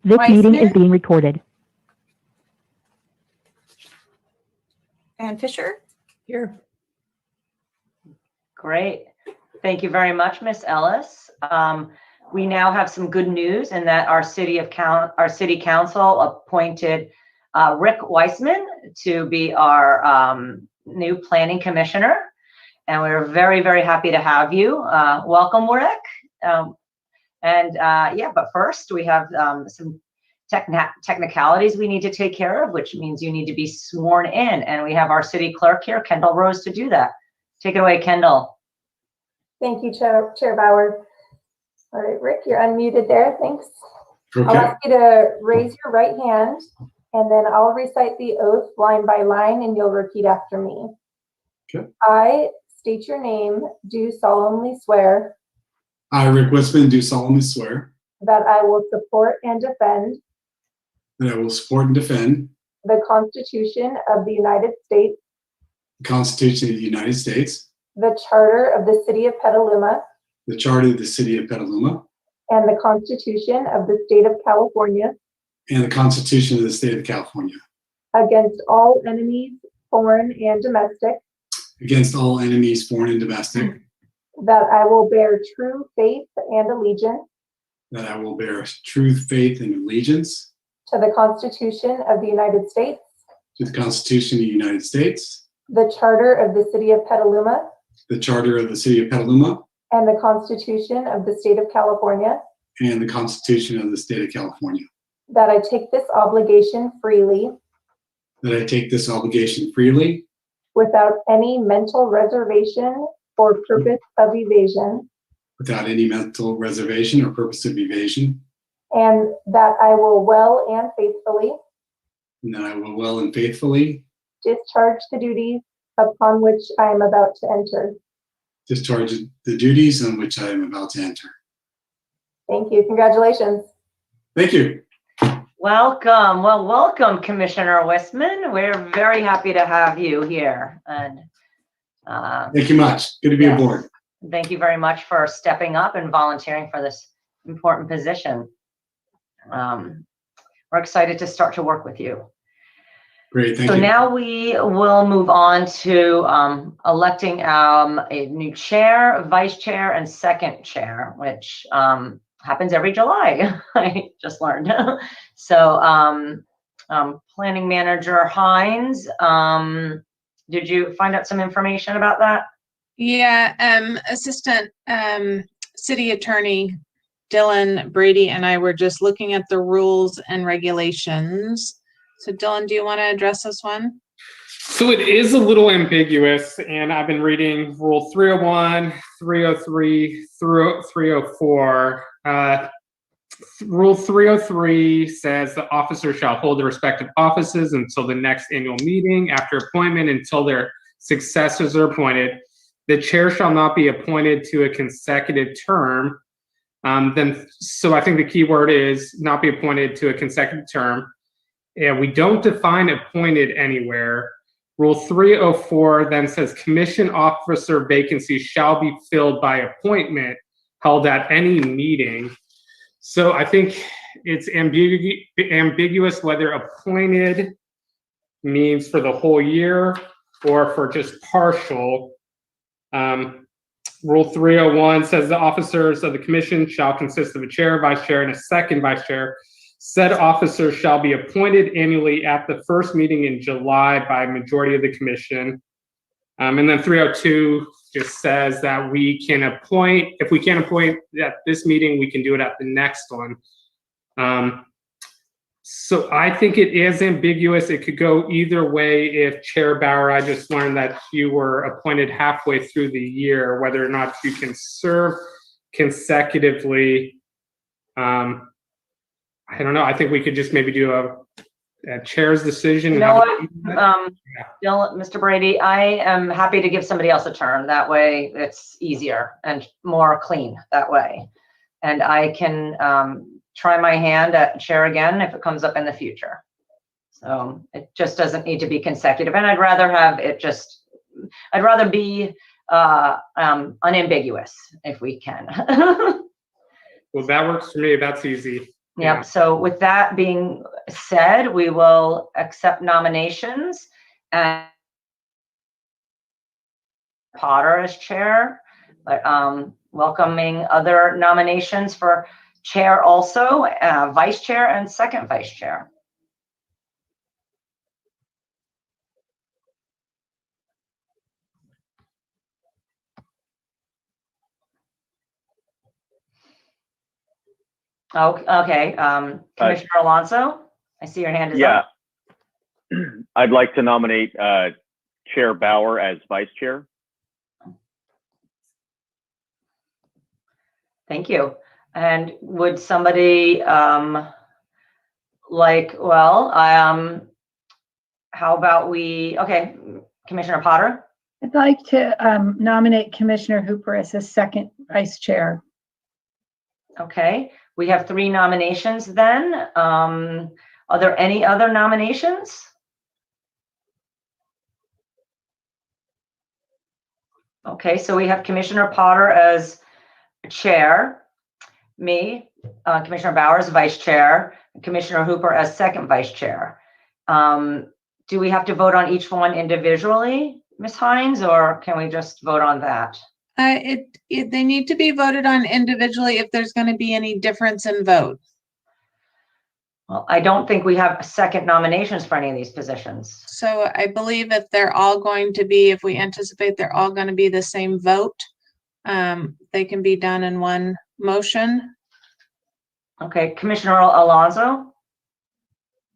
This meeting is Weissman being recorded. and Fisher. Here. Great. Thank you very much, Miss Ellis. We now have some good news in that our city council appointed Rick Weissman to be our new planning commissioner. And we're very, very happy to have you. Welcome, Rick. But first we have some technicalities we need to take care of, which means you need to be sworn in. And we have our city clerk here, Kendall Rose, to do that. Take it away, Kendall. Thank you, Chair Bauer. All right, Rick, you're unmuted there. Thanks. Okay. I'll ask you to raise your right hand, and then I'll recite the oath line by line, and you'll repeat after me. Okay. I state your name, do solemnly swear I, Rick Weissman, do solemnly swear that I will support and defend that I will support and defend the Constitution of the United States, the Constitution of the United States, the Charter of the City of Petaluma, the Charter of the City of Petaluma, and the Constitution of the State of California and the Constitution of the State of California, against all enemies, foreign and domestic, against all enemies, foreign and domestic, that I will bear true faith and allegiance that I will bear true faith and allegiance to the Constitution of the United States, to the Constitution of the United States, the Charter of the City of Petaluma, the Charter of the City of Petaluma, and the Constitution of the State of California, and the Constitution of the State of California, that I take this obligation freely that I take this obligation freely without any mental reservation or purpose of evasion, without any mental reservation or purpose of evasion, and that I will well and faithfully and that I will well and faithfully discharge the duties upon which I am about to enter. discharge the duties on which I am about to enter. Thank you. Congratulations. Thank you. Welcome. Well, welcome, Commissioner Weissman. We're very happy to have you here. And Thank you much. Good to be yes, aboard. thank you very much for stepping up and volunteering for this important position. We're excited to start to work with you. Great. Thank So you. now we will move on to electing a new chair, vice chair, and second chair, which happens every July, I just learned. So planning manager Hines, did you find out some information about that? Yeah, Assistant City Attorney Dylan Brady and I were just looking at the rules and regulations. So Dylan, do you want to address this one? So it is a little ambiguous, and I've been reading Rule 301, 303 through 304. Rule 303 says the officer shall hold the respective offices until the next annual meeting after appointment until their successors are appointed. The chair shall not be appointed to a consecutive term. So I think the key word is not be appointed to a consecutive term. And we don't define appointed anywhere. Rule 304 then says commission officer vacancies shall be filled by appointment held at any meeting. So I think it's ambiguous whether appointed means for the whole year or for just partial. Rule 301 says the officers of the commission shall consist of a chair, vice chair, and a second vice chair. Said officers shall be appointed annually at the first meeting in July by a majority of the commission. And then 302 just says that we can appoint, if we can't appoint at this meeting, we can do it at the next one. So I think it is ambiguous. It could go either way. If Chair Bauer, I just learned that you were appointed halfway through the year, whether or not you can serve consecutively. I don't know. I think we could just maybe do a chair's decision. You know what, Dylan, Mr. Brady, I am happy to give somebody else a turn. That way it's easier and more clean that way. And I can try my hand at chair again if it comes up in the future. So it just doesn't need to be consecutive. And I'd rather have it just, I'd rather be unambiguous if we can. Well, that works for me. That's easy. Yeah. Yep. So with that being said, we will accept nominations and Potter as chair, but welcoming other nominations for chair also, vice chair and second vice chair. Oh, okay. Commissioner Alonso, I see your hand is up. I'd like to nominate Chair Bauer as vice chair. Thank you. And would somebody how about okay, Commissioner Potter? I'd like to nominate Commissioner Hooper as the second vice chair. Okay, we have 3 nominations then. Are there any other nominations? Okay, so we have Commissioner Potter as chair, me, Commissioner Bauer as vice chair, Commissioner Hooper as second vice chair. Do we have to vote on each one individually, Ms. Hines, or can we just vote on that? They need to be voted on individually if there's going to be any difference in vote. Well, I don't think we have second nominations for any of these positions. So I believe if they're all going to be, if we anticipate they're all going to be the same vote, they can be done in one motion. Okay, Commissioner Alonso?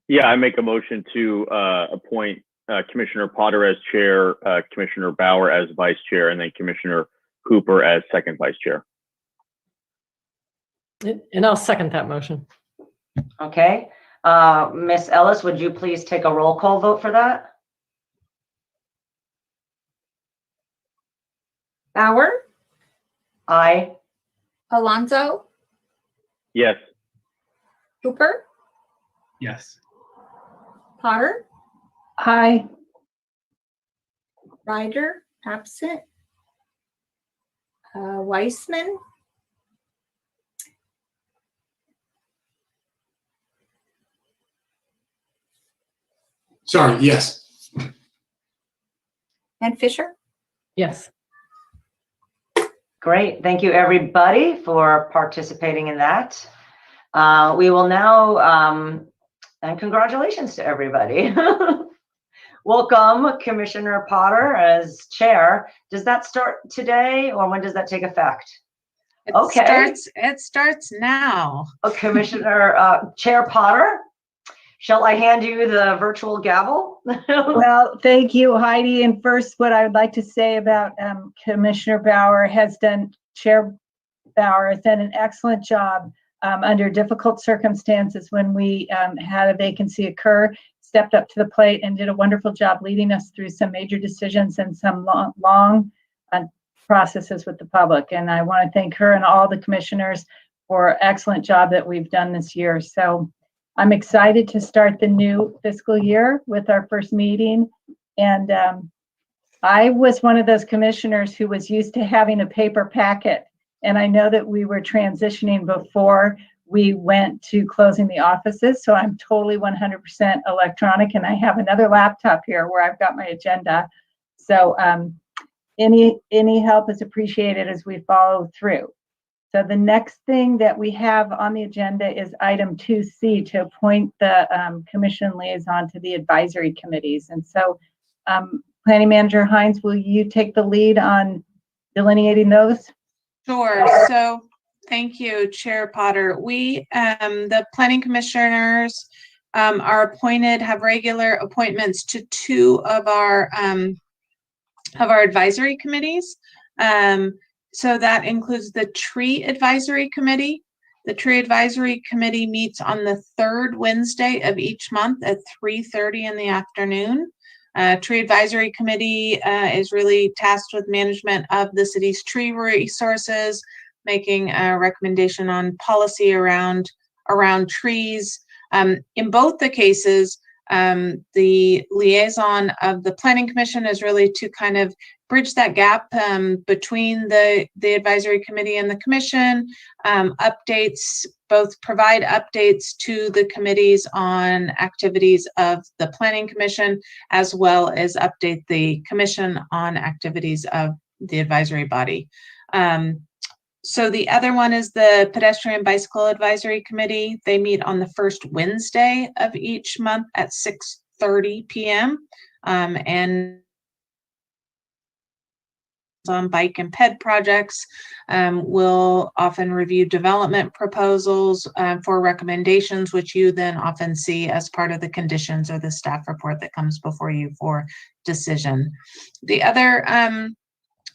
Yeah, I make a motion to appoint Commissioner Potter as chair, Commissioner Bauer as vice chair, and then Commissioner Hooper as second vice chair. And I'll second that motion. Okay. Ms. Ellis, would you please take a roll call vote for that? Bauer, Aye. Alonso, Yes. Hooper, Yes. Potter, Aye. Ryder, absent. Weissman, Sorry, yes. and Fisher. Yes. Great. Thank you, everybody, for participating in that. We will now, and congratulations to everybody. Welcome, Commissioner Potter as chair. Does that start today, or when does that take effect? It starts now. Commissioner Chair Potter, shall I hand you the virtual gavel? Well, thank you, Heidi. And first, what I would like to say about Commissioner Bauer Chair Bauer has done an excellent job under difficult circumstances when we had a vacancy occur, stepped up to the plate and did a wonderful job leading us through some major decisions and some long processes with the public. And I want to thank her and all the commissioners for excellent job that we've done this year. So I'm excited to start the new fiscal year with our first meeting. And I was one of those commissioners who was used to having a paper packet. And I know that we were transitioning before we went to closing the offices. So I'm totally 100% electronic. And I have another laptop here where I've got my agenda. So any help is appreciated as we follow through. So the next thing that we have on the agenda is item 2C, to appoint the commission liaison to the advisory committees. And so Planning Manager Hines, will you take the lead on delineating those? Sure. So thank you, Chair Potter. We, the planning commissioners are appointed, have regular appointments to 2 of our advisory committees. So that includes the Tree Advisory Committee. The Tree Advisory Committee meets on the 3rd Wednesday of each month at 3:30 in the afternoon. Tree Advisory Committee is really tasked with management of the city's tree resources, making a recommendation on policy around trees. In both the cases, the liaison of the Planning Commission is really to kind of bridge that gap between the advisory committee and the commission, provide updates to the committees on activities of the planning commission, as well as update the commission on activities of the advisory body. So the other one is the Pedestrian Bicycle Advisory Committee. They meet on the first Wednesday of each month at 6:30 p.m. And on bike and ped projects, will often review development proposals for recommendations, which you then often see as part of the conditions or the staff report that comes before you for decision. The other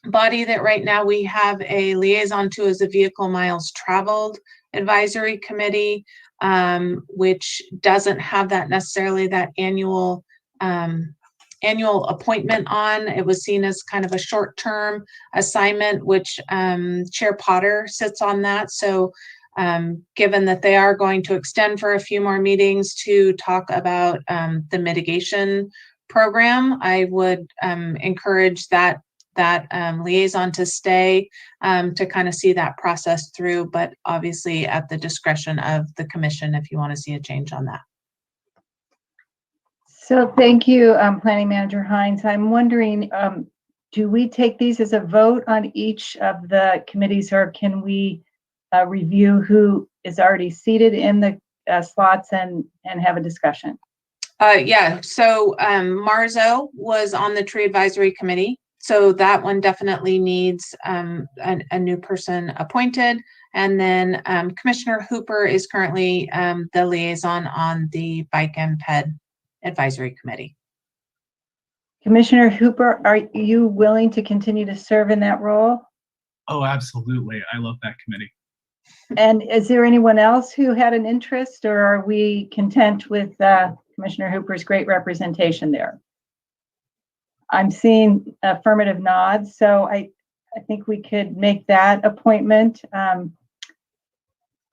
body that right now we have a liaison to is a Vehicle Miles Traveled Advisory Committee, which doesn't have that necessarily that annual appointment on. It was seen as kind of a short-term assignment, which Chair Potter sits on that. So given that they are going to extend for a few more meetings to talk about the mitigation program, I would encourage that liaison to stay to kind of see that process through, but obviously at the discretion of the commission if you want to see a change on that. So thank you, Planning Manager Hines. I'm wondering, do we take these as a vote on each of the committees, or can we review who is already seated in the slots and have a discussion? Yeah, so Marzo was on the Tree Advisory Committee. So that one definitely needs a new person appointed. And then Commissioner Hooper is currently the liaison on the Bike and Ped Advisory Committee. Commissioner Hooper, are you willing to continue to serve in that role? Oh, absolutely. I love that committee. And is there anyone else who had an interest, or are we content with Commissioner Hooper's great representation there? I'm seeing affirmative nods, so I think we could make that appointment.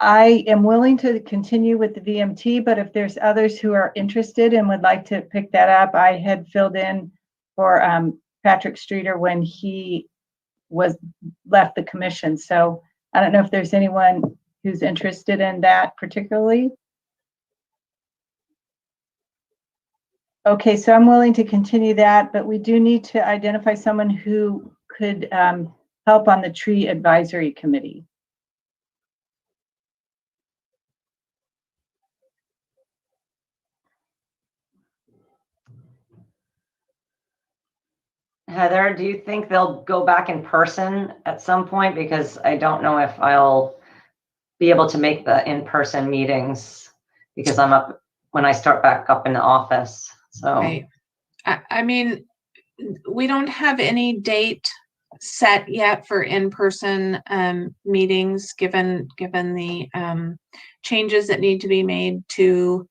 I am willing to continue with the VMT, but if there's others who are interested and would like to pick that up, I had filled in for Patrick Streeter when he left the commission. So I don't know if there's anyone who's interested in that particularly. Okay, so I'm willing to continue that, but we do need to identify someone who could help on the Tree Advisory Committee. Heather, do you think they'll go back in person at some point? Because I don't know if I'll be able to make the in-person meetings because I'm up when I start back up in the office. So, right. I mean, we don't have any date set yet for in-person meetings, given the changes that need to be made to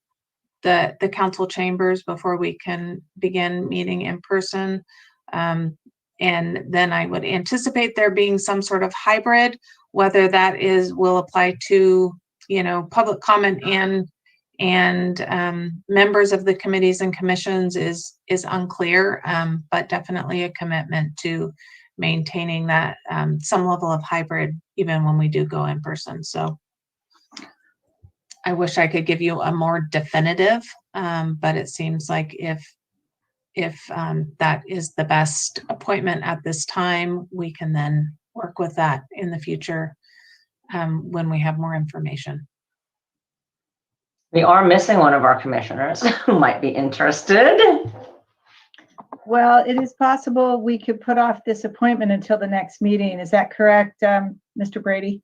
the council chambers before we can begin meeting in person. And then I would anticipate there being some sort of hybrid, whether that will apply to, public comment and members of the committees and commissions is unclear, but definitely a commitment to maintaining that some level of hybrid even when we do go in person. So I wish I could give you a more definitive, but it seems like if that is the best appointment at this time, we can then work with that in the future when we have more information. we are missing one of our commissioners who might be interested. Well, it is possible we could put off this appointment until the next meeting. Is that correct, Mr. Brady?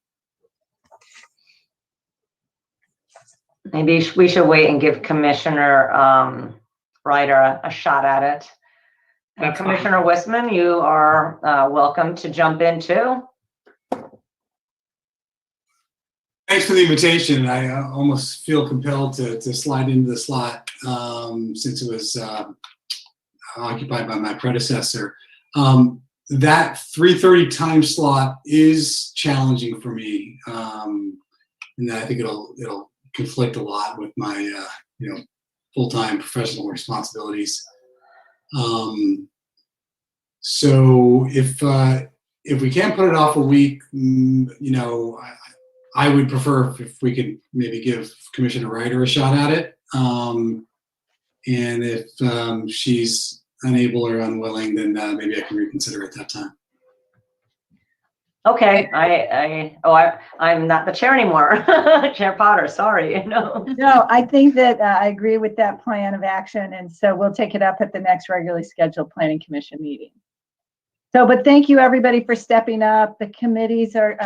Maybe we should wait and give Commissioner Ryder a shot at it. And That's fine. Commissioner Westman, you are welcome to jump in too. Thanks for the invitation. I almost feel compelled to slide into the slot since it was occupied by my predecessor. That 3:30 time slot is challenging for me, and I think it'll conflict a lot with my full-time professional responsibilities. So if we can't put it off a week, I would prefer if we could maybe give Commissioner Ryder a shot at it. And if she's unable or unwilling, then maybe I can reconsider at that time. Okay, I'm not the chair anymore. Chair Potter, sorry. No, I think that I agree with that plan of action, and so we'll take it up at the next regularly scheduled Planning Commission meeting. So, but thank you everybody for stepping up. The committees are,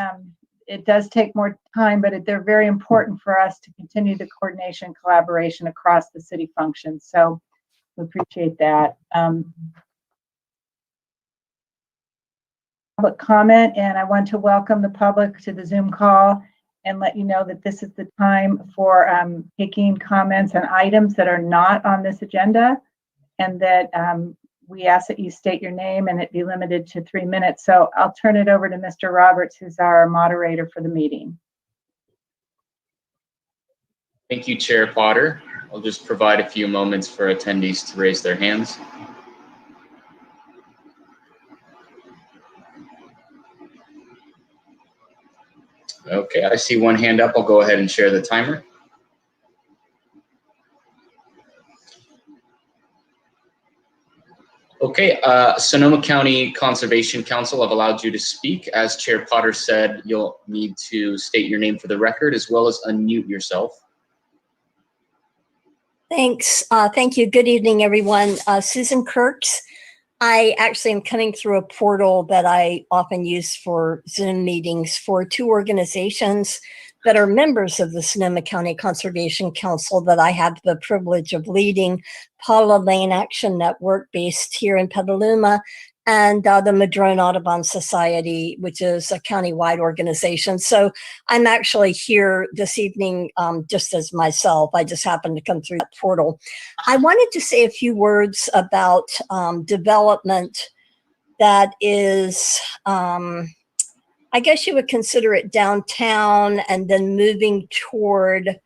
it does take more time, but they're very important for us to continue the coordination and collaboration across the city functions. So we appreciate that. Public comment, and I want to welcome the public to the Zoom call and let you know that this is the time for taking comments on items that are not on this agenda, and that we ask that you state your name and it be limited to 3 minutes. So I'll turn it over to Mr. Roberts, who's our moderator for the meeting. Thank you, Chair Potter. I'll just provide a few moments for attendees to raise their hands. Okay, I see one hand up. I'll go ahead and share the timer. Okay, Sonoma County Conservation Council, I've allowed you to speak. As Chair Potter said, you'll need to state your name for the record as well as unmute yourself. Thanks. Thank you. Good evening, everyone. Susan Kirks. I actually am coming through a portal that I often use for Zoom meetings for two organizations that are members of the Sonoma County Conservation Council that I have the privilege of leading, Paula Lane Action Network based here in Petaluma, and the Madrone Audubon Society, which is a countywide organization. So I'm actually here this evening just as myself. I just happened to come through that portal. I wanted to say a few words about development that is, I guess you would consider it downtown and then moving toward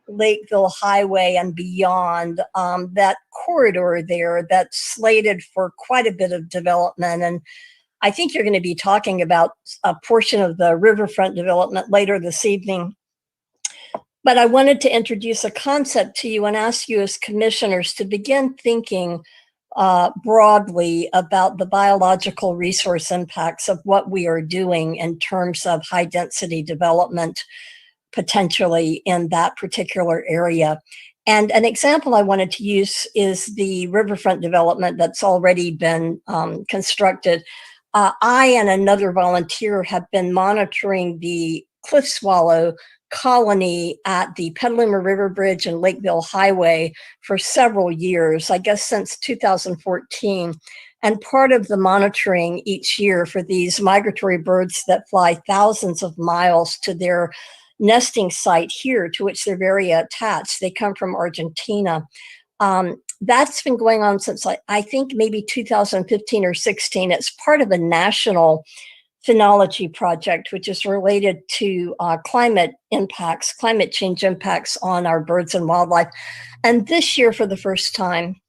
Lakeville Highway and beyond, that corridor there that's slated for quite a bit of development. And I think you're going to be talking about a portion of the Riverfront development later this evening. But I wanted to introduce a concept to you and ask you as commissioners to begin thinking broadly about the biological resource impacts of what we are doing in terms of high density development potentially in that particular area. And an example I wanted to use is the Riverfront development that's already been constructed. I and another volunteer have been monitoring the cliff swallow colony at the Petaluma River Bridge and Lakeville Highway for several years, I guess since 2014. And part of the monitoring each year for these migratory birds that fly thousands of miles to their nesting site here, to which they're very attached. They come from Argentina. That's been going on since I think maybe 2015 or 16. It's part of a national phenology project, which is related to climate change impacts on our birds and wildlife. And this year, for the first time,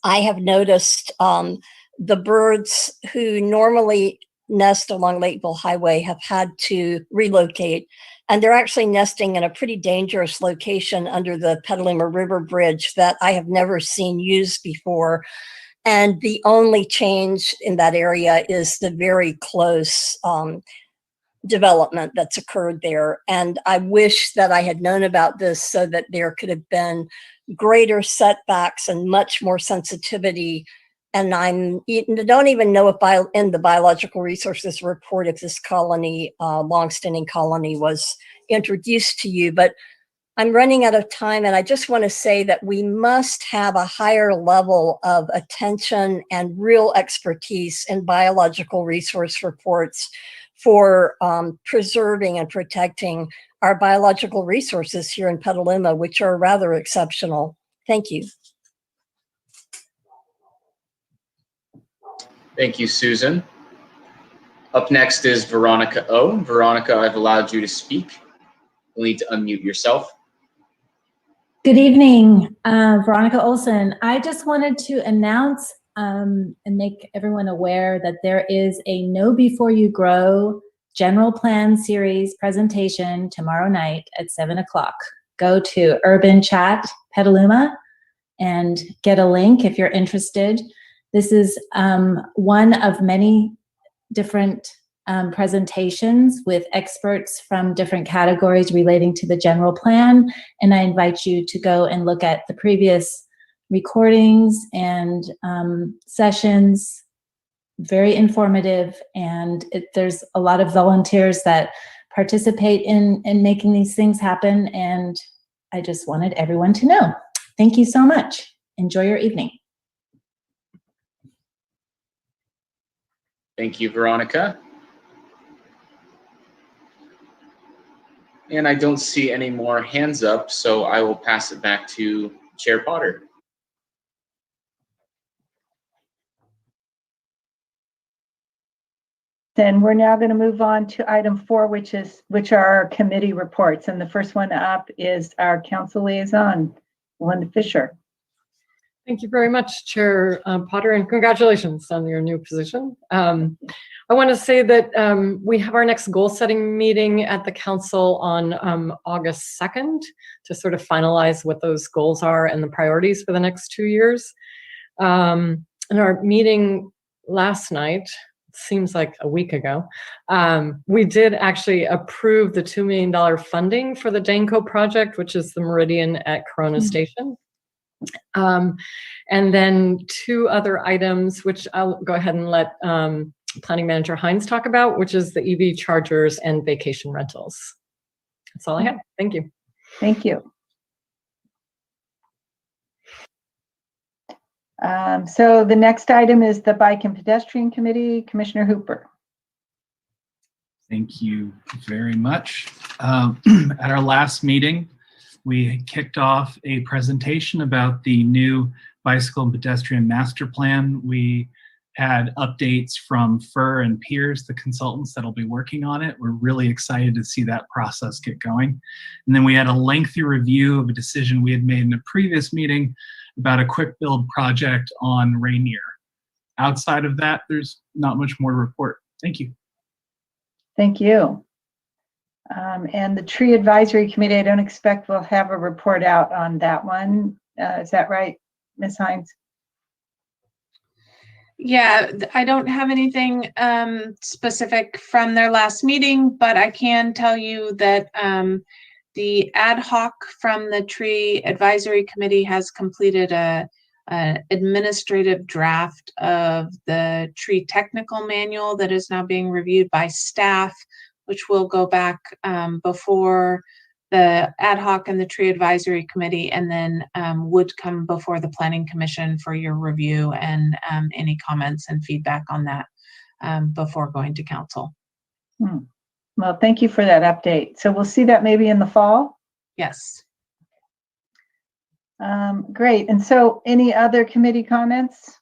I have noticed the birds who normally nest along Lakeville Highway have had to relocate. And they're actually nesting in a pretty dangerous location under the Petaluma River Bridge that I have never seen used before. And the only change in that area is the very close development that's occurred there. And I wish that I had known about this so that there could have been greater setbacks and much more sensitivity. And I don't even know if in the biological resources report if this colony, longstanding colony, was introduced to you, but I'm running out of time, and I just want to say that we must have a higher level of attention and real expertise in biological resource reports for preserving and protecting our biological resources here in Petaluma, which are rather exceptional. Thank you. Thank you, Susan. Up next is Veronica O. Veronica, I've allowed you to speak. You'll need to unmute yourself. Good evening, Veronica Olson. I just wanted to announce and make everyone aware that there is a Know Before You Grow general plan series presentation tomorrow night at 7 o'clock. Go to Urban Chat Petaluma and get a link if you're interested. This is one of many different presentations with experts from different categories relating to the general plan. And I invite you to go and look at the previous recordings and sessions. Very informative, and there's a lot of volunteers that participate in making these things happen, and I just wanted everyone to know. Thank you so much. Enjoy your evening. Thank you, Veronica. And I don't see any more hands up, so I will pass it back to Chair Potter. Then we're now going to move on to item 4, which are our committee reports. And the first one up is our council liaison, Linda Fisher. Thank you very much, Chair Potter, and congratulations on your new position. I want to say that we have our next goal-setting meeting at the council on August 2nd to sort of finalize what those goals are and the priorities for the next 2 years. In our meeting last night, seems like a week ago, we did actually approve the $2 million funding for the Danco project, which is the Meridian at Corona Station. And then 2 other items, which I'll go ahead and let Planning Manager Hines talk about, which is the EV chargers and vacation rentals. That's all I have. Thank you. Thank you. So the next item is the Bike and Pedestrian Committee, Commissioner Hooper. Thank you very much. At our last meeting, we kicked off a presentation about the new bicycle and pedestrian master plan. We had updates from Fur and Piers, the consultants that'll be working on it. We're really excited to see that process get going. And then we had a lengthy review of a decision we had made in a previous meeting about a quick build project on Rainier. Outside of that, there's not much more to report. Thank you. Thank you. And the Tree Advisory Committee, I don't expect we'll have a report out on that one. Is that right, Ms. Hines? Yeah, I don't have anything specific from their last meeting, but I can tell you that the ad hoc from the Tree Advisory Committee has completed an administrative draft of the tree technical manual that is now being reviewed by staff, which will go back before the ad hoc and the Tree Advisory Committee, and then would come before the Planning Commission for your review and any comments and feedback on that before going to council. Well, thank you for that update. So we'll see that maybe in the fall? Yes. Great. And so any other committee comments?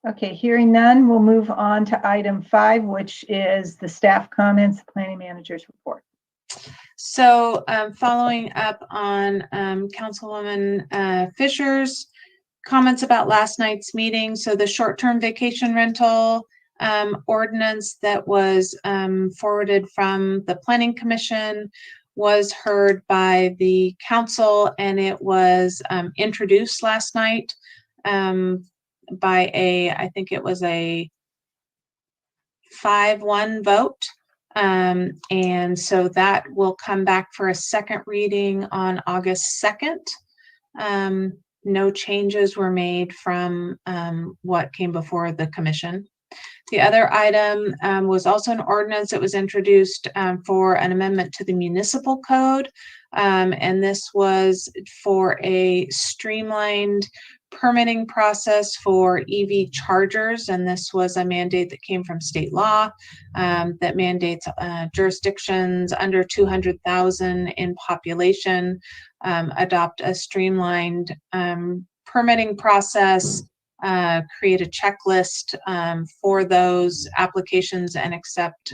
Okay, hearing none, we'll move on to item 5, which is the staff comments, planning manager's report. So following up on Councilwoman Fisher's comments about last night's meeting. So the short-term vacation rental ordinance that was forwarded from the Planning Commission was heard by the council, and it was introduced last night by I think it was a 5-1 vote. And so that will come back for a second reading on August 2nd. No changes were made from what came before the commission. The other item was also an ordinance that was introduced for an amendment to the municipal code. And this was for a streamlined permitting process for EV chargers. And this was a mandate that came from state law that mandates jurisdictions under 200,000 in population adopt a streamlined permitting process, create a checklist for those applications, and accept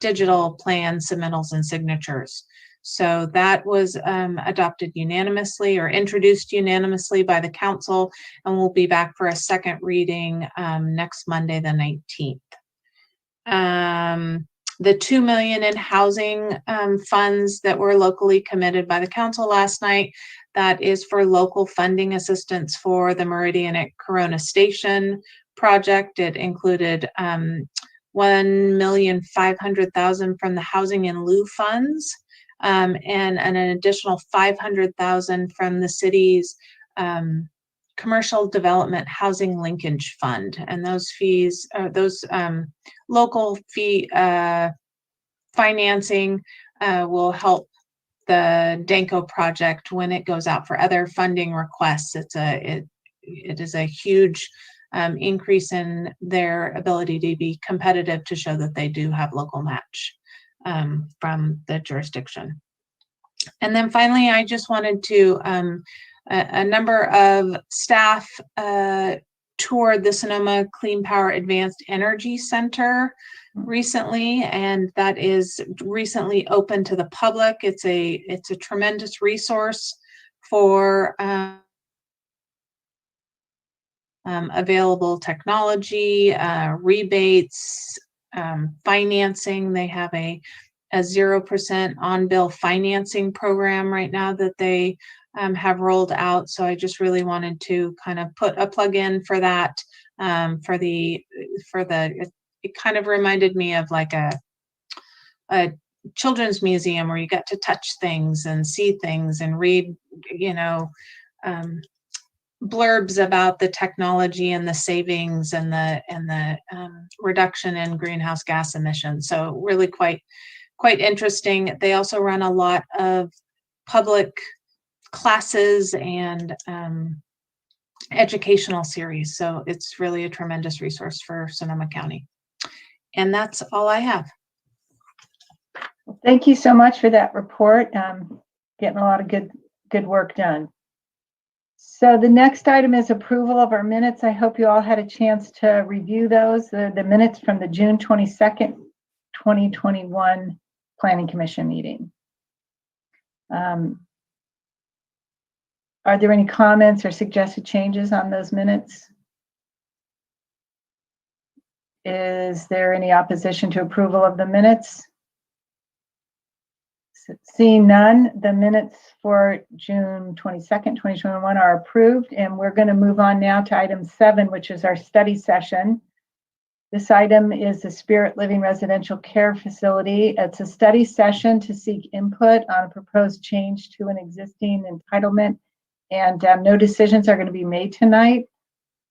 digital plan submittals and signatures. So that was adopted unanimously or introduced unanimously by the council, and we'll be back for a second reading next Monday, the 19th. The $2 million in housing funds that were locally committed by the council last night, that is for local funding assistance for the Meridian at Corona Station project. It included $1,500,000 from the housing in lieu funds, and an additional $500,000 from the city's commercial development housing linkage fund. And those fees, local fee financing will help the Danco project when it goes out for other funding requests. It is a huge increase in their ability to be competitive, to show that they do have local match from the jurisdiction. And then finally, I just wanted to, a number of staff toured the Sonoma Clean Power Advanced Energy Center recently, and that is recently open to the public. It's a tremendous resource for available technology, rebates, financing. They have a 0% on-bill financing program right now that they have rolled out. So I just really wanted to kind of put a plug in for that. It kind of reminded me of like a children's museum where you get to touch things and see things and read, blurbs about the technology and the savings and the reduction in greenhouse gas emissions. So really quite interesting. They also run a lot of public classes and educational series. So it's really a tremendous resource for Sonoma County. And that's all I have. Thank you so much for that report. Getting a lot of good work done. So the next item is approval of our minutes. I hope you all had a chance to review those, the minutes from the June 22nd, 2021 Planning Commission meeting. Are there any comments or suggested changes on those minutes? Is there any opposition to approval of the minutes? Seeing none, the minutes for June 22nd, 2021 are approved, and we're going to move on now to item 7, which is our study session. This item is the Spirit Living Residential Care Facility. It's a study session to seek input on a proposed change to an existing entitlement, and no decisions are going to be made tonight.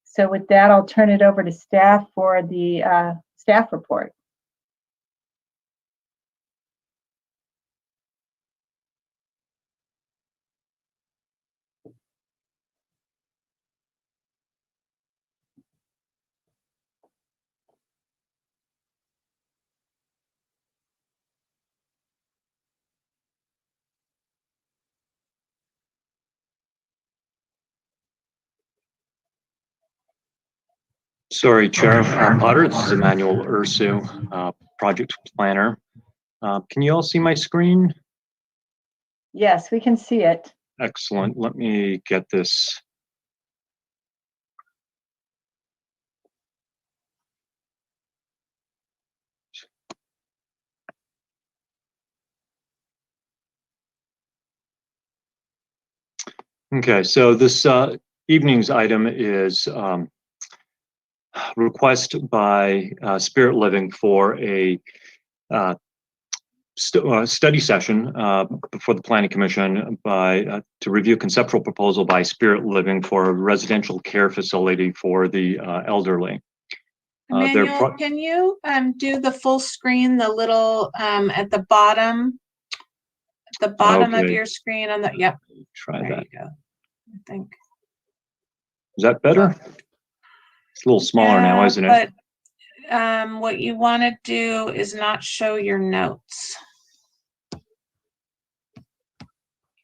So with that, I'll turn it over to staff for the staff report. Sorry, Chair Potter, this is Emmanuel Ursu, project planner. Can you all see my screen? Yes, we can see it. Excellent. Let me get this. Okay, so this evening's item is request by Spirit Living for a study session before the Planning Commission to review conceptual proposal by Spirit Living for a residential care facility for the elderly. Emmanuel, can you do the full screen, the little at the bottom of your screen on the, yep. Try there that. You go. I think. Is that better? It's a little smaller now, isn't it? But what you want to do is not show your notes.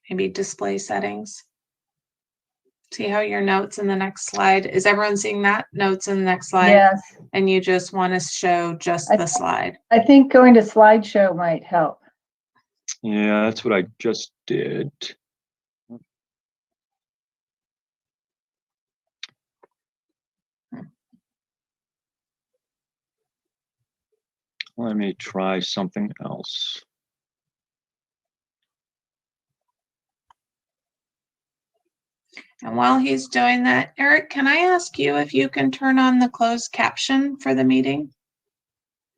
Maybe display settings. See how your notes in the next slide, is everyone seeing that? Notes in the next slide? Yes. And you just want to show just the slide. I think going to slideshow might help. Yeah, that's what I just did. Let me try something else. And while he's doing that, Eric, can I ask you if you can turn on the closed caption for the meeting?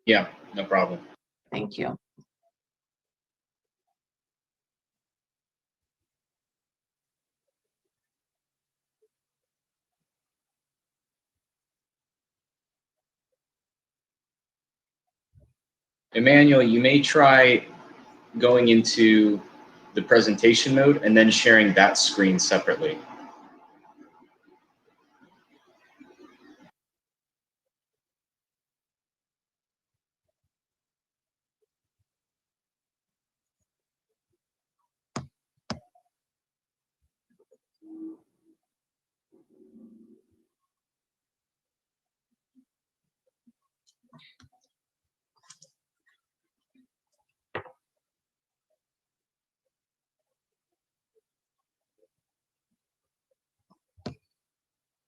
Yeah, no problem. Thank you. Emmanuel, you may try going into the presentation mode and then sharing that screen separately.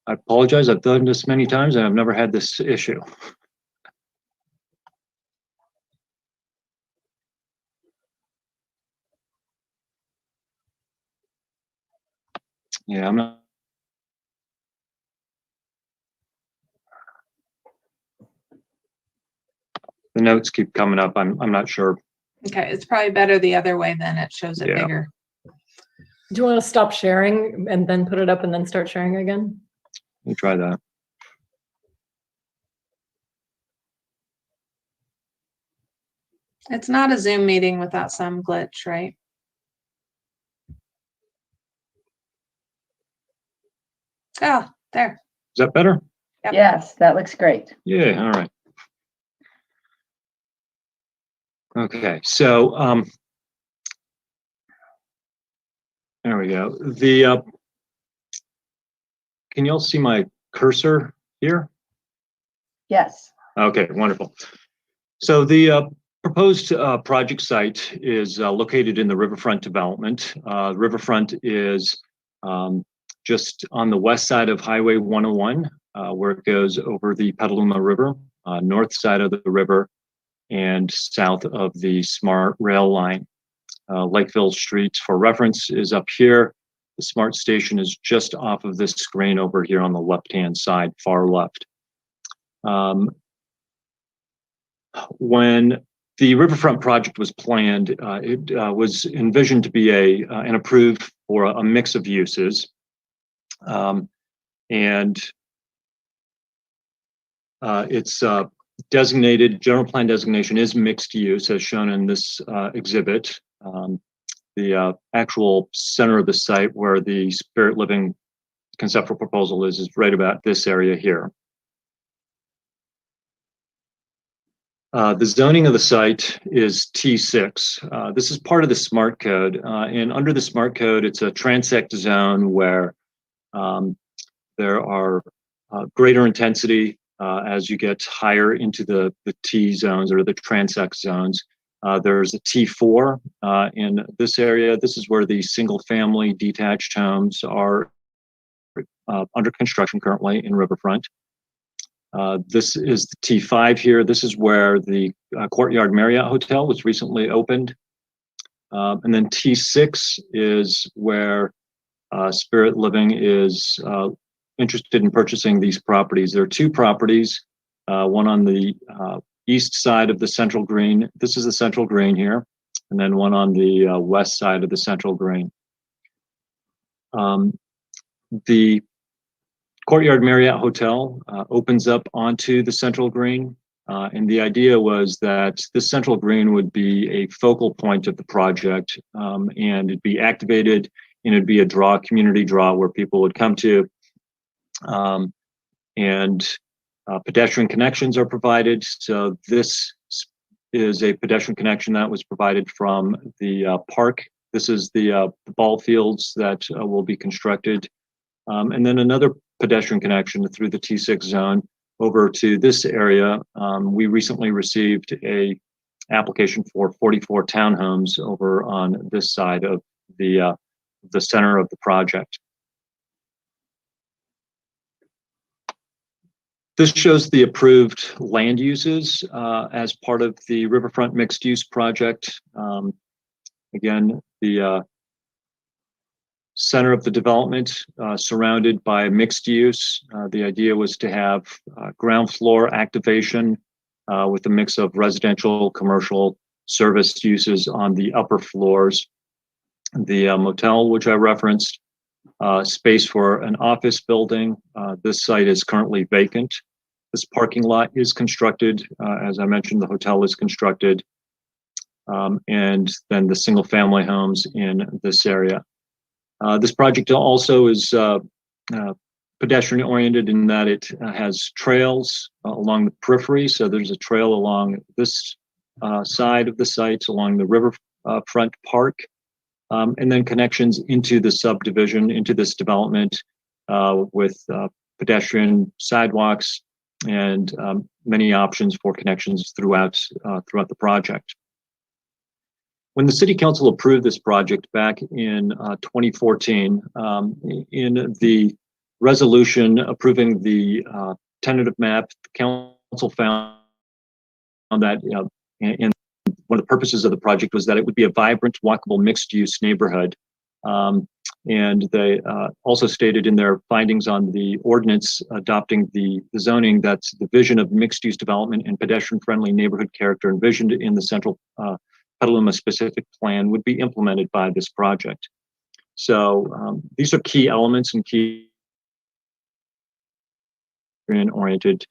I apologize. I've done this many times and I've never had this issue. Yeah, I'm not. The notes keep coming up. I'm not sure. Okay, it's probably better the other way, then it shows it Yeah. bigger. Do you want to stop sharing and then put it up and then start sharing again? Let me try that. It's not a Zoom meeting without some glitch, right? Oh, there. Is that better? Yep. Yes, that looks great. Yeah, all right. Okay, so there we go. The can you all see my cursor here? Yes. Okay, wonderful. So the proposed project site is located in the Riverfront development. Riverfront is just on the west side of Highway 101, where it goes over the Petaluma River, north side of the river, and south of the SMART rail line. Lakeville Street, for reference, is up here. The SMART station is just off of this screen over here on the left-hand side, far left. When the Riverfront project was planned, it was envisioned to be and approved for a mix of uses. It's designated, general plan designation is mixed use as shown in this exhibit. The actual center of the site where the Spirit Living conceptual proposal is right about this area here. The zoning of the site is T6. This is part of the SMART code, and under the SMART code, it's a transect zone where there are greater intensity as you get higher into the T zones or the transect zones. There's a T4 in this area. This is where the single-family detached homes are under construction currently in Riverfront. This is the T5 here. This is where the Courtyard Marriott Hotel was recently opened. And then T6 is where Spirit Living is interested in purchasing these properties. There are two properties, one on the east side of the Central Green. This is the Central Green here, and then one on the west side of the Central Green. The Courtyard Marriott Hotel opens up onto the Central Green, and the idea was that the Central Green would be a focal point of the project, and it'd be activated, and it'd be a community draw where people would come to, and pedestrian connections are provided. So this is a pedestrian connection that was provided from the park. This is the ball fields that will be constructed, and then another pedestrian connection through the T6 zone over to this area. We recently received a application for 44 townhomes over on this side of the center of the project. This shows the approved land uses as part of the Riverfront mixed use project. Again, the center of the development surrounded by mixed use. The idea was to have ground floor activation with a mix of residential, commercial, service uses on the upper floors. The motel, which I referenced, space for an office building. This site is currently vacant. This parking lot is constructed. As I mentioned, the hotel is constructed. And then the single family homes in this area. This project also is pedestrian oriented in that it has trails along the periphery. So there's a trail along this side of the site, along the Riverfront Park, and then connections into the subdivision, into this development with pedestrian sidewalks and many options for connections throughout the project. When the City Council approved this project back in 2014, in the resolution approving the tentative map, the council found that and one of the purposes of the project was that it would be a vibrant, walkable, mixed-use neighborhood. And they also stated in their findings on the ordinance adopting the zoning that the vision of mixed-use development and pedestrian-friendly neighborhood character envisioned in the central Petaluma specific plan would be implemented by this project. So these are key elements and key oriented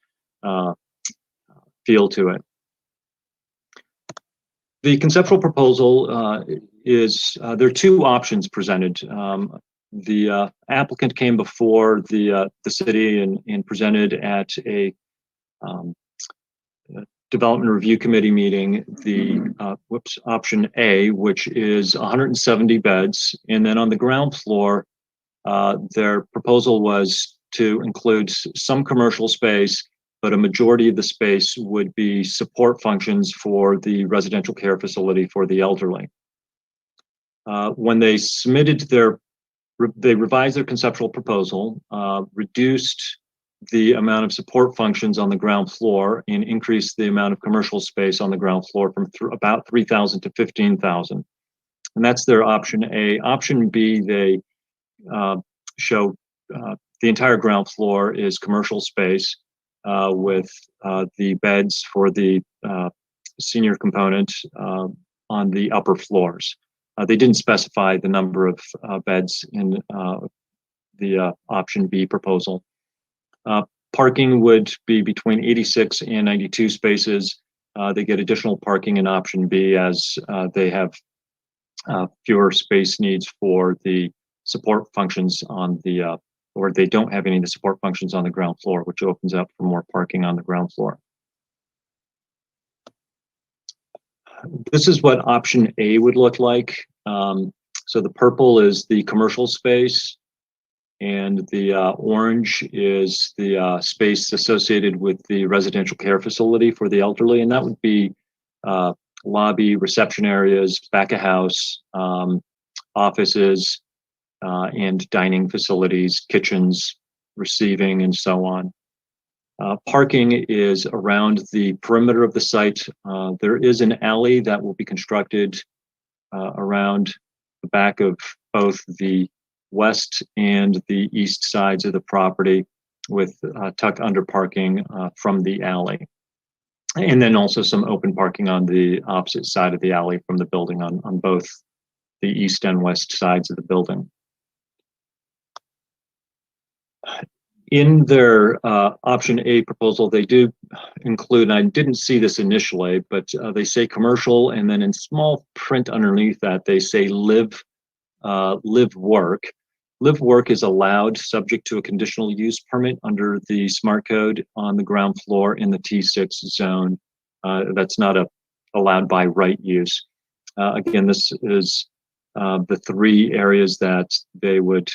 feel to it. The conceptual proposal is, there are two options presented. The applicant came before the city and presented at a development review committee meeting the option A, which is 170 beds. And then on the ground floor, their proposal was to include some commercial space, but a majority of the space would be support functions for the residential care facility for the elderly. When they submitted they revised their conceptual proposal, reduced the amount of support functions on the ground floor and increased the amount of commercial space on the ground floor from about 3,000 to 15,000. And that's their option A. Option B, they show the entire ground floor is commercial space with the beds for the senior component on the upper floors. They didn't specify the number of beds in the option B proposal. Parking would be between 86 and 92 spaces. They get additional parking in option B as they have fewer space needs for the support functions on the or they don't have any of the support functions on the ground floor, which opens up for more parking on the ground floor. This is what option A would look like. So the purple is the commercial space, and the orange is the space associated with the residential care facility for the elderly, and that would be lobby, reception areas, back of house, offices, and dining facilities, kitchens, receiving, and so on. Parking is around the perimeter of the site. There is an alley that will be constructed around the back of both the west and the east sides of the property with tuck under parking from the alley. And then also some open parking on the opposite side of the alley from the building on both the east and west sides of the building. In their option A proposal, they do include, and I didn't see this initially, but they say commercial, and then in small print underneath that, they say live work. Live work is allowed subject to a conditional use permit under the smart code on the ground floor in the T6 zone. That's not allowed by right use. Again, this is the three areas that they would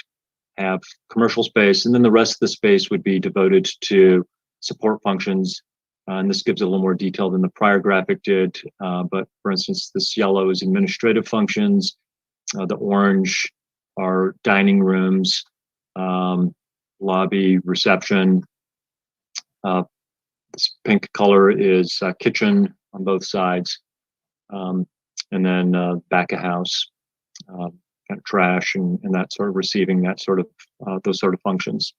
have commercial space, and then the rest of the space would be devoted to support functions And this gives a little more detail than the prior graphic did. But for instance, this yellow is administrative functions. The orange are dining rooms, lobby, reception. This pink color is kitchen on both sides. And then back of house, kind of trash and that sort of receiving that sort of, those sort of functions.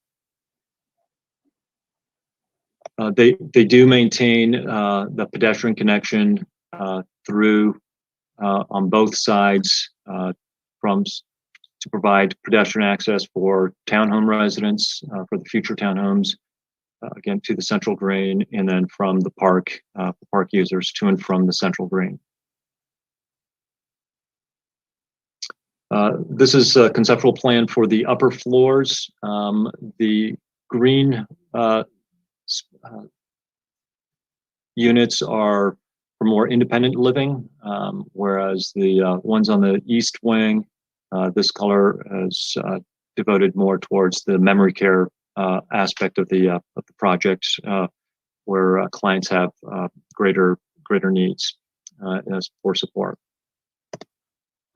They do maintain the pedestrian connection through on both sides to provide pedestrian access for townhome residents, for the future townhomes, again to the central green, and then from the park, park users to and from the central green. This is a conceptual plan for the upper floors. The green units are for more independent living, whereas the ones on the east wing, this color is devoted more towards the memory care aspect of the project, where clients have greater needs as for support.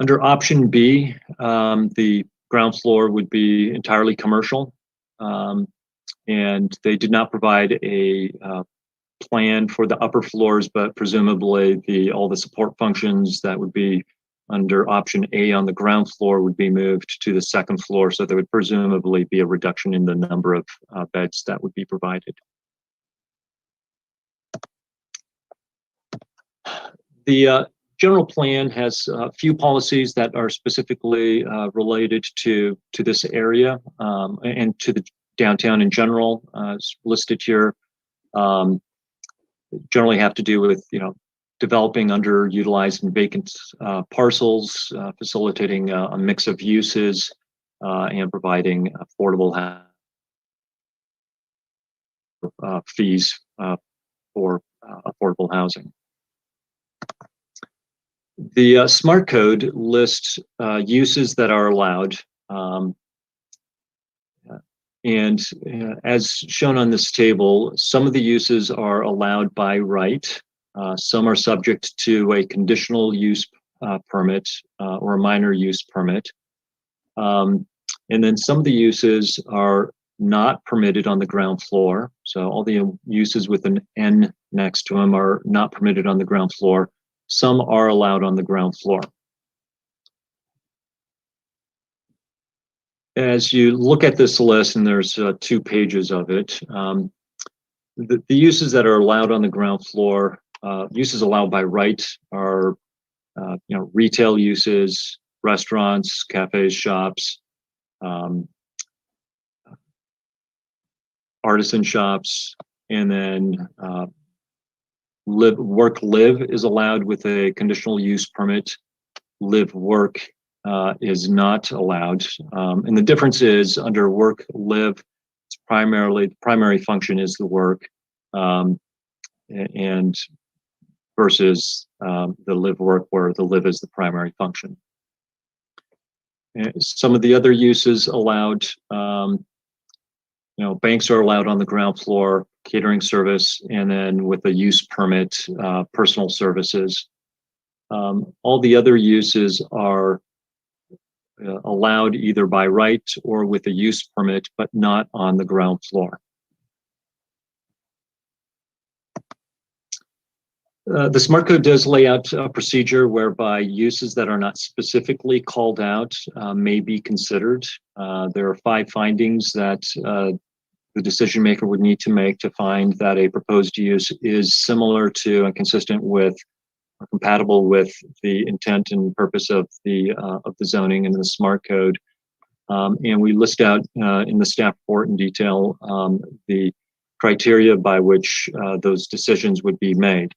Under option B, the ground floor would be entirely commercial, and they did not provide a plan for the upper floors, but presumably all the support functions that would be under option A on the ground floor would be moved to the second floor, so there would presumably be a reduction in the number of beds that would be provided. The general plan has a few policies that are specifically related to this area and to the downtown in general, as listed here. Generally have to do with, developing underutilized and vacant parcels, facilitating a mix of uses, and providing affordable fees for affordable housing. The Smart Code lists uses that are allowed, and as shown on this table, some of the uses are allowed by right. Some are subject to a conditional use permit or a minor use permit. And then some of the uses are not permitted on the ground floor. So all the uses with an N next to them are not permitted on the ground floor. Some are allowed on the ground floor. As you look at this list, and there's 2 pages of it, the uses that are allowed on the ground floor, uses allowed by right are, retail uses, restaurants, cafes, shops, artisan shops, and then live is allowed with a conditional use permit. Live work is not allowed, and the difference is under work live, it's the primary function is the work, and versus the live work where the live is the primary function. And some of the other uses allowed, banks are allowed on the ground floor, catering service, and then with a use permit, personal services. All the other uses are allowed either by right or with a use permit, but not on the ground floor. The Smart Code does lay out a procedure whereby uses that are not specifically called out may be considered. There are 5 findings that the decision maker would need to make to find that a proposed use is similar to and consistent with or compatible with the intent and purpose of the zoning and the Smart Code. And we list out in the staff report in detail the criteria by which those decisions would be made.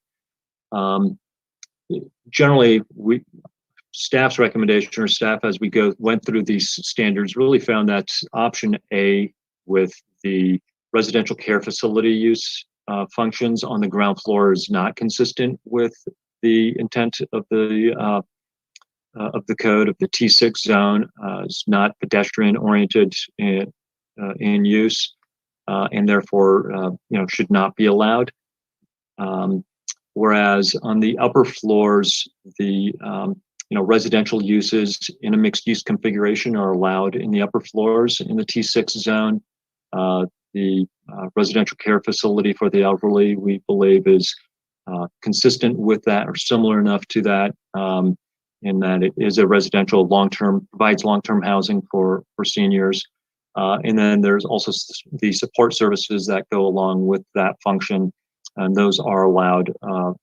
Generally, staff's recommendation, or staff as we went through these standards, really found that option A with the residential care facility use functions on the ground floor is not consistent with the intent of the code of the T6 zone. Is not pedestrian oriented in use, and therefore should not be allowed. Whereas on the upper floors, the residential uses in a mixed-use configuration are allowed in the upper floors in the T6 zone. The residential care facility for the elderly, we believe, is consistent with that or similar enough to that, in that it is a residential provides long-term housing for seniors. And then there's also the support services that go along with that function, and those are allowed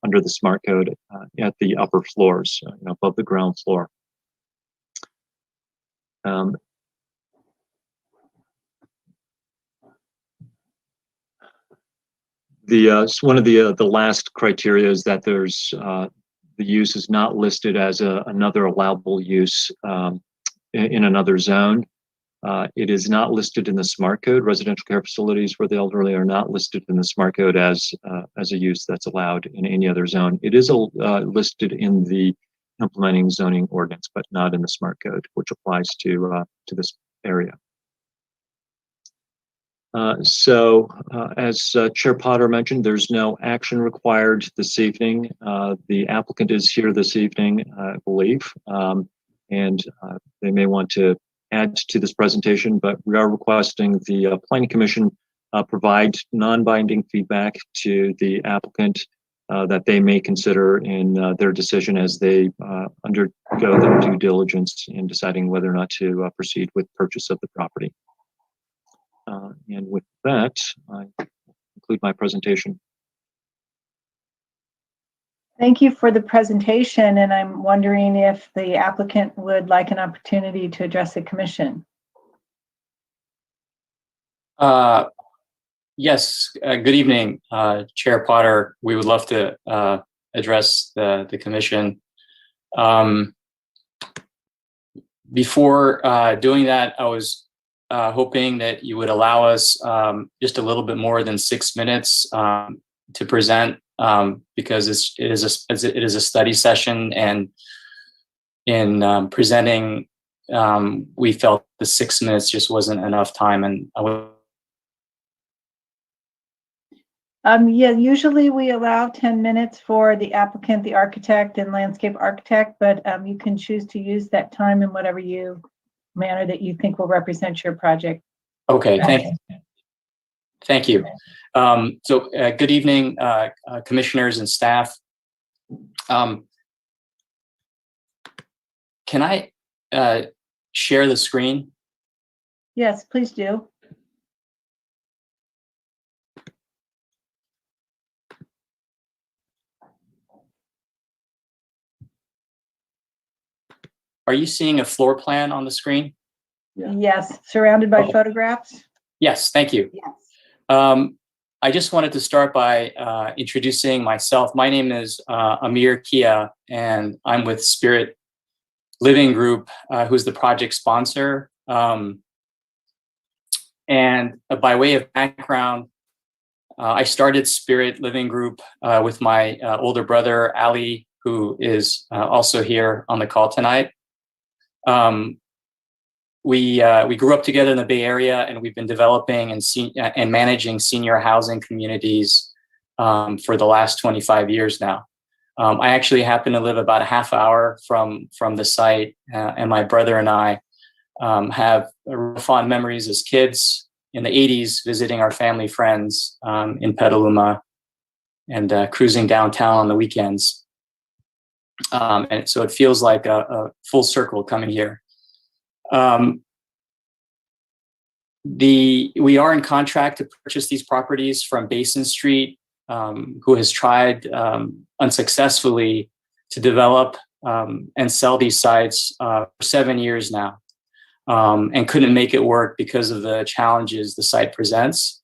under the smart code at the upper floors, above the ground floor. One of the last criteria is that there's the use is not listed as another allowable use in another zone. It is not listed in the smart code. Residential care facilities for the elderly are not listed in the smart code as a use that's allowed in any other zone. It is listed in the implementing zoning ordinance, but not in the smart code, which applies to this area. As Chair Potter mentioned, there's no action required this evening. The applicant is here this evening, I believe, and they may want to add to this presentation, but we are requesting the Planning Commission provide non-binding feedback to the applicant that they may consider in their decision as they undergo their due diligence in deciding whether or not to proceed with purchase of the property. And with that, I conclude my presentation. Thank you for the presentation, and I'm wondering if the applicant would like an opportunity to address the commission. Yes, good evening, Chair Potter. We would love to address the commission. Before doing that, I was hoping that you would allow us just a little bit more than 6 minutes to present, because it is a study session, and in presenting, we felt the 6 minutes just wasn't enough time, and I would. Yeah, usually we allow 10 minutes for the applicant, the architect, and landscape architect, but you can choose to use that time in whatever manner that you think will represent your project. Okay, thank you. So good evening, commissioners and staff. Can I share the screen? Yes, please do. Are you seeing a floor plan on the screen? Yes, surrounded by photographs. Yes, thank you. Yes. I just wanted to start by introducing myself. My name is Amir Kia, and I'm with Spirit Living Group, who's the project sponsor. And by way of background, I started Spirit Living Group with my older brother, Ali, who is also here on the call tonight. We grew up together in the Bay Area, and we've been developing and managing senior housing communities for the last 25 years now. I actually happen to live about a half hour from the site, and my brother and I have fond memories as kids in the 80s visiting our family friends in Petaluma and cruising downtown on the weekends. And so it feels like a full circle coming here. We are in contract to purchase these properties from Basin Street, who has tried unsuccessfully to develop and sell these sites for 7 years now, and couldn't make it work because of the challenges the site presents.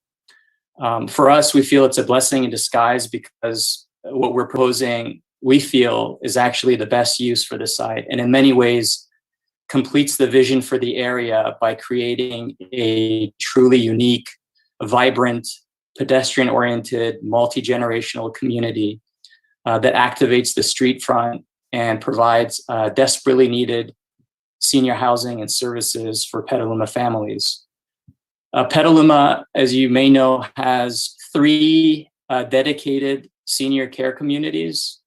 For us, we feel it's a blessing in disguise, because what we're proposing, we feel, is actually the best use for the site, and in many ways completes the vision for the area by creating a truly unique, vibrant, pedestrian-oriented, multi-generational community that activates the street front and provides desperately needed senior housing and services for Petaluma families. Petaluma, as you may know, has 3 dedicated senior care communities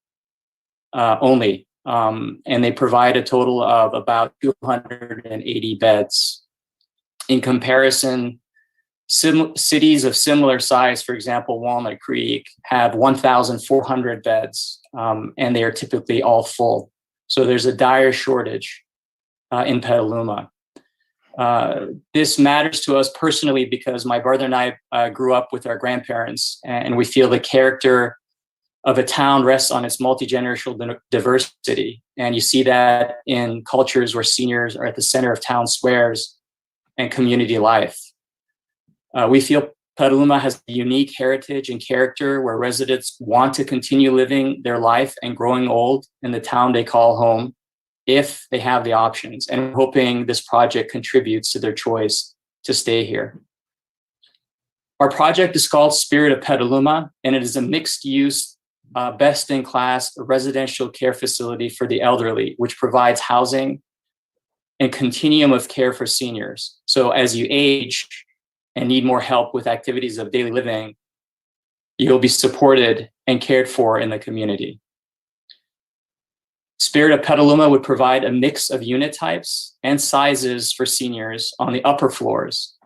only. And they provide a total of about 280 beds. In comparison, cities of similar size, for example, Walnut Creek, have 1,400 beds, and they are typically all full. So there's a dire shortage in Petaluma. This matters to us personally because my brother and I grew up with our grandparents, and we feel the character of a town rests on its multi-generational diversity. And you see that in cultures where seniors are at the center of town squares and community life. We feel Petaluma has a unique heritage and character where residents want to continue living their life and growing old in the town they call home if they have the options, and hoping this project contributes to their choice to stay here. Our project is called Spirit of Petaluma, and it is a mixed-use, best-in-class residential care facility for the elderly, which provides housing and continuum of care for seniors. So as you age and need more help with activities of daily living, you'll be supported and cared for in the community. Spirit of Petaluma would provide a mix of unit types and sizes for seniors on the upper floors.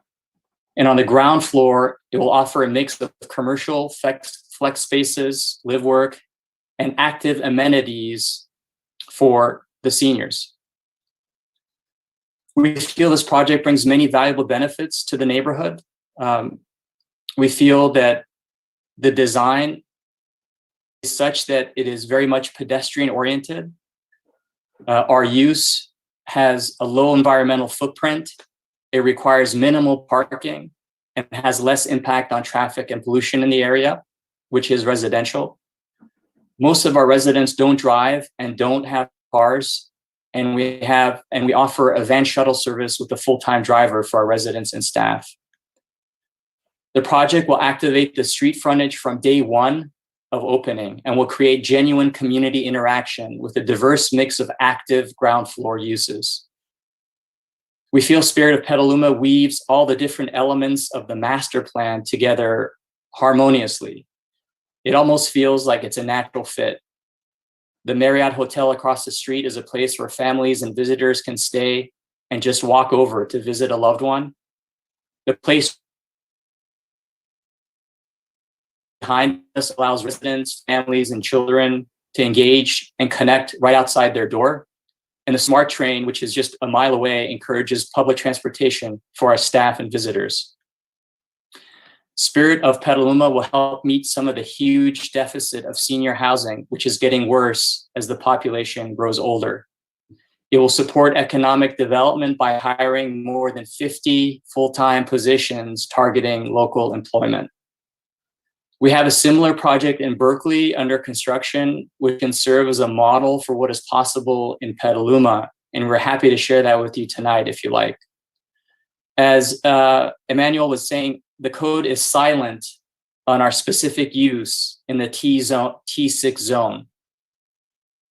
And on the ground floor, it will offer a mix of commercial flex spaces, live work, and active amenities for the seniors. We feel this project brings many valuable benefits to the neighborhood. We feel that the design is such that it is very much pedestrian oriented. Our use has a low environmental footprint. It requires minimal parking and has less impact on traffic and pollution in the area, which is residential. Most of our residents don't drive and don't have cars, and we offer a van shuttle service with a full-time driver for our residents and staff. The project will activate the street frontage from day one of opening and will create genuine community interaction with a diverse mix of active ground floor uses. We feel Spirit of Petaluma weaves all the different elements of the master plan together harmoniously. It almost feels like it's a natural fit. The Marriott Hotel across the street is a place where families and visitors can stay and just walk over to visit a loved one. The place behind us allows residents, families, and children to engage and connect right outside their door. And the SMART train, which is just a mile away, encourages public transportation for our staff and visitors. Spirit of Petaluma will help meet some of the huge deficit of senior housing, which is getting worse as the population grows older. It will support economic development by hiring more than 50 full-time positions targeting local employment. We have a similar project in Berkeley under construction, which can serve as a model for what is possible in Petaluma, and we're happy to share that with you tonight if you like. As Emmanuel was saying, the code is silent on our specific use in the T6 zone.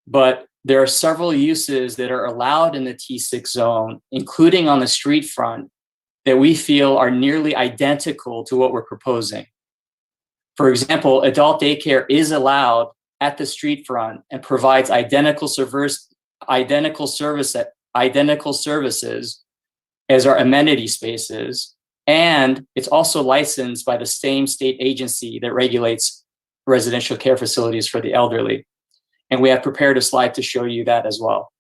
But there are several uses that are allowed in the T6 zone, including on the street front, that we feel are nearly identical to what we're proposing. For example, adult daycare is allowed at the street front and provides identical services as our amenity spaces. And it's also licensed by the same state agency that regulates residential care facilities for the elderly. And we have prepared a slide to show you that as well.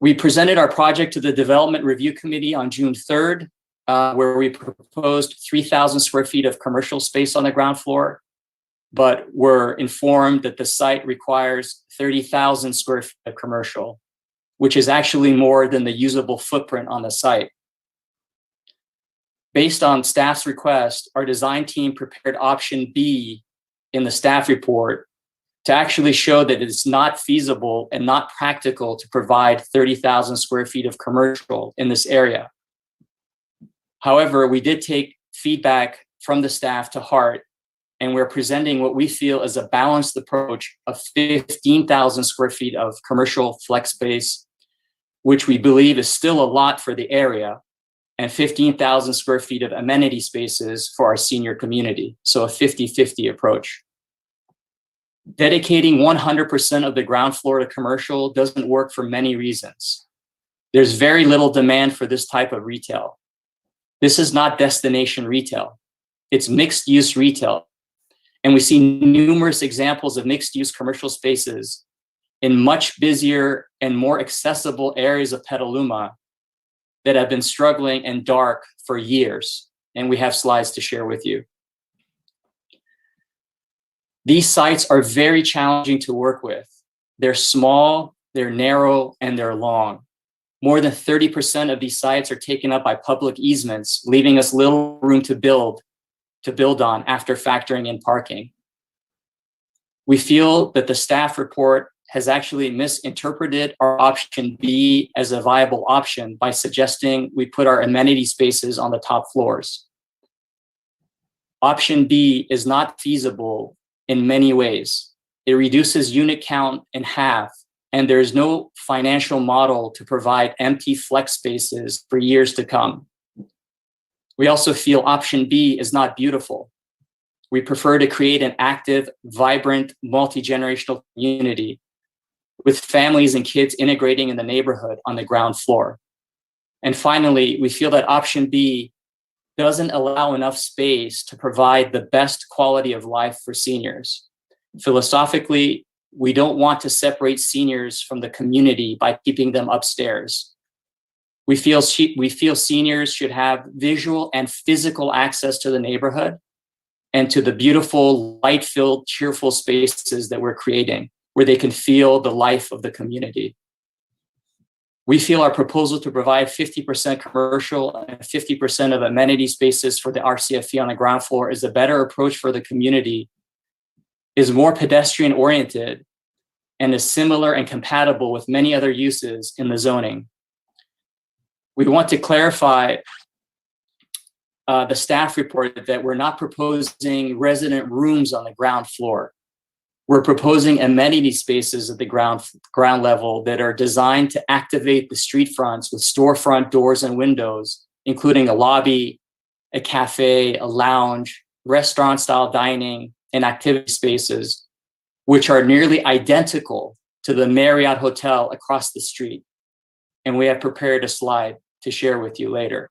We presented our project to the Development Review Committee on June 3rd, where we proposed 3,000 square feet of commercial space on the ground floor, but were informed that the site requires 30,000 square feet of commercial, which is actually more than the usable footprint on the site. Based on staff's request, our design team prepared option B in the staff report to actually show that it's not feasible and not practical to provide 30,000 square feet of commercial in this area. However, we did take feedback from the staff to heart, and we're presenting what we feel is a balanced approach of 15,000 square feet of commercial flex space, which we believe is still a lot for the area, and 15,000 square feet of amenity spaces for our senior community. So a 50-50 approach. Dedicating 100% of the ground floor to commercial doesn't work for many reasons. There's very little demand for this type of retail. This is not destination retail. It's mixed use retail. And we see numerous examples of mixed use commercial spaces in much busier and more accessible areas of Petaluma that have been struggling and dark for years. And we have slides to share with you. These sites are very challenging to work with. They're small, they're narrow, and they're long. More than 30% of these sites are taken up by public easements, leaving us little room to build on after factoring in parking. We feel that the staff report has actually misinterpreted our option B as a viable option by suggesting we put our amenity spaces on the top floors. Option B is not feasible in many ways. It reduces unit count in half, and there's no financial model to provide empty flex spaces for years to come. We also feel option B is not beautiful. We prefer to create an active, vibrant, multi-generational community with families and kids integrating in the neighborhood on the ground floor. And finally, we feel that option B doesn't allow enough space to provide the best quality of life for seniors. Philosophically, we don't want to separate seniors from the community by keeping them upstairs. We feel seniors should have visual and physical access to the neighborhood and to the beautiful, light-filled, cheerful spaces that we're creating, where they can feel the life of the community. We feel our proposal to provide 50% commercial and 50% of amenity spaces for the RCFE on the ground floor is a better approach for the community, is more pedestrian oriented, and is similar and compatible with many other uses in the zoning. We want to clarify the staff report that we're not proposing resident rooms on the ground floor. We're proposing amenity spaces at the ground level that are designed to activate the street fronts with storefront doors and windows, including a lobby, a cafe, a lounge, restaurant-style dining, and activity spaces, which are nearly identical to the Marriott Hotel across the street. And we have prepared a slide to share with you later.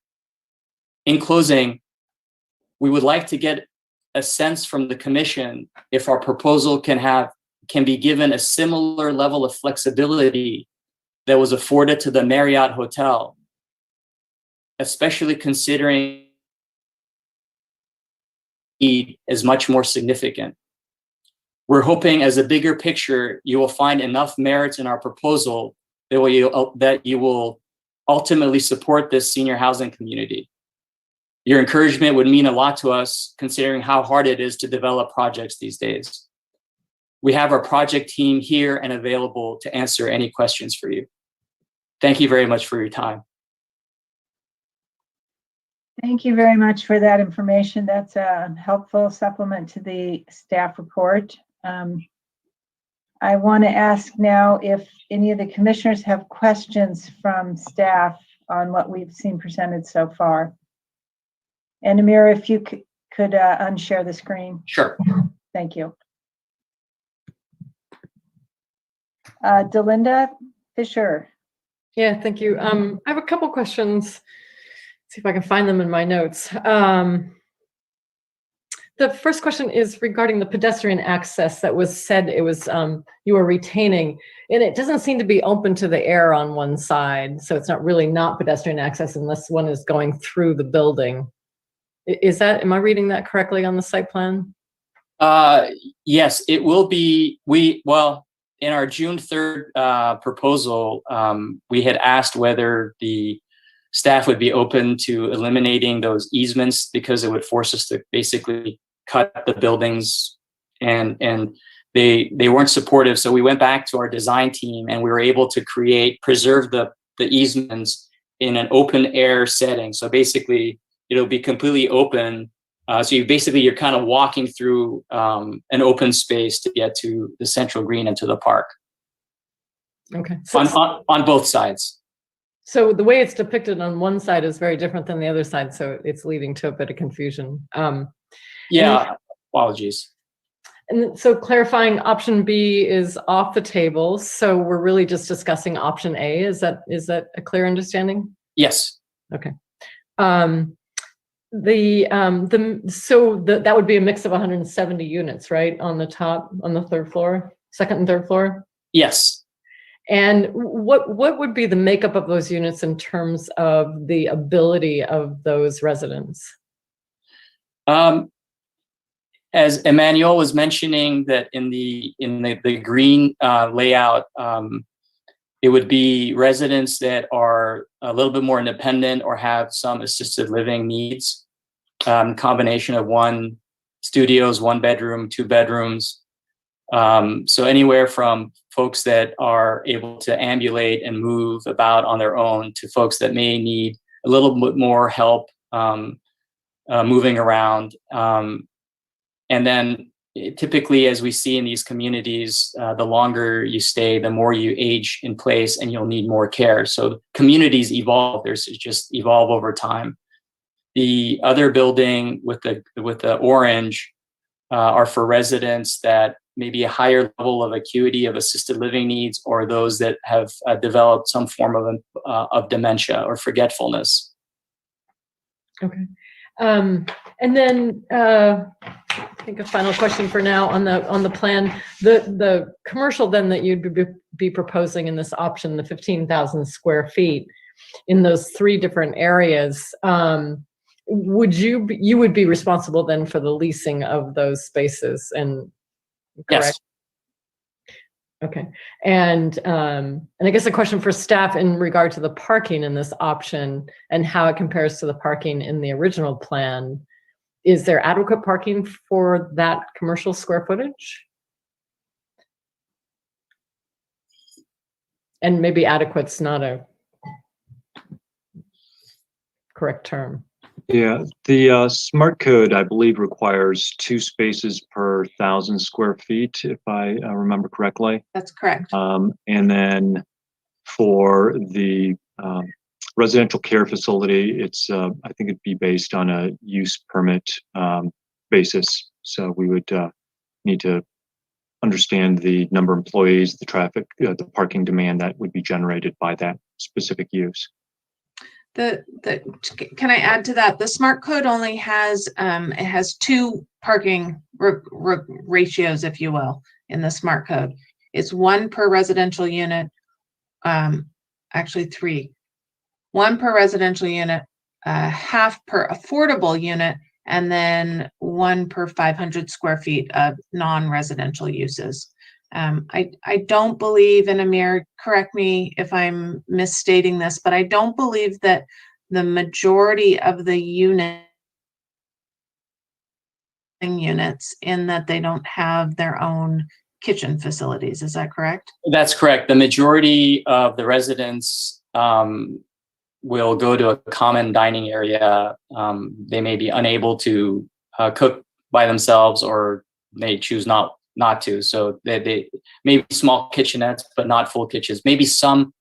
In closing, we would like to get a sense from the commission if our proposal can be given a similar level of flexibility that was afforded to the Marriott Hotel, especially considering need is much more significant. We're hoping as a bigger picture, you will find enough merits in our proposal that you will ultimately support this senior housing community. Your encouragement would mean a lot to us, considering how hard it is to develop projects these days. We have our project team here and available to answer any questions for you. Thank you very much for your time. Thank you very much for that information. That's a helpful supplement to the staff report. I want to ask now if any of the commissioners have questions from staff on what we've seen presented so far. And Amira, if you could unshare the screen. Sure. Thank you. Delinda Fisher. Yeah, thank you. I have a couple questions. Let's see if I can find them in my notes. The first question is regarding the pedestrian access that was said it was you were retaining, and it doesn't seem to be open to the air on one side, so it's not really not pedestrian access unless one is going through the building. Is that, am I reading that correctly on the site plan? Yes, it will be. In our June 3rd proposal, we had asked whether the staff would be open to eliminating those easements because it would force us to basically cut the buildings, and they weren't supportive. So we went back to our design team and we were able to preserve the easements in an open air setting. So basically it'll be completely open. So you're kind of walking through an open space to get to the central green and to the park. Okay. On both sides. So the way it's depicted on one side is very different than the other side, so it's leading to a bit of confusion. Yeah, apologies. And so clarifying, option B is off the table, so we're really just discussing option A. Is that a clear understanding? Yes. Okay. So that would be a mix of 170 units, right? On the top, on the third floor, second and third floor? Yes. And what would be the makeup of those units in terms of the ability of those residents? As Emmanuel was mentioning, that in the green layout, it would be residents that are a little bit more independent or have some assisted living needs. Combination of 1 studios, 1 bedroom, 2 bedrooms. So anywhere from folks that are able to ambulate and move about on their own to folks that may need a little bit more help moving around. And then typically, as we see in these communities, the longer you stay, the more you age in place and you'll need more care. So communities evolve, there's just evolve over time. The other building with the orange are for residents that maybe a higher level of acuity of assisted living needs, or those that have developed some form of dementia or forgetfulness. Okay. And then I think a final question for now on the plan. The commercial then that you'd be proposing in this option, the 15,000 square feet in those 3 different areas, you would be responsible then for the leasing of those spaces, and correct? Yes. Okay. And I guess a question for staff in regard to the parking in this option and how it compares to the parking in the original plan. Is there adequate parking for that commercial square footage? And maybe adequate's not a correct term. Yeah, the smart code, I believe, requires 2 spaces per 1,000 square feet, if I remember correctly. That's correct. And then for the residential care facility, it's I think it'd be based on a use permit basis. So we would need to understand the number of employees, the traffic, the parking demand that would be generated by that specific use. Can I add to that? The smart code only has it has 2 parking ratios, if you will, in the smart code. It's 1 per residential unit, actually 3. 1 per residential unit, half per affordable unit, and then 1 per 500 square feet of non-residential uses. I don't believe, and Amir, correct me if I'm misstating this, but I don't believe that the majority of the units in that they don't have their own kitchen facilities. Is that correct? That's correct. The majority of the residents will go to a common dining area. They may be unable to cook by themselves, or they choose not to. So they maybe small kitchenettes, but not full kitchens. Maybe some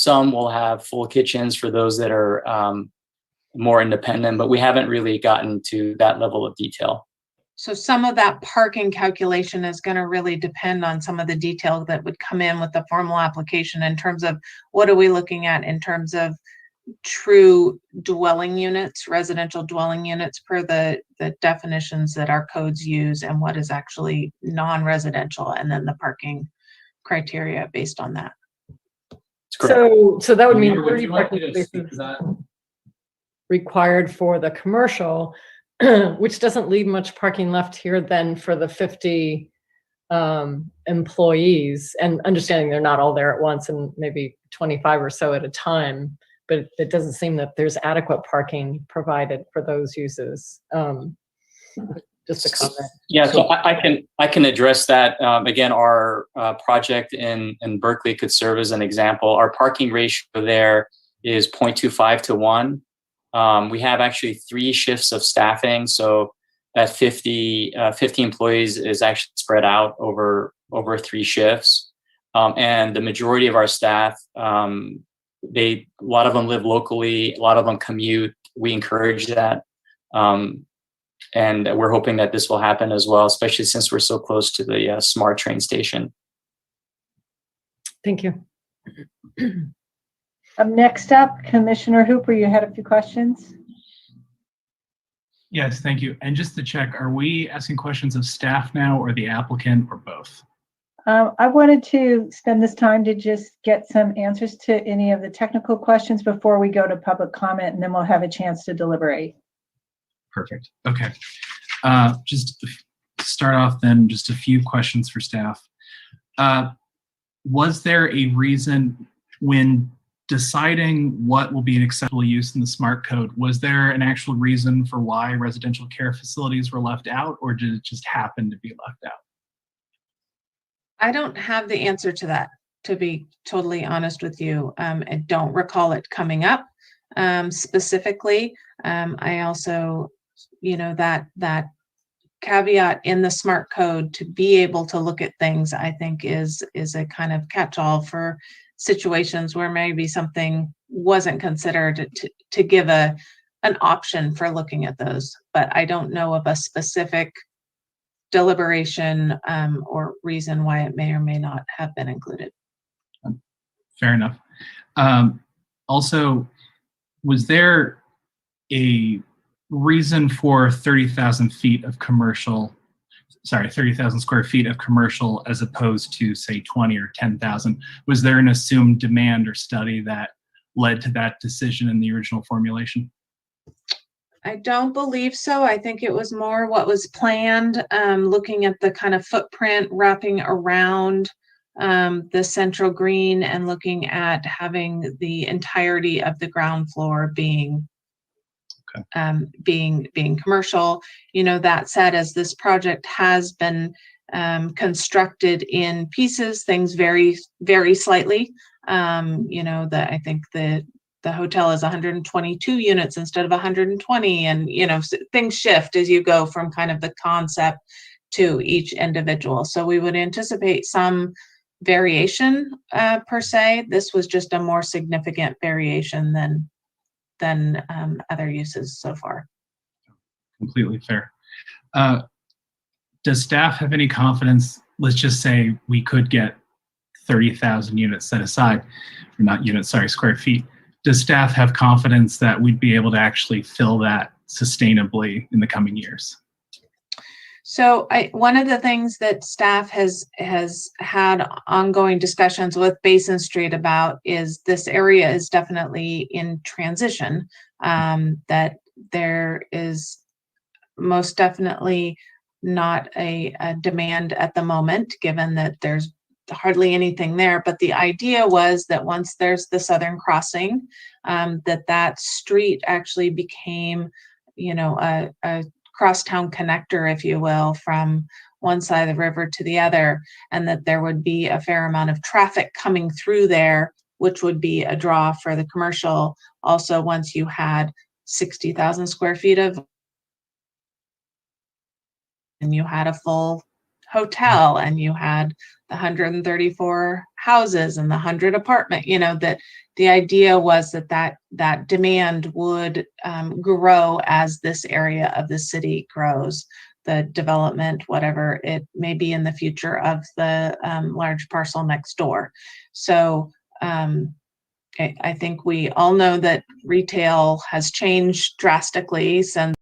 will have full kitchens for those that are more independent, but we haven't really gotten to that level of detail. So some of that parking calculation is going to really depend on some of the detail that would come in with the formal application in terms of what are we looking at in terms of true dwelling units, residential dwelling units per the definitions that our codes use, and what is actually non-residential, and then the parking criteria based on that. So that would mean 30 parking spaces required for the commercial, which doesn't leave much parking left here then for the 50 employees, and understanding they're not all there at once and maybe 25 or so at a time. But it doesn't seem that there's adequate parking provided for those uses. Just a comment. Yeah, so I can address that. Again, our project in Berkeley could serve as an example. Our parking ratio there is 0.25 to 1. We have actually 3 shifts of staffing, so that 50 employees is actually spread out over 3 shifts. And the majority of our staff a lot of them live locally, a lot of them commute. We encourage that. And we're hoping that this will happen as well, especially since we're so close to the smart train station. Thank you. Next up, Commissioner Hooper, you had a few questions. Yes, thank you. And just to check, are we asking questions of staff now or the applicant or both? I wanted to spend this time to just get some answers to any of the technical questions before we go to public comment, and then we'll have a chance to deliberate. Perfect. Okay. Just to start off then, just a few questions for staff. Was there a reason when deciding what will be an acceptable use in the smart code, was there an actual reason for why residential care facilities were left out, or did it just happen to be left out? I don't have the answer to that, to be totally honest with you. I don't recall it coming up specifically. I also, that caveat in the smart code to be able to look at things, I think is a kind of catch-all for situations where maybe something wasn't considered to give an option for looking at those. But I don't know of a specific deliberation or reason why it may or may not have been included. Fair enough. Also, was there a reason for 30,000 feet of commercial, 30,000 square feet of commercial as opposed to say 20 or 10,000? Was there an assumed demand or study that led to that decision in the original formulation? I don't believe so. I think it was more what was planned, looking at the kind of footprint wrapping around the central green and looking at having the entirety of the ground floor being commercial. That said, as this project has been constructed in pieces, things vary very slightly. I think the hotel is 122 units instead of 120, and things shift as you go from kind of the concept to each individual. So we would anticipate some variation per se. This was just a more significant variation than other uses so far. Completely fair. Does staff have any confidence? Let's just say we could get 30,000 units set aside, or not units, sorry, square feet. Does staff have confidence that we'd be able to actually fill that sustainably in the coming years? So one of the things that staff has had ongoing discussions with Basin Street about is this area is definitely in transition, that there is most definitely not a demand at the moment, given that there's hardly anything there. But the idea was that once there's the southern crossing, that street actually became, a crosstown connector, if you will, from one side of the river to the other, and that there would be a fair amount of traffic coming through there, which would be a draw for the commercial. Also, once you had 60,000 square feet of, and you had a full hotel, and you had the 134 houses and the 100 apartment, that the idea was that demand would grow as this area of the city grows, the development, whatever it may be in the future of the large parcel next door. So I think we all know that retail has changed drastically since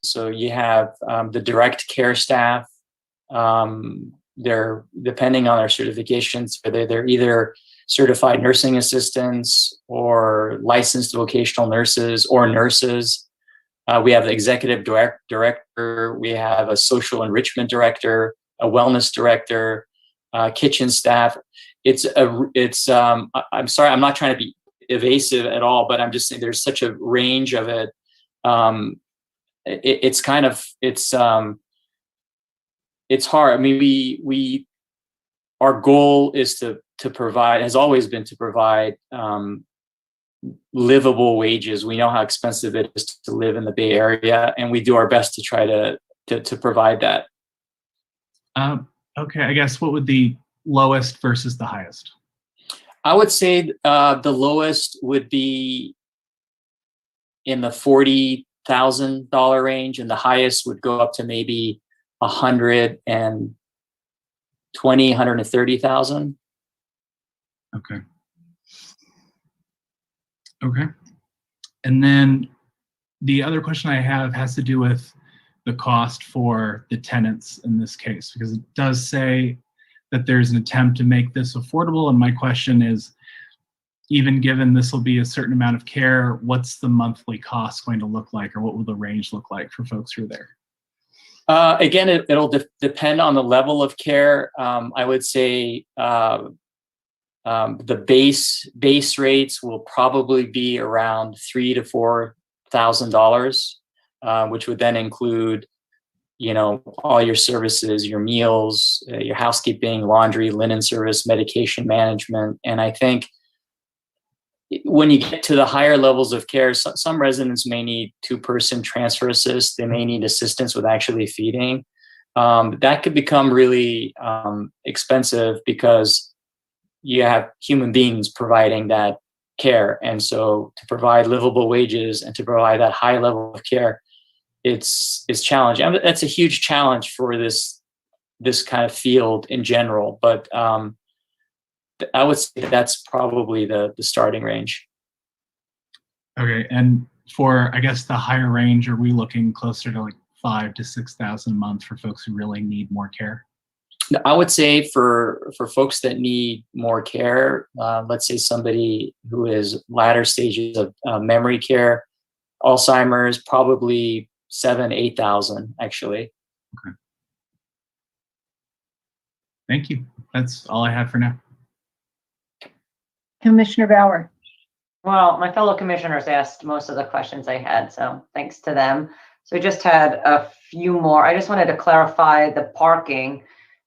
So you have the direct care staff. They're, depending on their certifications, they're either certified nursing assistants or licensed vocational nurses or nurses. We have the executive director, we have a social enrichment director, a wellness director, kitchen staff. I'm sorry, I'm not trying to be evasive at all, but I'm just saying there's such a range of it. It's hard. I mean, our goal is to provide, has always been to provide livable wages. We know how expensive it is to live in the Bay Area, and we do our best to try to provide that. Okay, I guess what would the lowest versus the highest? I would say the lowest would be in the $40,000 range, and the highest would go up to maybe $120,000, $130,000. Okay. Okay. And then the other question I have has to do with the cost for the tenants in this case, because it does say that there's an attempt to make this affordable. And my question is, even given this will be a certain amount of care, what's the monthly cost going to look like, or what will the range look like for folks who are there? Again, it'll depend on the level of care. I would say the base rates will probably be around $3,000 to $4,000, which would then include, you know, all your services, your meals, your housekeeping, laundry, linen service, medication management. And I think when you get to the higher levels of care, some residents may need two-person transfer assist. They may need assistance with actually feeding. That could become really expensive because you have human beings providing that care. And so to provide livable wages and to provide that high level of care, it's challenging. I mean, that's a huge challenge for this kind of field in general. But I would say that's probably the starting range. Okay, and for, I guess, the higher range, are we looking closer to like $5,000 to $6,000 a month for folks who really need more care? I would say for folks that need more care, let's say somebody who is latter stages of memory care, Alzheimer's, probably $7,000, $8,000 actually. Okay. Thank you. That's all I have for now. Commissioner Bauer. Well, my fellow commissioners asked most of the questions I had, so thanks to them. So we just had a few more. I just wanted to clarify the parking.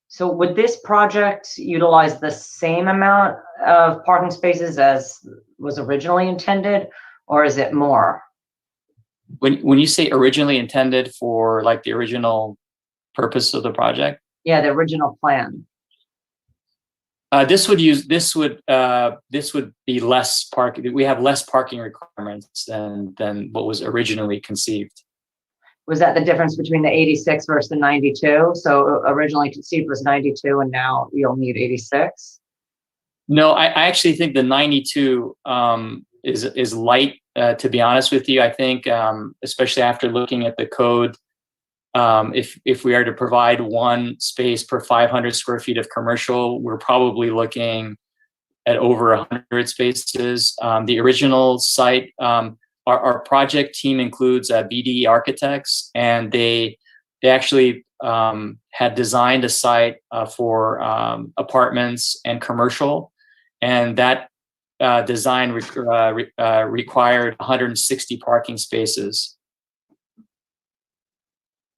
So would this project utilize the same amount of parking spaces as was originally intended, or is it more? When you say originally intended, for like the original purpose of the project? Yeah, the original plan. This would be less parking. We have less parking requirements than what was originally conceived. Was that the difference between the 86 versus the 92? So originally conceived was 92, and now you'll need 86? No, I actually think the 92 is light. To be honest with you, I think especially after looking at the code, if we are to provide one space per 500 square feet of commercial, we're probably looking at over 100 spaces. The original site, our project team includes BDE architects, and they actually had designed a site for apartments and commercial, and that design required 160 parking spaces.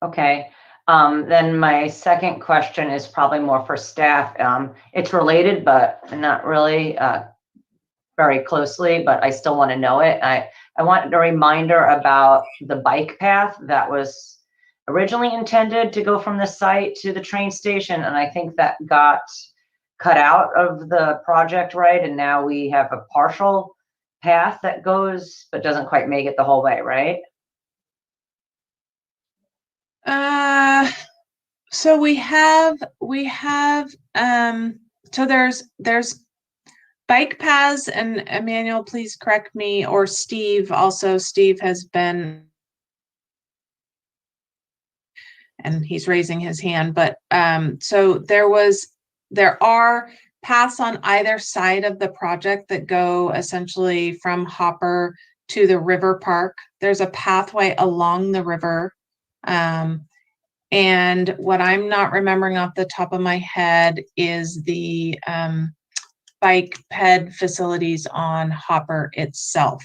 Okay. Then my second question is probably more for staff. It's related, but not really very closely, but I still want to know it. I want a reminder about the bike path that was originally intended to go from the site to the train station, and I think that got cut out of the project, right? And now we have a partial path that goes, but doesn't quite make it the whole way, right? So we have so there's bike paths, and Emmanuel, please correct me, or Steve also. Steve has been and he's raising his hand, but so there are paths on either side of the project that go essentially from Hopper to the river park. There's a pathway along the river. And what I'm not remembering off the top of my head is the bike ped facilities on Hopper itself.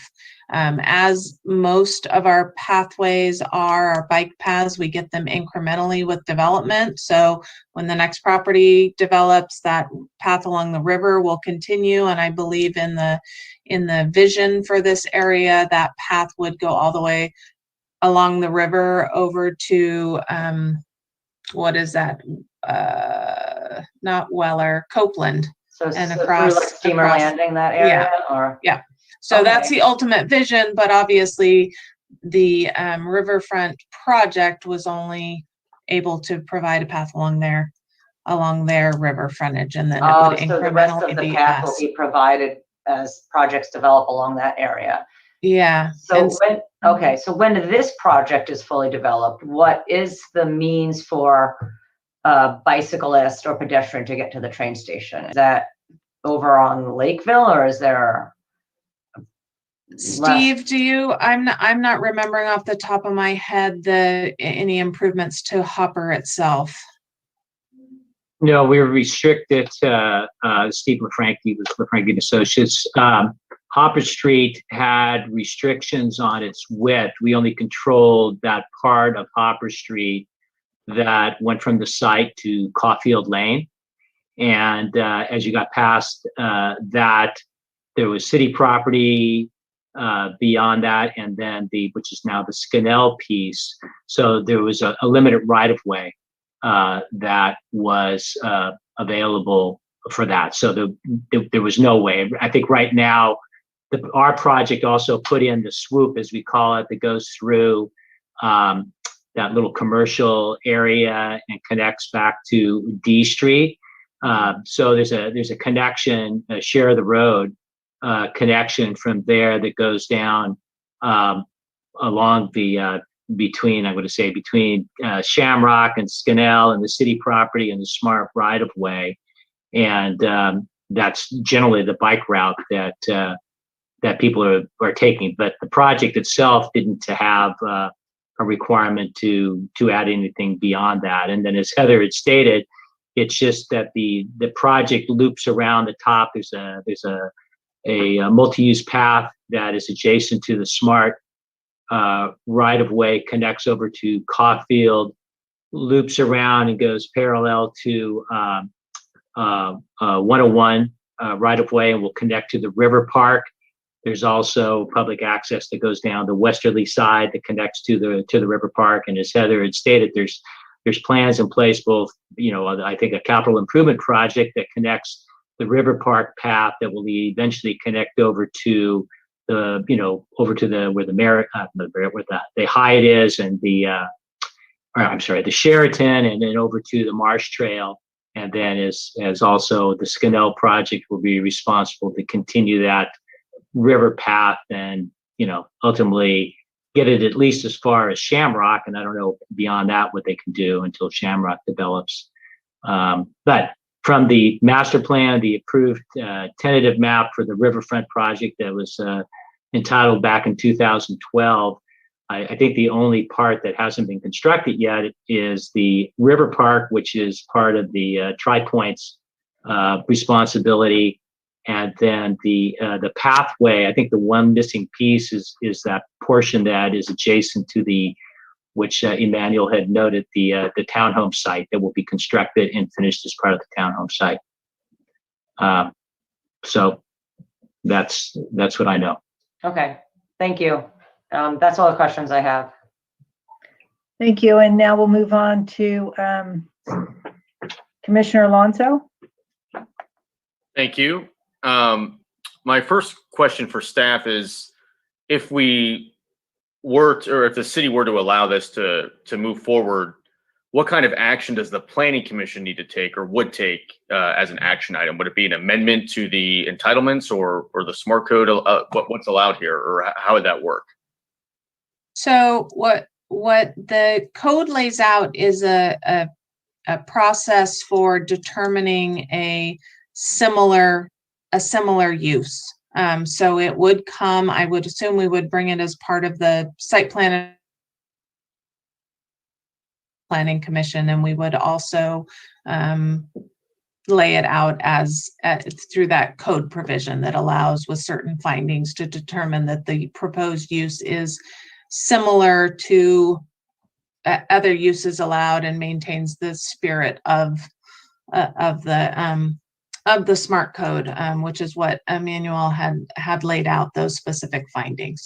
As most of our pathways are, our bike paths, we get them incrementally with development. So when the next property develops, that path along the river will continue. And I believe in the vision for this area, that path would go all the way along the river over to, what is that? Not Weller, Copeland. So, and so across, through like Steamer across, Landing, that area, yeah, or? Yeah. So Okay. that's the ultimate vision, but obviously the Riverfront project was only able to provide a path along their river frontage, and then it would so the rest of incrementally the be path will us. be provided as projects develop along that area. Yeah. So when this project is fully developed, what is the means for a bicyclist or pedestrian to get to the train station? Is that over on Lakeville, or is there? Steve, I'm not remembering off the top of my head any improvements to Hopper itself. No, we were restricted to Steve LaFranchi with LaFranchi Associates. Hopper Street had restrictions on its width. We only controlled that part of Hopper Street that went from the site to Caulfield Lane. And as you got past that, there was city property beyond that, and then which is now the Scannell piece. So there was a limited right of way that was available for that. So there was no way. I think right now, our project also put in the swoop, as we call it, that goes through that little commercial area and connects back to D Street. So there's a connection, a share of the road connection from there that goes down along the between Shamrock and Scannell and the city property and the smart right of way, and that's generally the bike route that people are taking. But the project itself didn't have a requirement to add anything beyond that. And then, as Heather had stated, it's just that the project loops around the top. There's a multi-use path that is adjacent to the smart right of way, connects over to Caulfield, loops around and goes parallel to 101 right of way, and will connect to the river park. There's also public access that goes down the westerly side that connects to the river park. And as Heather had stated, there's plans in place, both, I think a capital improvement project that connects the river park path that will eventually connect over to where the Hyatt is, and the Sheraton, and then over to the Marsh Trail. And then as also the Scannell project will be responsible to continue that river path and, ultimately get it at least as far as Shamrock. And I don't know beyond that what they can do until Shamrock develops. But from the master plan, the approved tentative map for the Riverfront project that was entitled back in 2012, I think the only part that hasn't been constructed yet is the river park, which is part of the Tri-Points responsibility. And then the pathway, I think the one missing piece is that portion that is adjacent to which Emmanuel had noted, the townhome site that will be constructed and finished as part of the townhome site. So that's what I know. Okay, thank you. That's all the questions I have. Thank you. And now we'll move on to Commissioner Alonso. Thank you. My first question for staff is, if the city were to allow this to move forward, what kind of action does the Planning Commission need to take, or would take as an action item? Would it be an amendment to the entitlements or the smart code? What's allowed here, or how would that work? So what what the code lays out is a process for determining a similar use. So it would come, I would assume we would bring it as part of the site plan planning commission, and we would also lay it out as through that code provision that allows with certain findings to determine that the proposed use is similar to other uses allowed and maintains the spirit of the smart code, which is what Emmanuel had laid out those specific findings.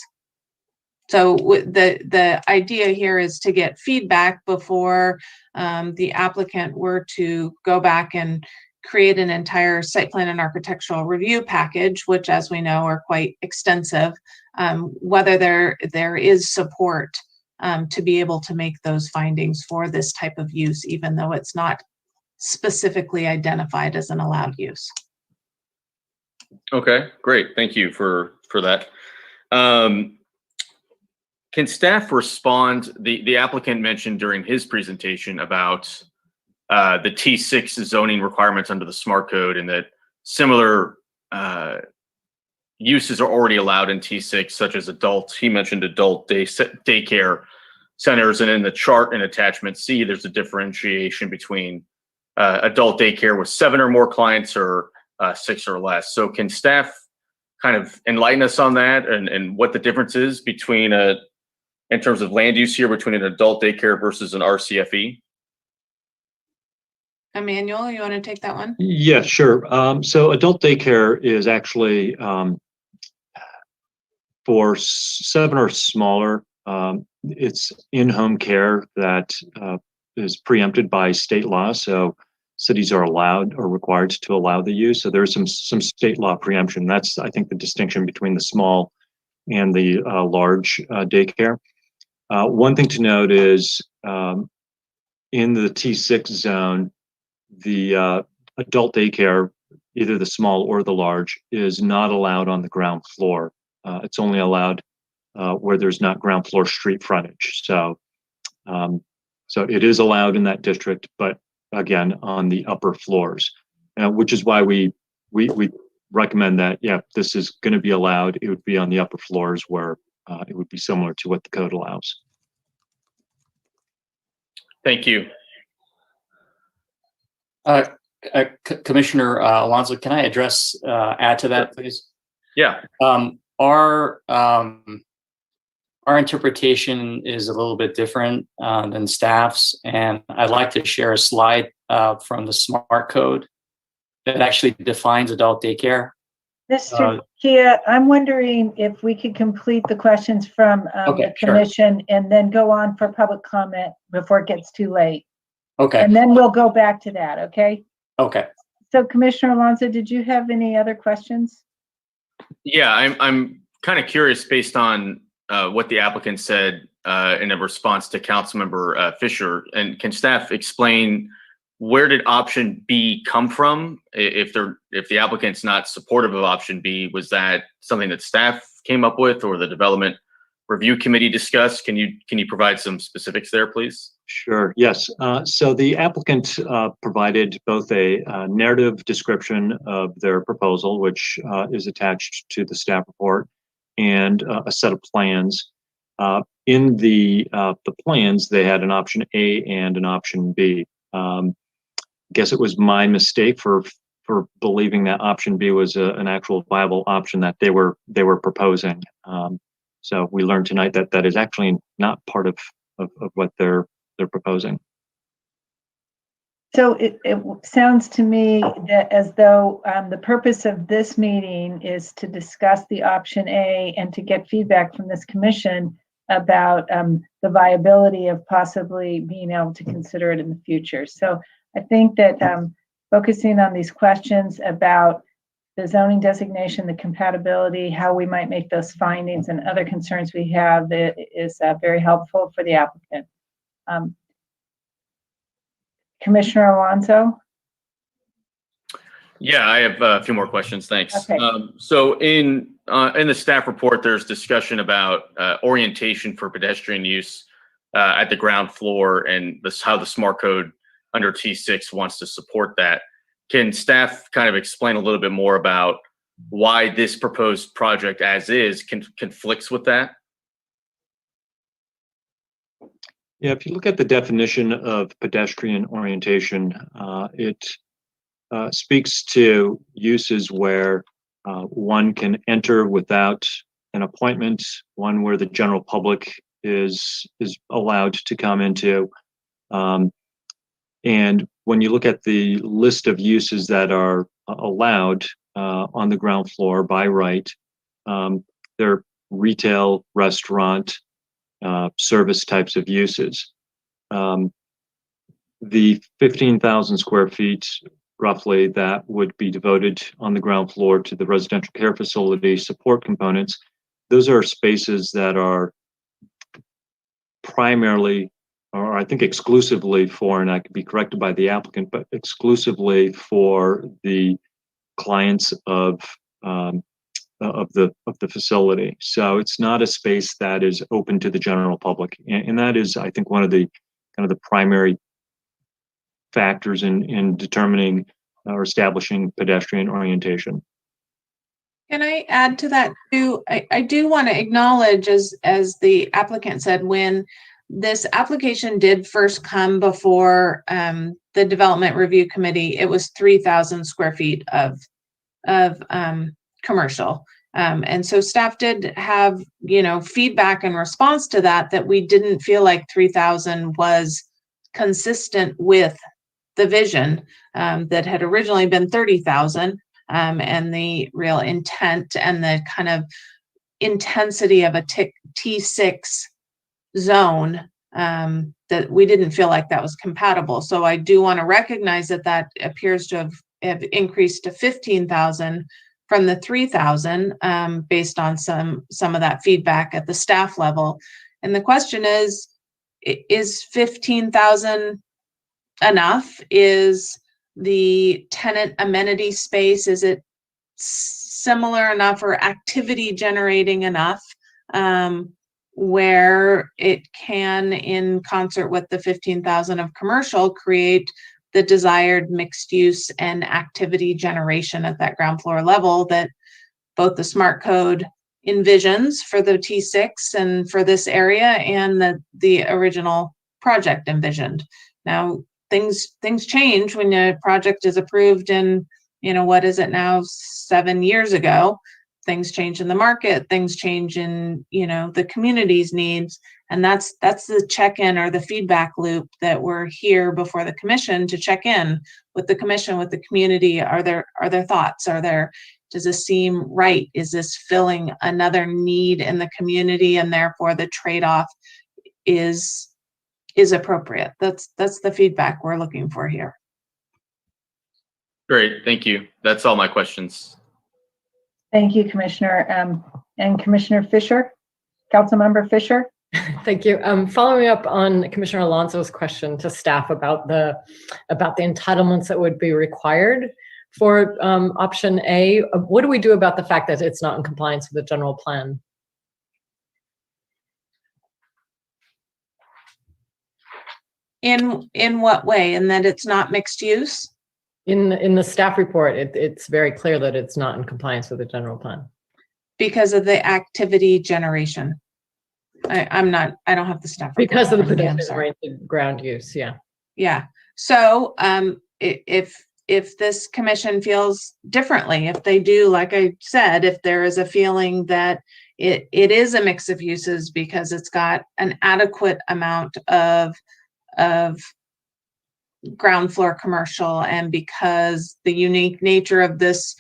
So the idea here is to get feedback before the applicant were to go back and create an entire site plan and architectural review package, which, as we know, are quite extensive, whether there is support to be able to make those findings for this type of use, even though it's not specifically identified as an allowed use. Okay, great. Thank you for that. Can staff respond? The applicant mentioned during his presentation about the T6 zoning requirements under the smart code, and that similar uses are already allowed in T6, such as adult. He mentioned adult daycare centers, and in the chart in attachment C, there's a differentiation between adult daycare with 7 or more clients or 6 or less. So can staff kind of enlighten us on that and what the difference is between in terms of land use here between an adult daycare versus an RCFE? Emmanuel, you want to take that one? Yeah, sure. So adult daycare is actually for 7 or smaller. It's in-home care that is preempted by state law. So cities are allowed or required to allow the use. So there's some state law preemption. That's, I think, the distinction between the small and the large daycare. One thing to note is in the T6 zone, the adult daycare, either the small or the large, is not allowed on the ground floor. It's only allowed where there's not ground floor street frontage. So it is allowed in that district, but again, on the upper floors, which is why we recommend that, yeah, this is going to be allowed. It would be on the upper floors where it would be similar to what the code allows. Thank you. Commissioner Alonso, can I add to that, please? Yeah. Our interpretation is a little bit different than staff's, and I'd like to share a slide from the SMART code that actually defines adult daycare. Mr. Kia, I'm wondering if we could complete the questions from the commission and then go on for public comment before it gets too late. Okay. And then we'll go back to that, okay? Okay. So Commissioner Alonso, did you have any other questions? Yeah, I'm kind of curious based on what the applicant said in a response to Councilmember Fisher. And can staff explain where did option B come from? If the applicant's not supportive of option B, was that something that staff came up with or the development review committee discussed? Can you provide some specifics there, please? Sure. Yes. So the applicant provided both a narrative description of their proposal, which is attached to the staff report, and a set of plans. In the plans, they had an option A and an option B. Guess it was my mistake for believing that option B was an actual viable option that they were proposing. So we learned tonight that that is actually not part of what they're proposing. So it sounds to me that as though the purpose of this meeting is to discuss the option A and to get feedback from this commission about the viability of possibly being able to consider it in the future. So I think that focusing on these questions about the zoning designation, the compatibility, how we might make those findings and other concerns we have is very helpful for the applicant. Commissioner Alonso? Yeah, I have a few more questions. Thanks. Okay. So in the staff report, there's discussion about orientation for pedestrian use at the ground floor, and this how the smart code under T6 wants to support that. Can staff kind of explain a little bit more about why this proposed project as is conflicts with that? Yeah, if you look at the definition of pedestrian orientation, it speaks to uses where one can enter without an appointment, one where the general public is allowed to come into. And when you look at the list of uses that are allowed on the ground floor by right, they're retail, restaurant, service types of uses. The 15,000 square feet roughly that would be devoted on the ground floor to the residential care facility support components, those are spaces that are primarily, or I think exclusively for, and I could be corrected by the applicant, but exclusively for the clients of the facility. So it's not a space that is open to the general public, and that is, I think, one of the kind of the primary factors in determining or establishing pedestrian orientation. Can I add to that too? I do want to acknowledge, as the applicant said, when this application did first come before the Development Review Committee, it was 3,000 square feet of commercial. And so staff did have, feedback in response to that we didn't feel like 3,000 was consistent with the vision that had originally been 30,000, and the real intent and the kind of intensity of a T6 zone, that we didn't feel like that was compatible. So I do want to recognize that appears to have increased to 15,000 from the 3,000, based on some of that feedback at the staff level. And the question is 15,000 enough? Is the tenant amenity space, is it similar enough or activity generating enough where it can, in concert with the 15,000 of commercial, create the desired mixed use and activity generation at that ground floor level that both the smart code envisions for the T6 and for this area, and the original project envisioned. Now, things change when a project is approved in, what is it now, 7 years ago. Things change in the market, things change in, the community's needs. And that's the check-in or the feedback loop that we're here before the commission to check in with the commission, with the community. Are there thoughts? Does this seem right? Is this filling another need in the community, and therefore the trade-off is appropriate? That's the feedback we're looking for here. Great, thank you. That's all my questions. Thank you, Commissioner. And Commissioner Fisher, Councilmember Fisher. Thank you. Following up on Commissioner Alonso's question to staff about the entitlements that would be required for option A, what do we do about the fact that it's not in compliance with the general plan? In what way? And that it's not mixed use? In the staff report, it's very clear that it's not in compliance with the general plan. Because of the activity generation. I don't have the staff report. Because of the pedestrian-oriented ground use, yeah. Yeah. So if this commission feels differently, if they do, like I said, if there is a feeling that it is a mix of uses because it's got an adequate amount of ground floor commercial, and because the unique nature of this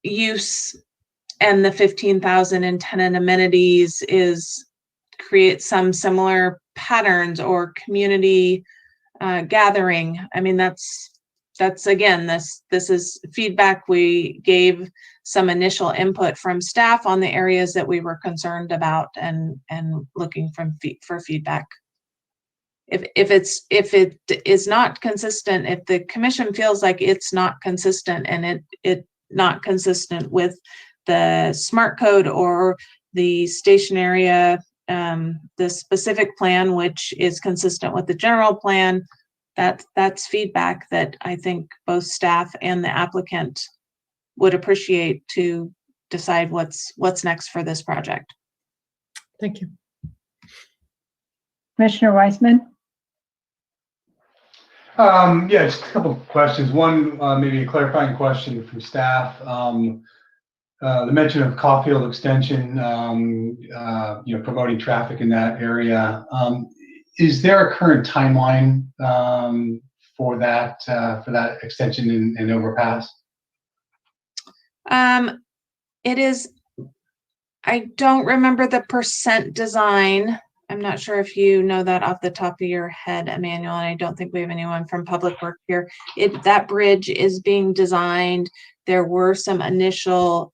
use and the 15,000 in tenant amenities create some similar patterns or community gathering. I mean, that's again, this is feedback. We gave some initial input from staff on the areas that we were concerned about and looking for feedback. If it is not consistent, if the commission feels like it's not consistent and it not consistent with the smart code or the station area the specific plan, which is consistent with the general plan, that's feedback that I think both staff and the applicant would appreciate to decide what's next for this project. Thank you. Commissioner Weissman? Yeah, just a couple of questions. One, maybe a clarifying question from staff. The mention of Caulfield Extension, promoting traffic in that area. Is there a current timeline for that extension and overpass? It is, I don't remember the percent design. I'm not sure if you know that off the top of your head, Emmanuel, and I don't think we have anyone from Public Work here. That bridge is being designed. There were some initial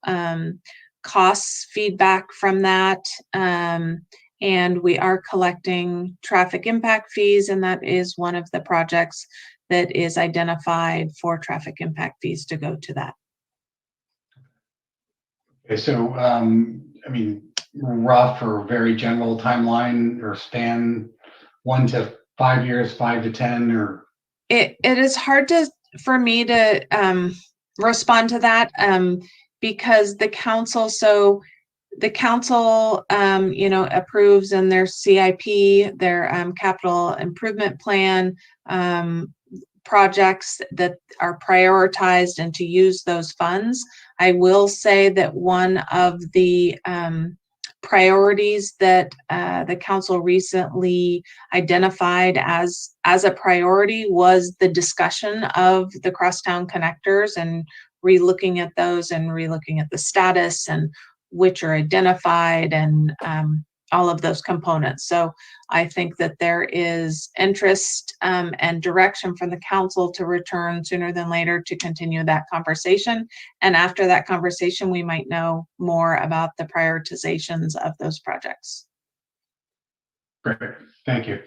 costs feedback from that, and we are collecting traffic impact fees, and that is one of the projects that is identified for traffic impact fees to go to that. Okay, so I mean, rough or very general timeline or span, 1 to 5 years, 5 to 10, or? It is hard for me to respond to that because the council approves in their CIP, their capital improvement plan, projects that are prioritized and to use those funds. I will say that one of the priorities that the council recently identified as a priority was the discussion of the crosstown connectors and relooking at those and relooking at the status and which are identified and all of those components. So I think that there is interest and direction from the council to return sooner than later to continue that conversation. And after that conversation, we might know more about the prioritizations of those projects. Perfect, thank you.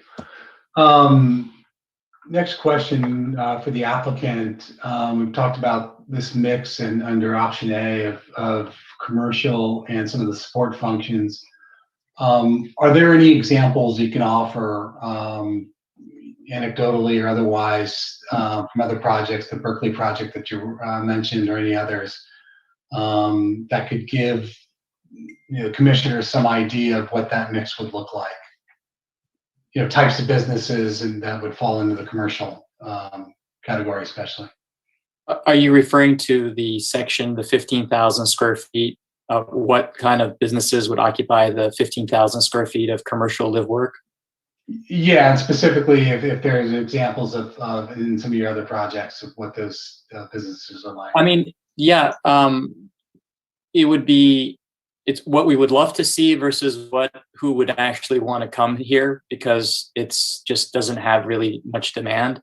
Next question for the applicant. We've talked about this mix and under option A of commercial and some of the support functions. Are there any examples you can offer, anecdotally or otherwise, from other projects, the Berkeley project that you mentioned, or any others, that could give commissioners some idea of what that mix would look like? Types of businesses and that would fall into the commercial category, especially. Are you referring to the section, the 15,000 square feet? What kind of businesses would occupy the 15,000 square feet of commercial live work? Yeah, and specifically if there's examples of in some of your other projects of what those businesses are like. I mean, yeah, it's what we would love to see versus who would actually want to come here, because it's just doesn't have really much demand.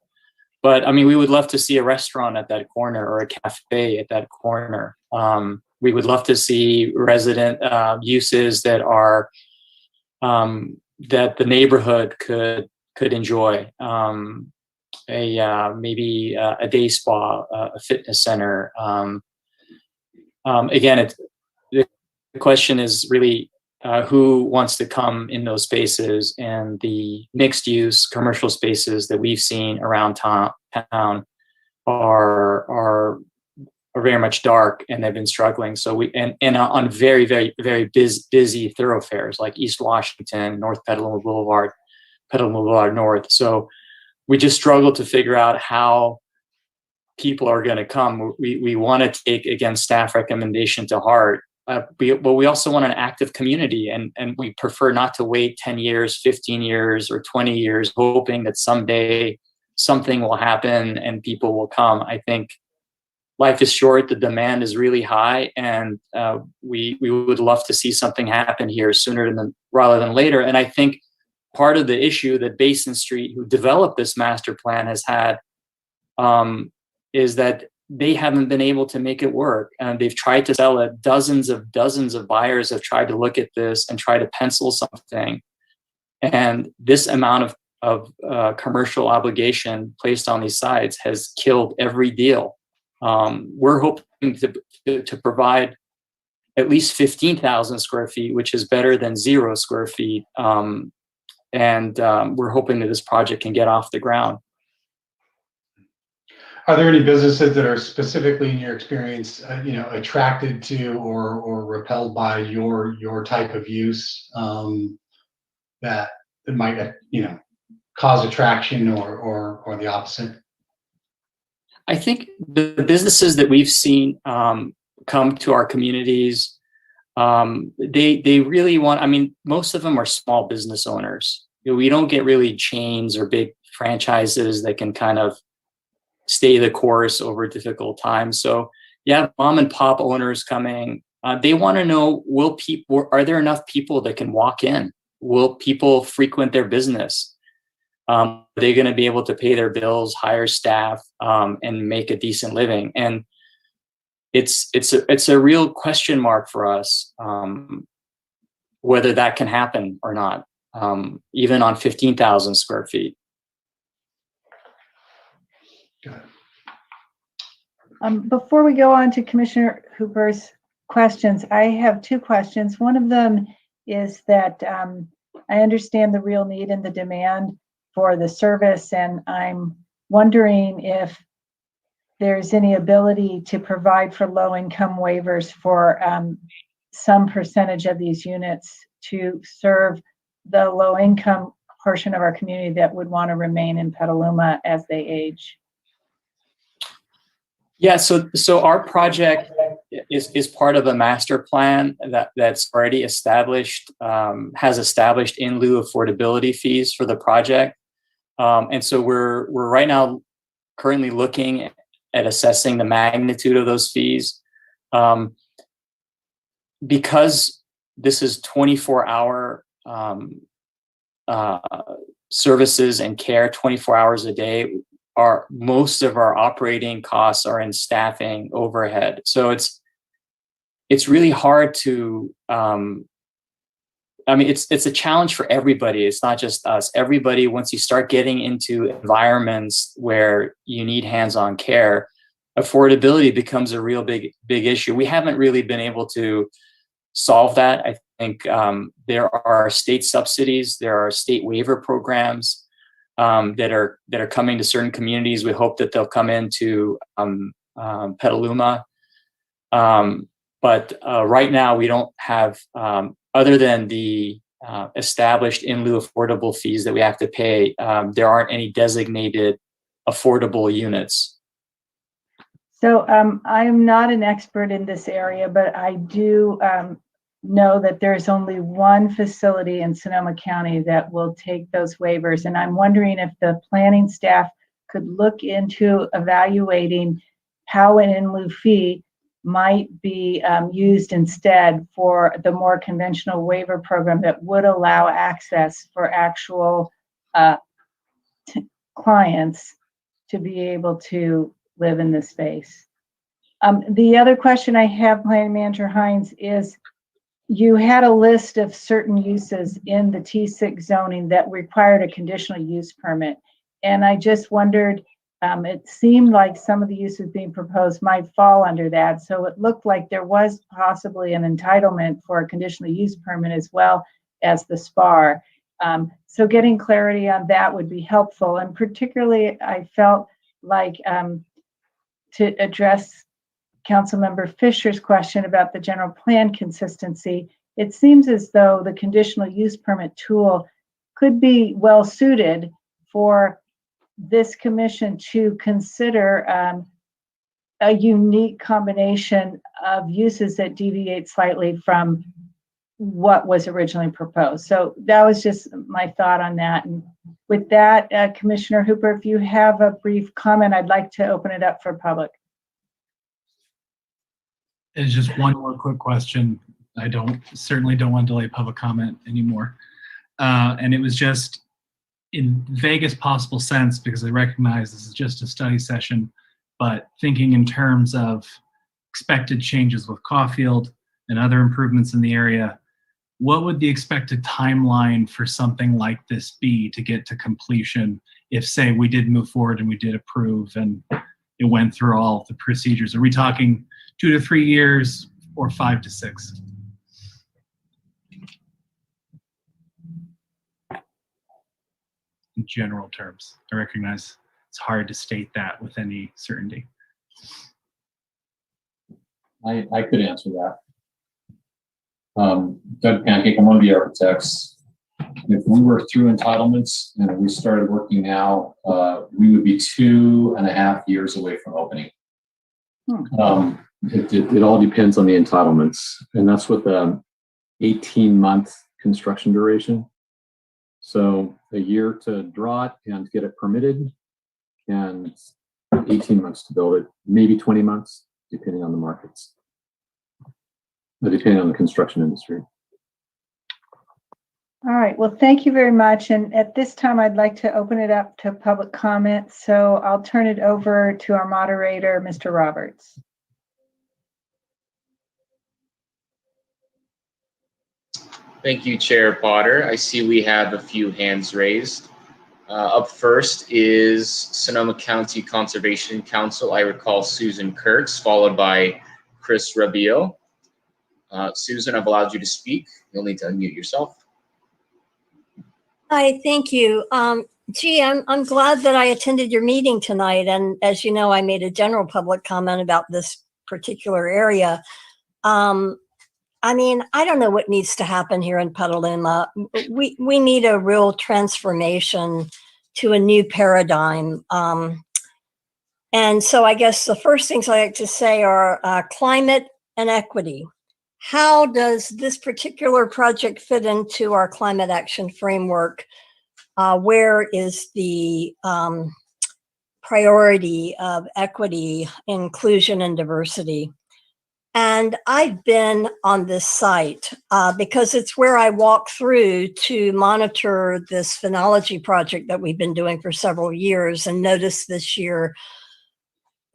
But I mean, we would love to see a restaurant at that corner or a cafe at that corner. We would love to see resident uses that are that the neighborhood could enjoy. Maybe a day spa, a fitness center. Again, the question is really who wants to come in those spaces, and the mixed use commercial spaces that we've seen around town are very much dark, and they've been struggling. So we on very, very, very busy thoroughfares like East Washington, North Petaluma Boulevard North. So we just struggle to figure out how people are going to come. We want to take, again, staff recommendation to heart, but we also want an active community, and we prefer not to wait 10 years, 15 years, or 20 years, hoping that someday something will happen and people will come. I think life is short, the demand is really high, and we would love to see something happen here sooner rather than later. And I think part of the issue that Basin Street, who developed this master plan, has had is that they haven't been able to make it work. And they've tried to sell it. Dozens of buyers have tried to look at this and try to pencil something. And this amount of commercial obligation placed on these sites has killed every deal. We're hoping to provide at least 15,000 square feet, which is better than 0 square feet. We're hoping that this project can get off the ground. Are there any businesses that are specifically, in your experience, attracted to or repelled by your type of use, that might, cause attraction or the opposite? I think the businesses that we've seen come to our communities, they really want, most of them are small business owners. We don't get really chains or big franchises that can kind of stay the course over difficult times. So yeah, mom and pop owners coming, they want to know, are there enough people that can walk in? Will people frequent their business? Are they going to be able to pay their bills, hire staff, and make a decent living? And it's a real question mark for us, whether that can happen or not, even on 15,000 square feet. Before we go on to Commissioner Hooper's questions, I have 2 questions. One of them is that I understand the real need and the demand for the service, and I'm wondering if there's any ability to provide for low-income waivers for some percentage of these units to serve the low-income portion of our community that would want to remain in Petaluma as they age. Yeah, so our project is part of a master plan that's already established, has established in lieu affordability fees for the project. And so we're right now currently looking at assessing the magnitude of those fees. Because this is 24-hour services and care 24 hours a day, most of our operating costs are in staffing overhead. So it's really hard to, it's a challenge for everybody. It's not just us. Everybody, once you start getting into environments where you need hands-on care, affordability becomes a real big issue. We haven't really been able to solve that. I think there are state subsidies, there are state waiver programs that are coming to certain communities. We hope that they'll come into Petaluma. But right now we don't have, other than the established in lieu affordable fees that we have to pay, there aren't any designated affordable units. So I'm not an expert in this area, but I do know that there's only one facility in Sonoma County that will take those waivers. And I'm wondering if the planning staff could look into evaluating how an in lieu fee might be used instead for the more conventional waiver program that would allow access for actual clients to be able to live in this space. The other question I have, Planning Manager Hines, is you had a list of certain uses in the T6 zoning that required a conditional use permit. And I just wondered, it seemed like some of the uses being proposed might fall under that. So it looked like there was possibly an entitlement for a conditional use permit as well as the SPAR. So getting clarity on that would be helpful. And particularly, I felt like to address Councilmember Fisher's question about the general plan consistency, it seems as though the conditional use permit tool could be well suited for this commission to consider a unique combination of uses that deviate slightly from what was originally proposed. So that was just my thought on that. And with that, Commissioner Hooper, if you have a brief comment, I'd like to open it up for public. It's just one more quick question. I certainly don't want to delay public comment anymore. And it was just in vaguest possible sense, because I recognize this is just a study session, but thinking in terms of expected changes with Caulfield and other improvements in the area, what would the expected timeline for something like this be to get to completion if, say, we did move forward and we did approve and it went through all the procedures? Are we talking 2 to 3 years, or 5 to 6. In general terms, I recognize it's hard to state that with any certainty. I could answer that. Doug Pancake, I'm one of the architects. If we were through entitlements and we started working now, we would be 2.5 years away from opening. It all depends on the entitlements, and that's with an 18-month construction duration. So a year to draw it and get it permitted, and 18 months to build it, maybe 20 months, depending on the markets, depending on the construction industry. All right, well, thank you very much. And at this time, I'd like to open it up to public comment. So I'll turn it over to our moderator, Mr. Roberts. Thank you, Chair Potter. I see we have a few hands raised. Up first is Sonoma County Conservation Council. I recall Susan Kurtz, followed by Chris Rabiot. Susan, I've allowed you to speak. You'll need to unmute yourself. Hi, thank you. Gee, I'm glad that I attended your meeting tonight. And as you know, I made a general public comment about this particular area. I mean, I don't know what needs to happen here in Petaluma. We need a real transformation to a new paradigm. And so I guess the first things I like to say are climate and equity. How does this particular project fit into our climate action framework? Where is the priority of equity, inclusion, and diversity? And I've been on this site because it's where I walk through to monitor this phenology project that we've been doing for several years, and noticed this year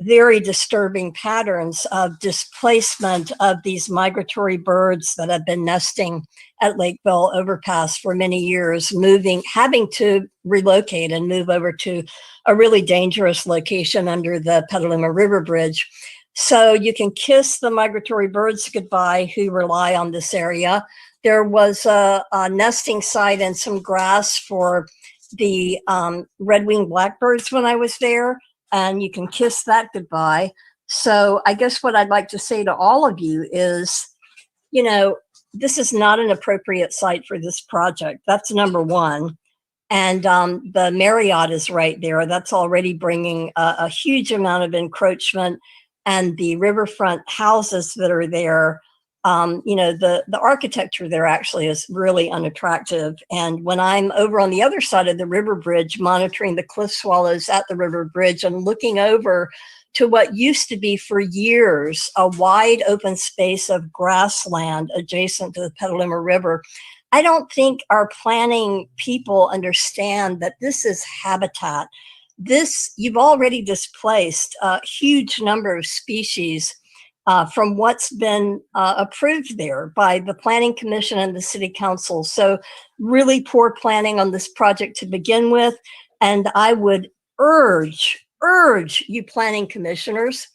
very disturbing patterns of displacement of these migratory birds that have been nesting at Lakeville Overpass for many years, having to relocate and move over to a really dangerous location under the Petaluma River Bridge. So you can kiss the migratory birds goodbye who rely on this area. There was a nesting site and some grass for the red-winged blackbirds when I was there, and you can kiss that goodbye. So I guess what I'd like to say to all of you is, you know, this is not an appropriate site for this project. That's number one. And the Marriott is right there. That's already bringing a huge amount of encroachment. And the riverfront houses that are there, you know, the architecture there actually is really unattractive. And when I'm over on the other side of the river bridge, monitoring the cliff swallows at the river bridge and looking over to what used to be for years a wide open space of grassland adjacent to the Petaluma River, I don't think our planning people understand that this is habitat. You've already displaced a huge number of species from what's been approved there by the Planning Commission and the City Council. So really poor planning on this project to begin with. And I would urge you planning commissioners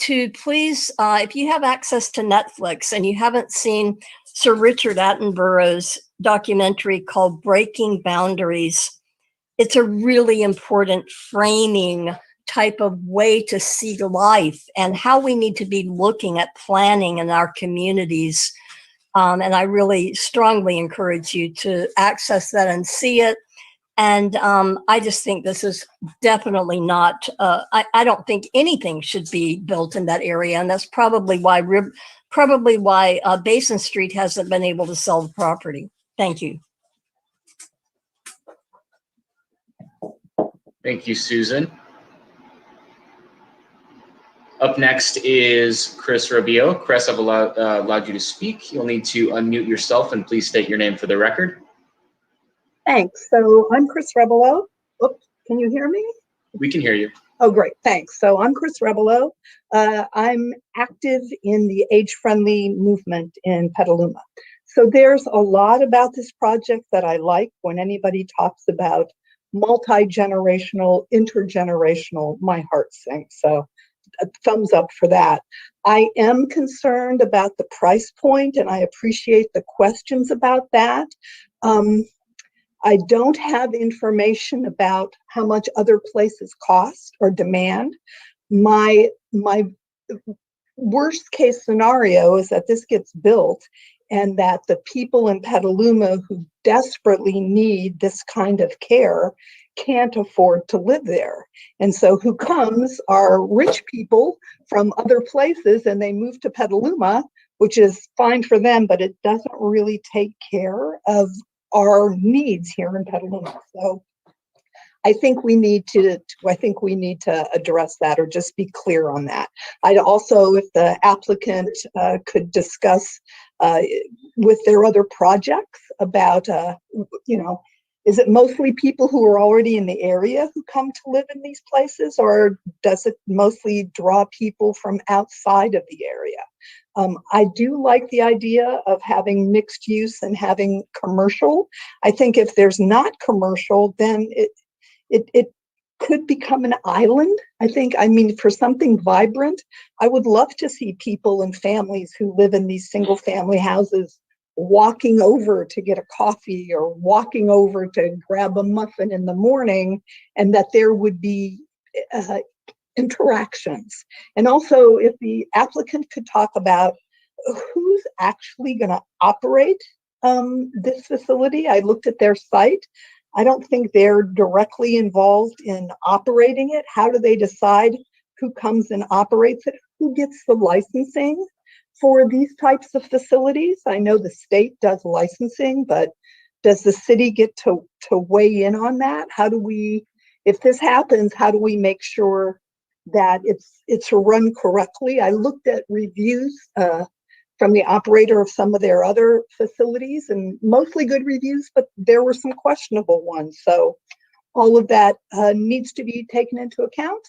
to please, if you have access to Netflix and you haven't seen Sir Richard Attenborough's documentary called Breaking Boundaries, it's a really important framing type of way to see life and how we need to be looking at planning in our communities. And I really strongly encourage you to access that and see it. And I just think this is definitely not, I don't think anything should be built in that area. And that's probably why Basin Street hasn't been able to sell the property. Thank you. Thank you, Susan. Up next is Chris Rabiot. Chris, I've allowed you to speak. You'll need to unmute yourself and please state your name for the record. Thanks. So I'm Chris Rabiot. Oops, can you hear me? We can hear you. Oh, great. Thanks. So I'm Chris Rabiot. I'm active in the age-friendly movement in Petaluma. So there's a lot about this project that I like. When anybody talks about multi-generational, intergenerational, my heart sinks. So a thumbs up for that. I am concerned about the price point, and I appreciate the questions about that. I don't have information about how much other places cost or demand. My worst case scenario is that this gets built and that the people in Petaluma who desperately need this kind of care can't afford to live there. And so who comes are rich people from other places, and they move to Petaluma, which is fine for them, but it doesn't really take care of our needs here in Petaluma. So I think we need to address that, or just be clear on that. I'd also, if the applicant could discuss with their other projects about, is it mostly people who are already in the area who come to live in these places, or does it mostly draw people from outside of the area? I do like the idea of having mixed use and having commercial. I think if there's not commercial, then it could become an island. I mean, for something vibrant, I would love to see people and families who live in these single family houses walking over to get a coffee or walking over to grab a muffin in the morning, and that there would be interactions. And also, if the applicant could talk about who's actually going to operate this facility. I looked at their site. I don't think they're directly involved in operating it. How do they decide who comes and operates it? Who gets the licensing for these types of facilities? I know the state does licensing, but does the city get to weigh in on that? How do we, if this happens, how do we make sure that it's run correctly? I looked at reviews from the operator of some of their other facilities, and mostly good reviews, but there were some questionable ones. So all of that needs to be taken into account.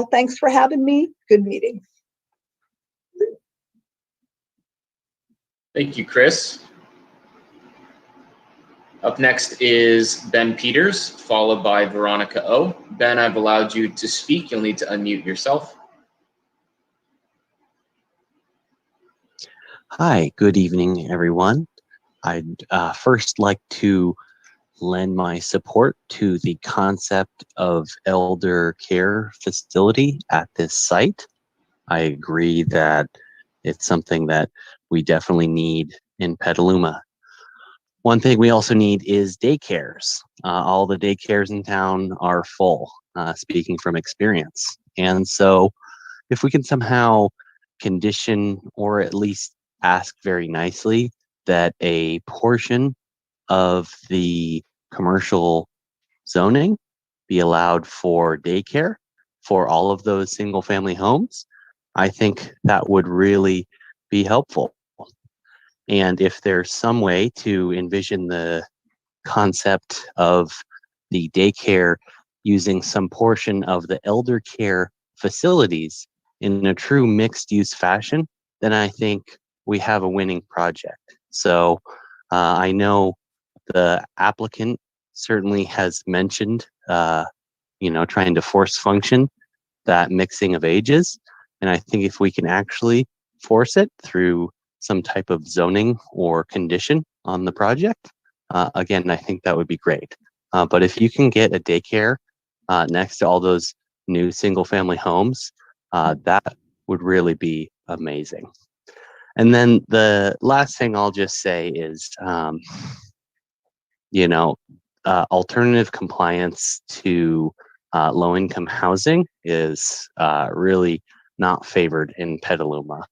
Thanks for having me. Good meeting. Thank you, Chris. Up next is Ben Peters, followed by Veronica O. Ben, I've allowed you to speak. You'll need to unmute yourself. Hi, good evening, everyone. I'd first like to lend my support to the concept of elder care facility at this site. I agree that it's something that we definitely need in Petaluma. One thing we also need is daycares. All the daycares in town are full, speaking from experience. And so if we can somehow condition, or at least ask very nicely, that a portion of the commercial zoning be allowed for daycare for all of those single family homes, I think that would really be helpful. And if there's some way to envision the concept of the daycare using some portion of the elder care facilities in a true mixed use fashion, then I think we have a winning project. So I know the applicant certainly has mentioned, trying to force function that mixing of ages. And I think if we can actually force it through some type of zoning or condition on the project, again, I think that would be great. But if you can get a daycare next to all those new single family homes, that would really be amazing. And then the last thing I'll just say is, alternative compliance to low-income housing is really not favored in Petaluma.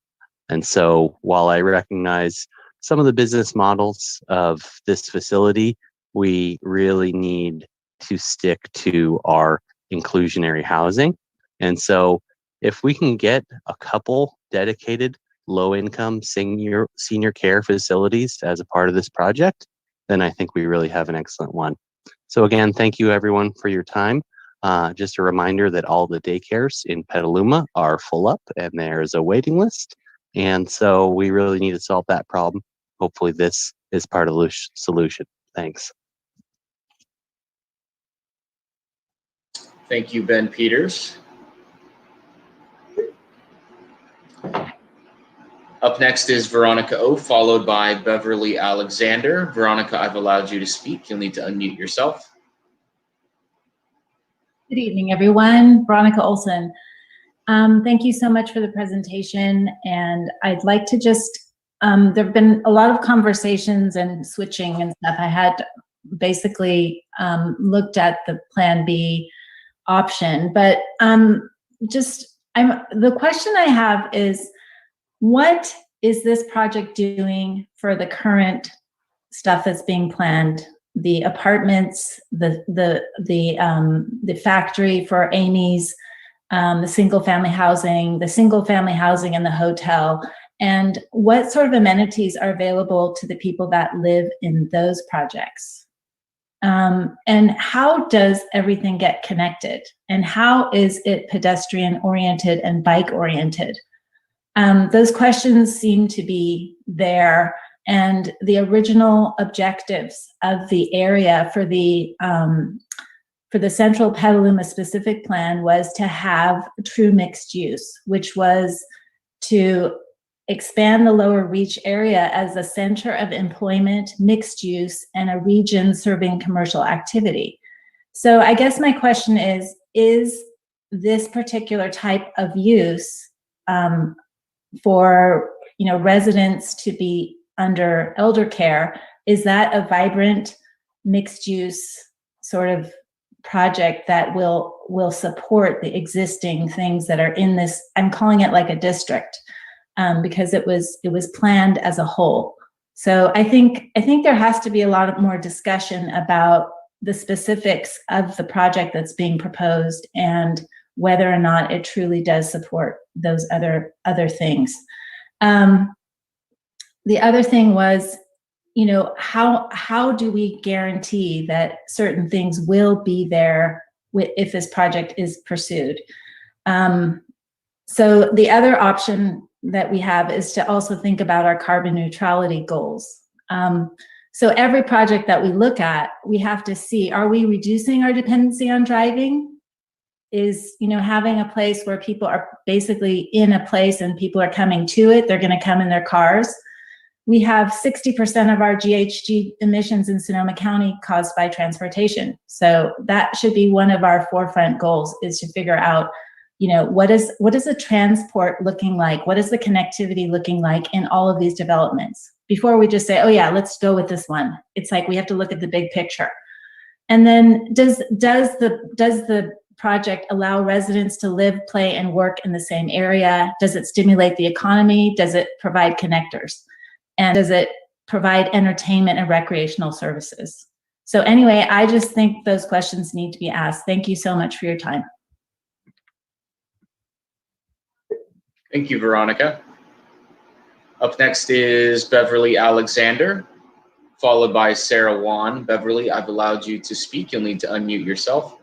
And so while I recognize some of the business models of this facility, we really need to stick to our inclusionary housing. And so if we can get a couple dedicated low-income senior care facilities as a part of this project, then I think we really have an excellent one. So again, thank you everyone for your time. Just a reminder that all the daycares in Petaluma are full up and there's a waiting list. And so we really need to solve that problem. Hopefully this is part of the solution. Thanks. Thank you, Ben Peters. Up next is Veronica O, followed by Beverly Alexander. Veronica, I've allowed you to speak. You'll need to unmute yourself. Good evening, everyone. Veronica Olson. Thank you so much for the presentation. And I'd like to just, there have been a lot of conversations and switching and stuff. I had basically looked at the Plan B option, but the question I have is, what is this project doing for the current stuff that's being planned? The apartments, the factory for Amy's, the single family housing and the hotel, and what sort of amenities are available to the people that live in those projects? And how does everything get connected? And how is it pedestrian oriented and bike oriented? Those questions seem to be there, and the original objectives of the area for the Central Petaluma specific plan was to have true mixed use, which was to expand the Lower Reach area as a center of employment, mixed use, and a region serving commercial activity. So I guess my question is this particular type of use for residents to be under elder care, is that a vibrant mixed use sort of project that will support the existing things that are in this? I'm calling it like a district because it was planned as a whole. So I think there has to be a lot more discussion about the specifics of the project that's being proposed and whether or not it truly does support those other things. The other thing was, how do we guarantee that certain things will be there if this project is pursued? So the other option that we have is to also think about our carbon neutrality goals. So every project that we look at, we have to see, are we reducing our dependency on driving? Is, having a place where people are basically in a place and people are coming to it, they're going to come in their cars. We have 60% of our GHG emissions in Sonoma County caused by transportation. So that should be one of our forefront goals, is to figure out, what is the transport looking like? What is the connectivity looking like in all of these developments? Before we just say, oh yeah, let's go with this one. It's like we have to look at the big picture. And then does the project allow residents to live, play, and work in the same area? Does it stimulate the economy? Does it provide connectors? And does it provide entertainment and recreational services? So anyway, I just think those questions need to be asked. Thank you so much for your time. Thank you, Veronica. Up next is Beverly Alexander, followed by Sarah Wan. Beverly, I've allowed you to speak. You'll need to unmute yourself.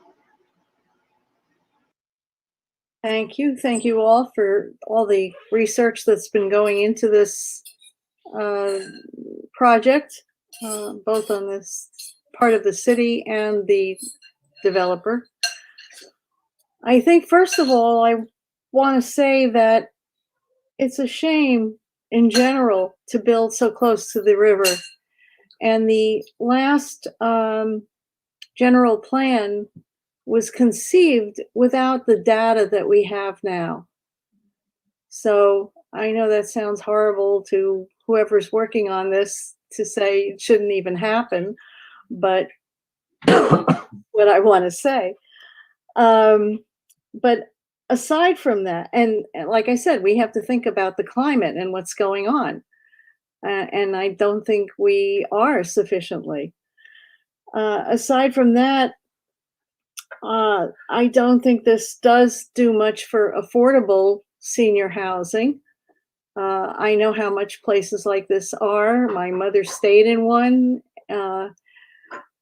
Thank you. Thank you all for all the research that's been going into this project, both on this part of the city and the developer. I think, first of all, I want to say that it's a shame in general to build so close to the river. And the last general plan was conceived without the data that we have now. So I know that sounds horrible to whoever's working on this to say it shouldn't even happen, but what I want to say. But aside from that, and like I said, we have to think about the climate and what's going on. And I don't think we are sufficiently. Aside from that, I don't think this does do much for affordable senior housing. I know how much places like this are. My mother stayed in one on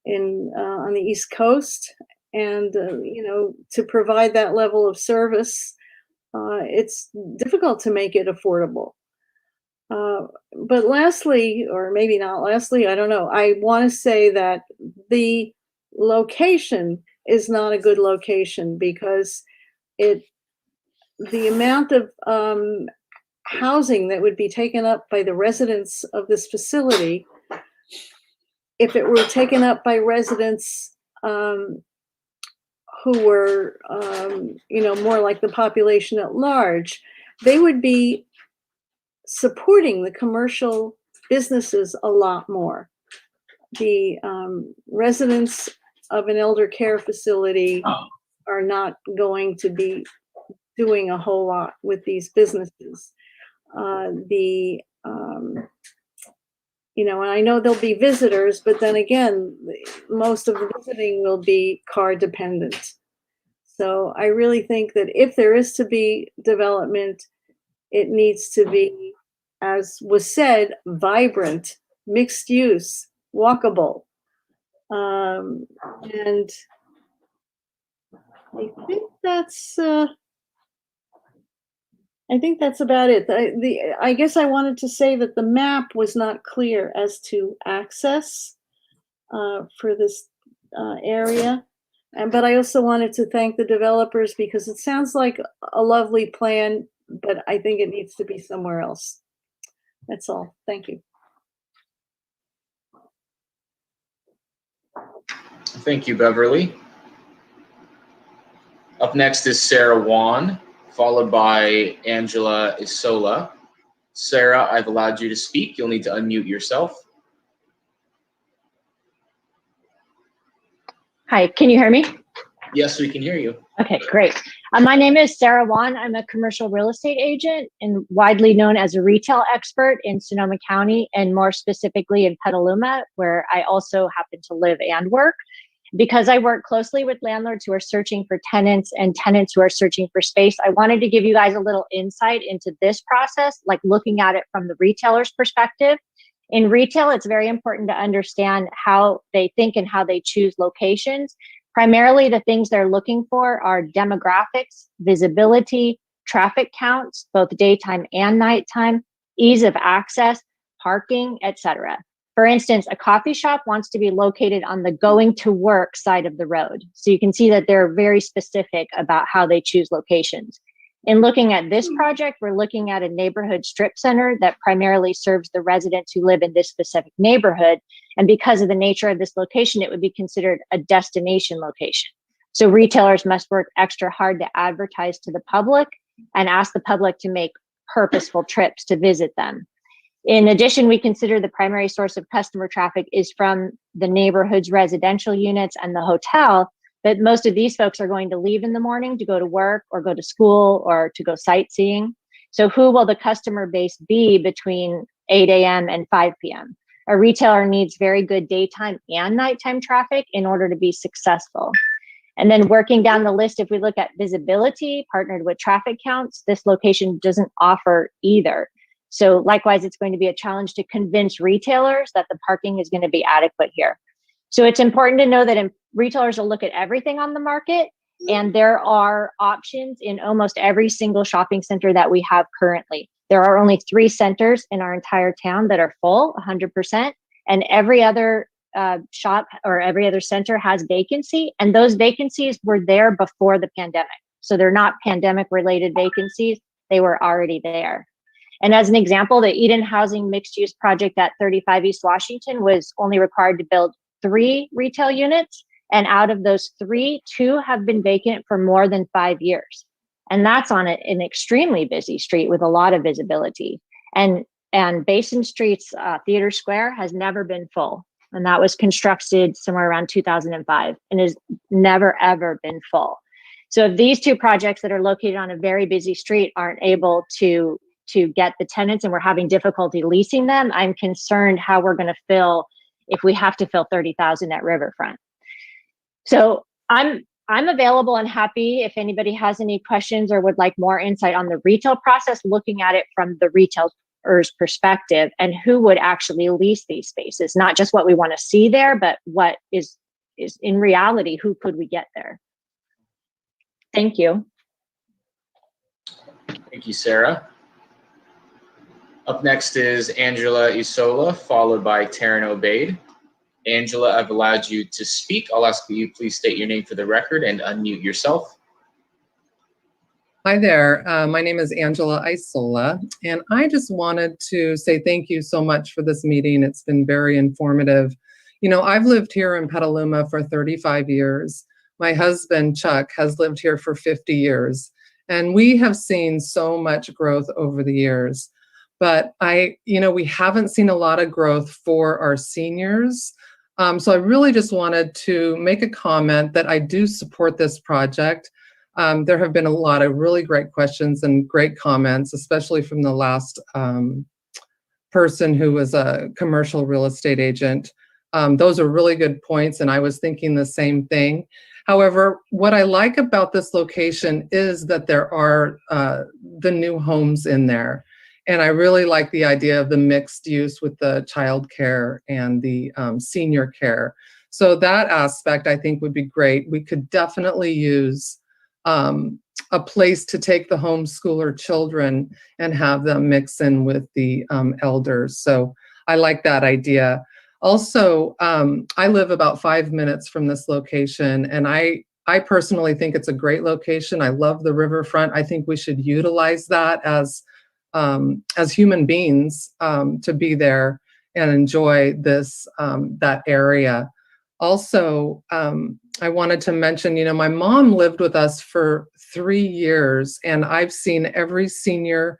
the East Coast, and to provide that level of service, it's difficult to make it affordable. But lastly, or maybe not lastly, I don't know, I want to say that the location is not a good location because the amount of housing that would be taken up by the residents of this facility, if it were taken up by residents who were, more like the population at large, they would be supporting the commercial businesses a lot more. The residents of an elder care facility are not going to be doing a whole lot with these businesses. And I know there'll be visitors, but then again, most of the visiting will be car dependent. So I really think that if there is to be development, it needs to be, as was said, vibrant, mixed use, walkable. And I think that's about it. I guess I wanted to say that the map was not clear as to access for this area. But I also wanted to thank the developers because it sounds like a lovely plan, but I think it needs to be somewhere else. That's all. Thank you. Thank you, Beverly. Up next is Sarah Wan, followed by Angela Isola. Sarah, I've allowed you to speak. You'll need to unmute yourself. Hi, can you hear me? Yes, we can hear you. Okay, great. My name is Sarah Wan. I'm a commercial real estate agent and widely known as a retail expert in Sonoma County and more specifically in Petaluma, where I also happen to live and work. Because I work closely with landlords who are searching for tenants and tenants who are searching for space, I wanted to give you guys a little insight into this process, like looking at it from the retailer's perspective. In retail, it's very important to understand how they think and how they choose locations. Primarily, the things they're looking for are demographics, visibility, traffic counts, both daytime and nighttime, ease of access, parking, etc. For instance, a coffee shop wants to be located on the going to work side of the road. So you can see that they're very specific about how they choose locations. In looking at this project, we're looking at a neighborhood strip center that primarily serves the residents who live in this specific neighborhood. And because of the nature of this location, it would be considered a destination location. So retailers must work extra hard to advertise to the public and ask the public to make purposeful trips to visit them. In addition, we consider the primary source of customer traffic is from the neighborhood's residential units and the hotel, but most of these folks are going to leave in the morning to go to work or go to school or to go sightseeing. So who will the customer base be between 8 a.m. and 5 p.m.? A retailer needs very good daytime and nighttime traffic in order to be successful. And then working down the list, if we look at visibility partnered with traffic counts, this location doesn't offer either. So likewise, it's going to be a challenge to convince retailers that the parking is going to be adequate here. So it's important to know that retailers will look at everything on the market, and there are options in almost every single shopping center that we have currently. There are only 3 centers in our entire town that are full, 100%, and every other shop or every other center has vacancy, and those vacancies were there before the pandemic. So they're not pandemic-related vacancies. They were already there. And as an example, the Eden Housing mixed-use project at 35 East Washington was only required to build 3 retail units. And out of those 3, 2 have been vacant for more than 5 years. And that's on an extremely busy street with a lot of visibility. And Basin Street's Theater Square has never been full. And that was constructed somewhere around 2005 and has never, ever been full. So if these 2 projects that are located on a very busy street aren't able to get the tenants and we're having difficulty leasing them, I'm concerned how we're going to fill if we have to fill 30,000 at Riverfront. So I'm available and happy if anybody has any questions or would like more insight on the retail process, looking at it from the retailer's perspective and who would actually lease these spaces, not just what we want to see there, but what is in reality, who could we get there? Thank you. Thank you, Sarah. Up next is Angela Isola, followed by Taryn Obaid. Angela, I've allowed you to speak. I'll ask that you please state your name for the record and unmute yourself. Hi there. My name is Angela Isola, and I just wanted to say thank you so much for this meeting. It's been very informative. You know, I've lived here in Petaluma for 35 years. My husband, Chuck, has lived here for 50 years, and we have seen so much growth over the years. But we haven't seen a lot of growth for our seniors. So I really just wanted to make a comment that I do support this project. There have been a lot of really great questions and great comments, especially from the last person who was a commercial real estate agent. Those are really good points, and I was thinking the same thing. However, what I like about this location is that there are the new homes in there. And I really like the idea of the mixed use with the child care and the senior care. So that aspect I think would be great. We could definitely use a place to take the homeschooler children and have them mix in with the elders. So I like that idea. Also, I live about 5 minutes from this location, and I personally think it's a great location. I love the riverfront. I think we should utilize that as human beings to be there and enjoy this that area. Also, I wanted to mention, you know, my mom lived with us for 3 years, and I've seen every senior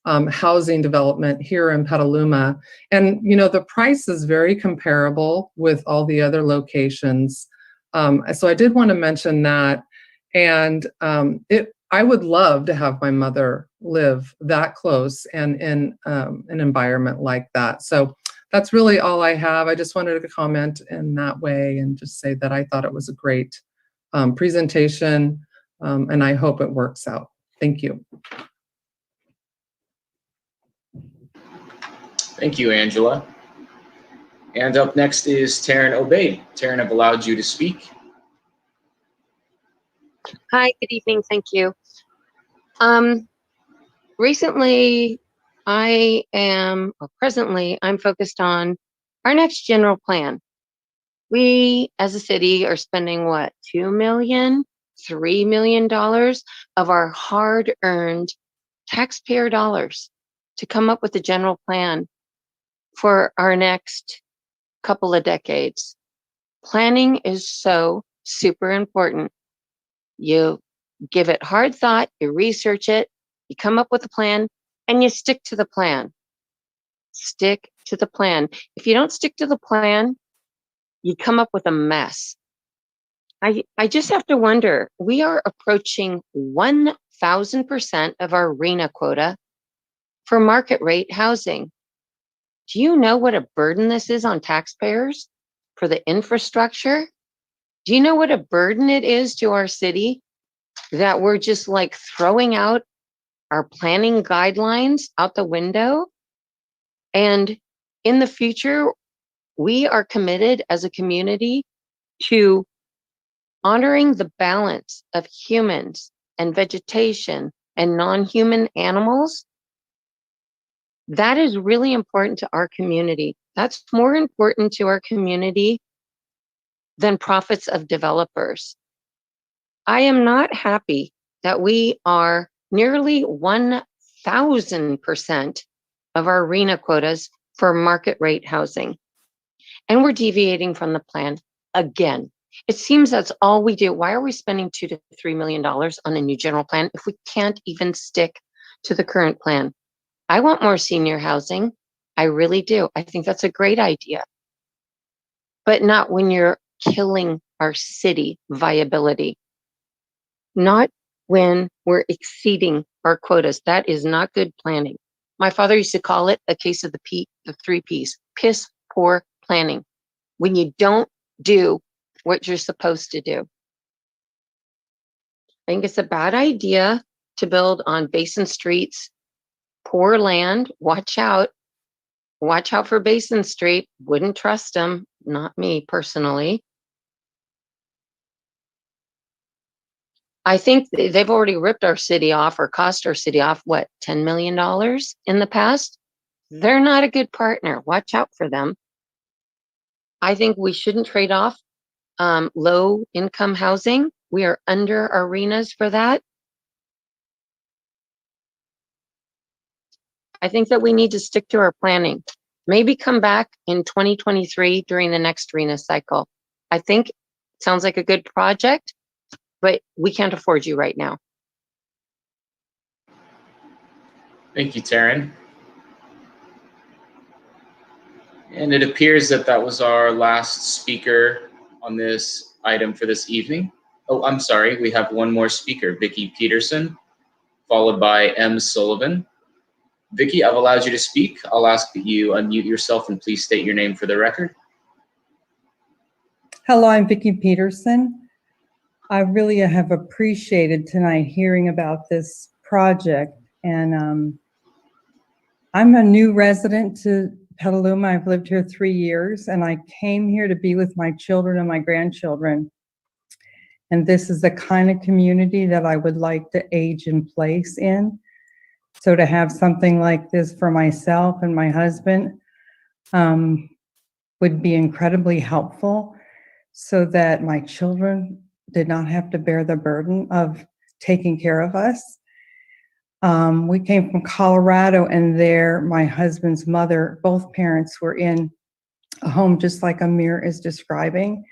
housing development here in Petaluma. And, you know, the price is very comparable with all the other locations. So I did want to mention that. And I would love to have my mother live that close and in an environment like that. So that's really all I have. I just wanted to comment in that way and just say that I thought it was a great presentation, and I hope it works out. Thank you. Thank you, Angela. And up next is Taryn Obey. Taryn, I've allowed you to speak. Hi, good evening. Thank you. Recently, presently, I'm focused on our next general plan. We, as a city, are spending what, $2 million, $3 million of our hard-earned taxpayer dollars to come up with a general plan for our next couple of decades. Planning is so super important. You give it hard thought, you research it, you come up with a plan, and you stick to the plan. Stick to the plan. If you don't stick to the plan, you come up with a mess. I just have to wonder, we are approaching 1,000% of our RENA quota for market rate housing. Do you know what a burden this is on taxpayers for the infrastructure? Do you know what a burden it is to our city that we're just like throwing out our planning guidelines out the window? And in the future, we are committed as a community to honoring the balance of humans and vegetation and non-human animals. That is really important to our community. That's more important to our community than profits of developers. I am not happy that we are nearly 1,000% of our RENA quotas for market rate housing. And we're deviating from the plan again. It seems that's all we do. Why are we spending $2 to $3 million on a new general plan if we can't even stick to the current plan? I want more senior housing. I really do. I think that's a great idea. But not when you're killing our city viability. Not when we're exceeding our quotas. That is not good planning. My father used to call it a case of the 3 Ps. Piss poor planning. When you don't do what you're supposed to do. I think it's a bad idea to build on basin streets, poor land. Watch out. Watch out for Basin Street. Wouldn't trust them. Not me personally. I think they've already ripped our city off or cost our city off, what, $10 million in the past? They're not a good partner. Watch out for them. I think we shouldn't trade off low income housing. We are under arenas for that. I think that we need to stick to our planning. Maybe come back in 2023 during the next RENA cycle. I think it sounds like a good project, but we can't afford you right now. Thank you, Taryn. And it appears that that was our last speaker on this item for this evening. Oh, I'm sorry, we have one more speaker, Vicki Peterson, followed by M. Sullivan. Vicki, I've allowed you to speak. I'll ask that you unmute yourself and please state your name for the record. Hello, I'm Vicki Peterson. I really have appreciated tonight hearing about this project, and I'm a new resident to Petaluma. I've lived here 3 years, and I came here to be with my children and my grandchildren. And this is the kind of community that I would like to age in place in. So to have something like this for myself and my husband would be incredibly helpful, so that my children did not have to bear the burden of taking care of us. We came from Colorado, and there my husband's mother, both parents were in a home just like Amir is describing.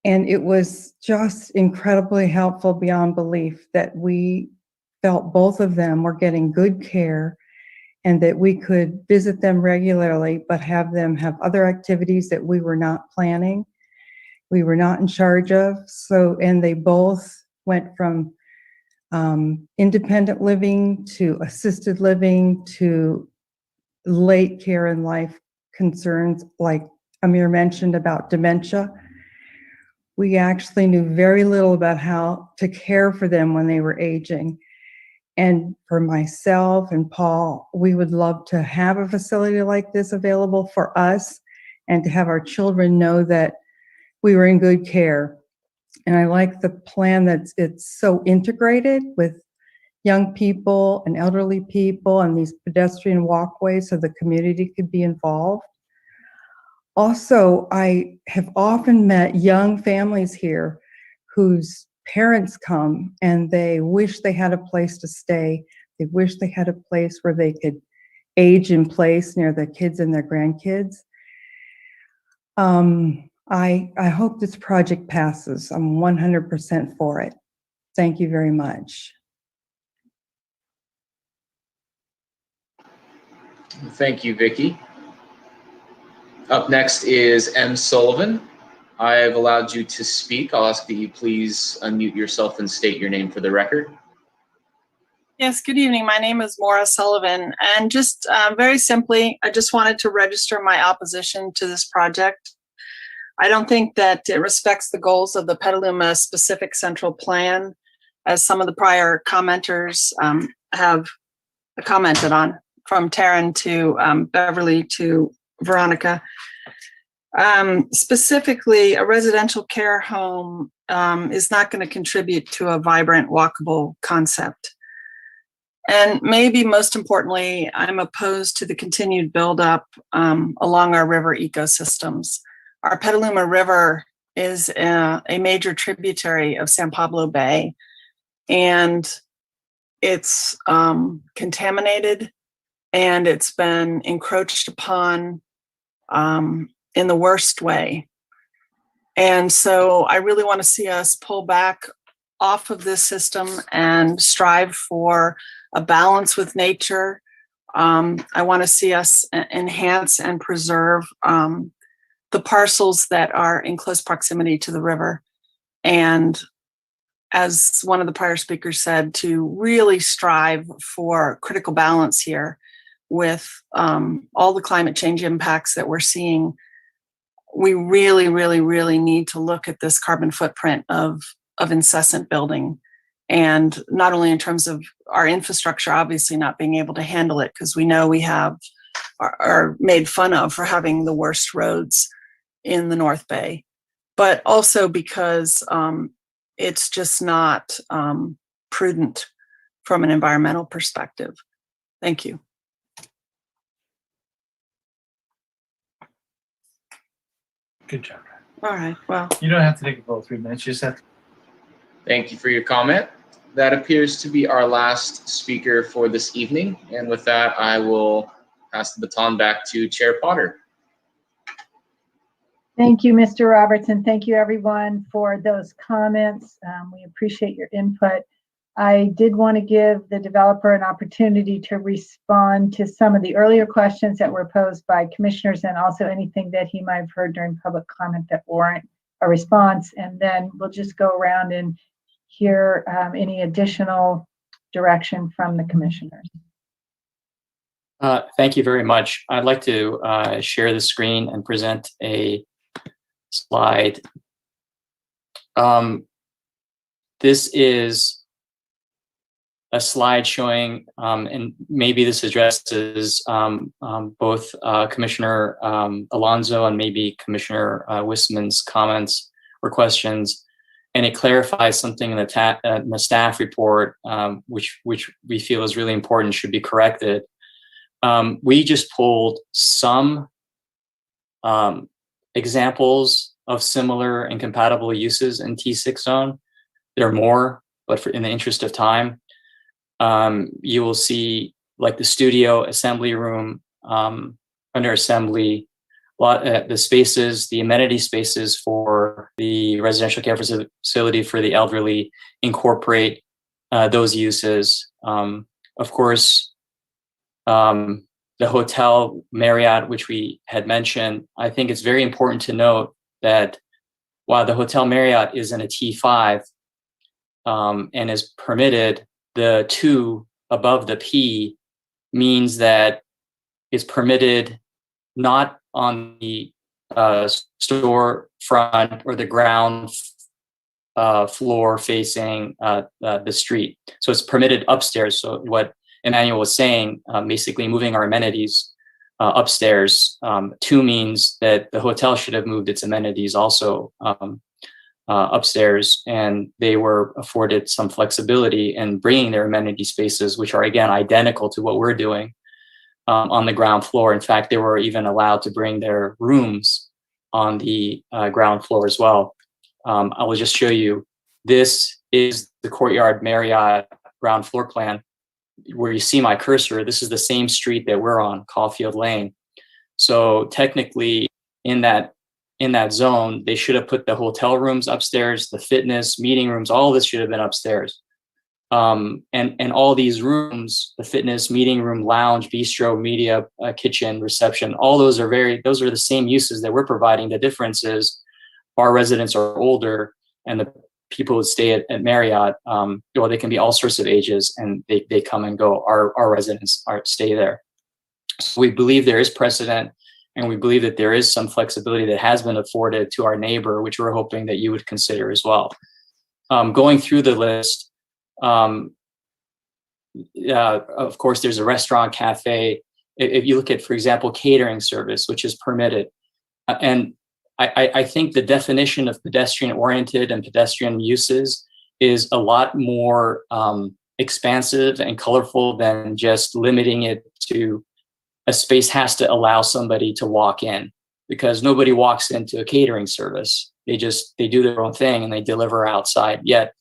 And it was just incredibly helpful beyond belief that we felt both of them were getting good care, and that we could visit them regularly, but have them have other activities that we were not planning, we were not in charge of. So, and they both went from independent living to assisted living to late care in life concerns like Amir mentioned about dementia. We actually knew very little about how to care for them when they were aging. And for myself and Paul, we would love to have a facility like this available for us, and to have our children know that we were in good care. And I like the plan that it's so integrated with young people and elderly people and these pedestrian walkways, so the community could be involved. Also, I have often met young families here whose parents come and they wish they had a place to stay. They wish they had a place where they could age in place near their kids and their grandkids. I hope this project passes. I'm 100% for it. Thank you very much. Thank you, Vicki. Up next is M. Sullivan. I've allowed you to speak. I'll ask that you please unmute yourself and state your name for the record. Yes, good evening. My name is Maura Sullivan, and just very simply, I just wanted to register my opposition to this project. I don't think that it respects the goals of the Petaluma Specific Central Plan, as some of the prior commenters have commented on, from Taryn to Beverly to Veronica. Specifically, a residential care home is not going to contribute to a vibrant, walkable concept. And maybe most importantly, I'm opposed to the continued buildup along our river ecosystems. Our Petaluma River is a major tributary of San Pablo Bay, and it's contaminated, and it's been encroached upon in the worst way. And so I really want to see us pull back off of this system and strive for a balance with nature. I want to see us enhance and preserve the parcels that are in close proximity to the river. And as one of the prior speakers said, to really strive for critical balance here with all the climate change impacts that we're seeing. We really, really, really need to look at this carbon footprint of incessant building. And not only in terms of our infrastructure, obviously not being able to handle it, because we know we are made fun of for having the worst roads in the North Bay, but also because it's just not prudent from an environmental perspective. Thank you. Good job. All right, well. You don't have to take a full 3 minutes, you just have to. Thank you for your comment. that appears to be our last speaker for this evening. And with that, I will pass the baton back to Chair Potter. Thank you, Mr. Roberts, and thank you everyone for those comments. We appreciate your input. I did want to give the developer an opportunity to respond to some of the earlier questions that were posed by commissioners, and also anything that he might have heard during public comment that warrant a response. And then we'll just go around and hear any additional direction from the commissioners. Thank you very much. I'd like to share the screen and present a slide. This is a slide showing, and maybe this addresses both Commissioner Alonso and maybe Commissioner Wisman's comments or questions, and it clarifies something in the staff report, which we feel is really important, should be corrected. We just pulled some examples of similar and compatible uses in T6 zone. There are more, but in the interest of time, you will see like the studio, assembly room, under assembly, the spaces, the amenity spaces for the residential care facility for the elderly incorporate those uses. Of course, the hotel Marriott, which we had mentioned, I think it's very important to note that while the hotel Marriott is in a T5 and is permitted, the 2 above the P means that it's permitted not on the store front or the ground floor facing the street. So it's permitted upstairs. So what Emmanuel was saying, basically moving our amenities upstairs. 2 means that the hotel should have moved its amenities also upstairs, and they were afforded some flexibility in bringing their amenity spaces, which are again identical to what we're doing on the ground floor. In fact, they were even allowed to bring their rooms on the ground floor as well. I will just show you. This is the Courtyard Marriott ground floor plan. Where you see my cursor, this is the same street that we're on, Caulfield Lane. So technically, in that zone, they should have put the hotel rooms upstairs, the fitness, meeting rooms, all of this should have been upstairs. And all these rooms, the fitness, meeting room, lounge, bistro, media, kitchen, reception, all those are the same uses that we're providing. The difference is our residents are older, and the people who stay at Marriott, well, they can be all sorts of ages, and they come and go. Our residents stay there. So we believe there is precedent, and we believe that there is some flexibility that has been afforded to our neighbor, which we're hoping that you would consider as well. Going through the list, of course, there's a restaurant, cafe. If you look at, for example, catering service, which is permitted, and I think the definition of pedestrian-oriented and pedestrian uses is a lot more expansive and colorful than just limiting it to a space has to allow somebody to walk in, because nobody walks into a catering service. They do their own thing and they deliver outside. Yet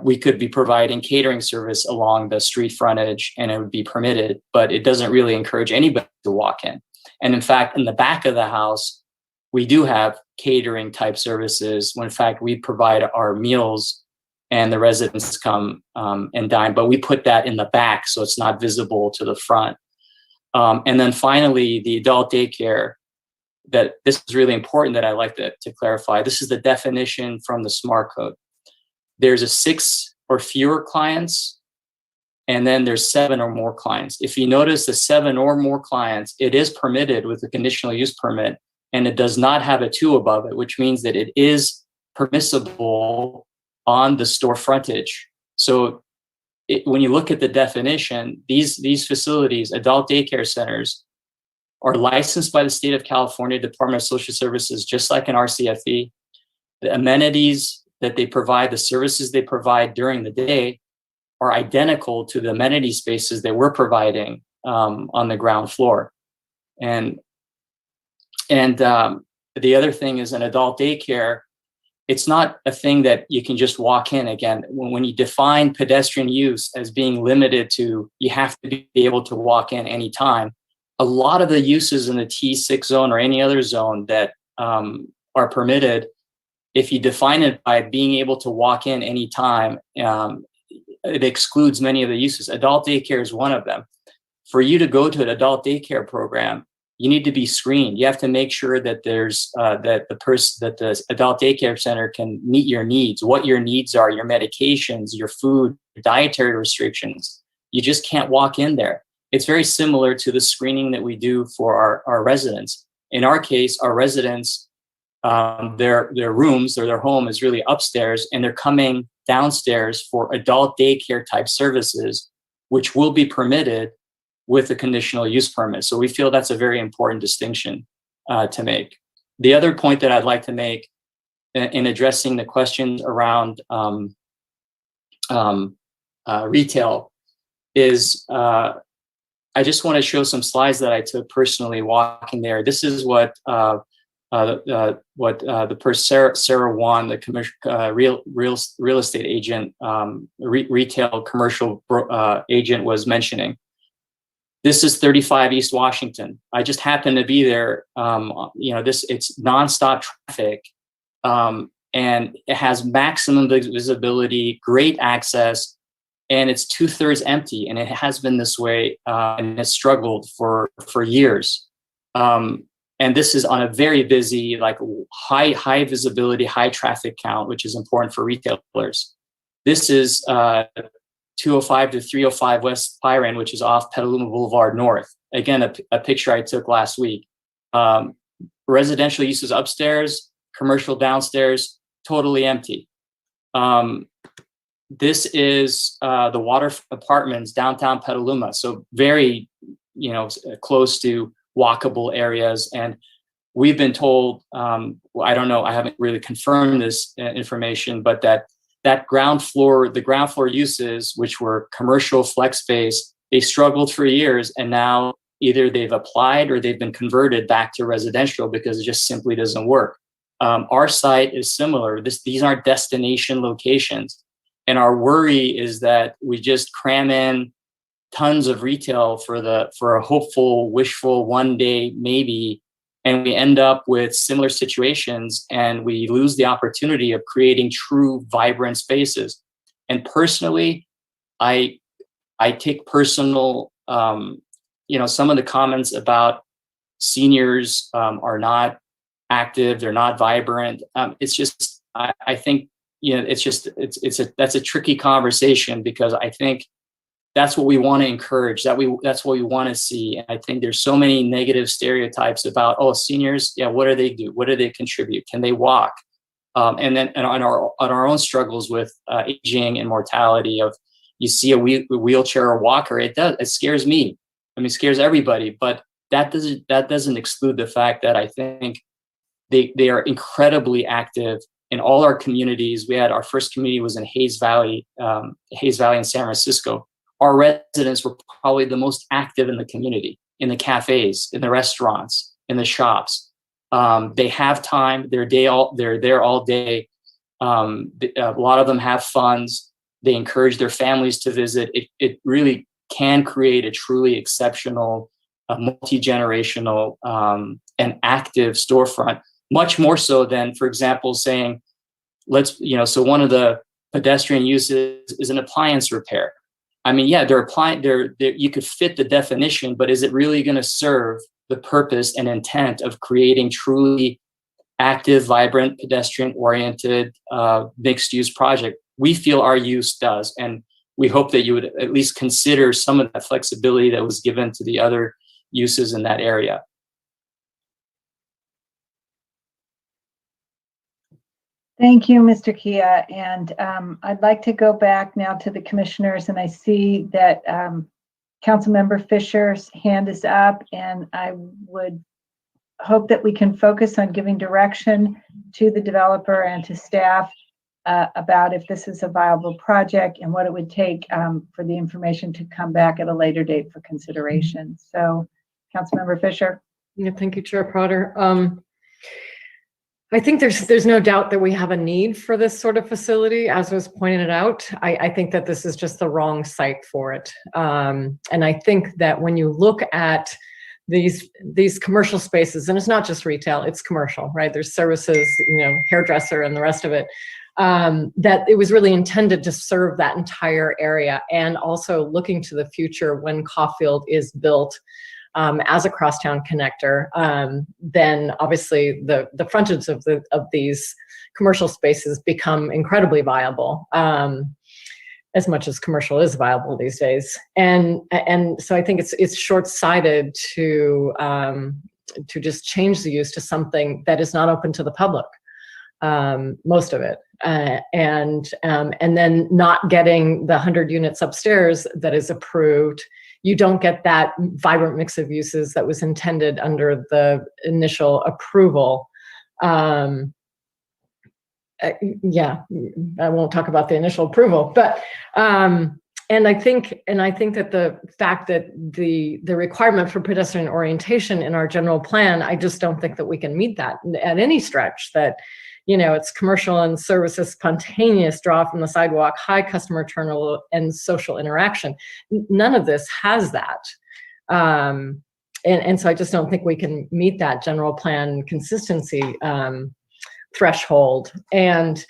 we could be providing catering service along the street frontage and it would be permitted, but it doesn't really encourage anybody to walk in. And in fact, in the back of the house, we do have catering type services when in fact we provide our meals and the residents come and dine, but we put that in the back so it's not visible to the front. And then finally, the adult daycare, that this is really important that I like to clarify. This is the definition from the SMART code. There's a 6 or fewer clients, and then there's 7 or more clients. If you notice the 7 or more clients, it is permitted with a conditional use permit, and it does not have a 2 above it, which means that it is permissible on the store frontage. So when you look at the definition, these facilities, adult daycare centers, are licensed by the state of California Department of Social Services, just like an RCFE. The amenities that they provide, the services they provide during the day are identical to the amenity spaces that we're providing on the ground floor. And the other thing is an adult daycare it's not a thing that you can just walk in. Again, when you define pedestrian use as being limited to, you have to be able to walk in anytime. A lot of the uses in the T6 zone or any other zone that are permitted, if you define it by being able to walk in anytime, it excludes many of the uses. Adult daycare is one of them. For you to go to an adult daycare program, you need to be screened. You have to make sure that there's that the adult daycare center can meet your needs, what your needs are, your medications, your food, dietary restrictions. You just can't walk in there. It's very similar to the screening that we do for our residents. In our case, our residents, their rooms or their home is really upstairs, and they're coming downstairs for adult daycare type services, which will be permitted with a conditional use permit. So we feel that's a very important distinction to make. The other point that I'd like to make in addressing the questions around retail is I just want to show some slides that I took personally walking there. This is what the person Sarah Wan, the real estate agent, retail commercial agent, was mentioning. This is 35 East Washington. I just happened to be there. It's nonstop traffic, and it has maximum visibility, great access, and it's 2/3 empty. And it has been this way, and it's struggled for years. And this is on a very busy, like high visibility, high traffic count, which is important for retailers. This is 205 to 305 West Pyron, which is off Petaluma Boulevard North. Again, a picture I took last week. Residential uses upstairs, commercial downstairs, totally empty. This is the Water Apartments, downtown Petaluma. So very, close to walkable areas. And we've been told, I don't know, I haven't really confirmed this information, but the ground floor uses, which were commercial flex space, they struggled for years, and now either they've applied or they've been converted back to residential because it just simply doesn't work. Our site is similar. These aren't destination locations. And our worry is that we just cram in tons of retail for a hopeful, wishful one day maybe, and we end up with similar situations, and we lose the opportunity of creating true vibrant spaces. And personally, I take personal, some of the comments about seniors are not active, they're not vibrant. It's just, I think, that's a tricky conversation, because I think that's what we want to encourage, that's what we want to see. And I think there's so many negative stereotypes about, seniors, what do they do? What do they contribute? Can they walk? And then on our own struggles with aging and mortality, of you see a wheelchair or walker, it scares me. I mean, it scares everybody, but that doesn't exclude the fact that I think they are incredibly active in all our communities. Our first community was in Hayes Valley in San Francisco. Our residents were probably the most active in the community, in the cafes, in the restaurants, in the shops. They have time. They're there all day. A lot of them have funds. They encourage their families to visit. It really can create a truly exceptional, multi-generational, and active storefront. Much more so than, for example, saying, so one of the pedestrian uses is an appliance repair. I mean, you could fit the definition, but is it really going to serve the purpose and intent of creating truly active, vibrant, pedestrian-oriented, mixed-use project? We feel our use does, and we hope that you would at least consider some of that flexibility that was given to the other uses in that area. Thank you, Mr. Kia. And I'd like to go back now to the commissioners, and I see that Councilmember Fisher's hand is up, and I would hope that we can focus on giving direction to the developer and to staff about if this is a viable project and what it would take for the information to come back at a later date for consideration. So, Councilmember Fisher. Yeah, thank you, Chair Potter. I think there's no doubt that we have a need for this sort of facility, as was pointed out. I think that this is just the wrong site for it. And I think that when you look at these commercial spaces, and it's not just retail, it's commercial, right? There's services, hairdresser and the rest of it, that it was really intended to serve that entire area, and also looking to the future when Caulfield is built as a crosstown connector, then obviously the frontage of these commercial spaces become incredibly viable, as much as commercial is viable these days. And so I think it's short-sighted to just change the use to something that is not open to the public, most of it, and then not getting the 100 units upstairs that is approved. You don't get that vibrant mix of uses that was intended under the initial approval. Yeah, I won't talk about the initial approval, but and I think that the fact that the requirement for pedestrian orientation in our general plan, I just don't think that we can meet that at any stretch. That it's commercial and services, spontaneous draw from the sidewalk, high customer turnover, and social interaction. None of this has that. And so I just don't think we can meet that general plan consistency threshold. And,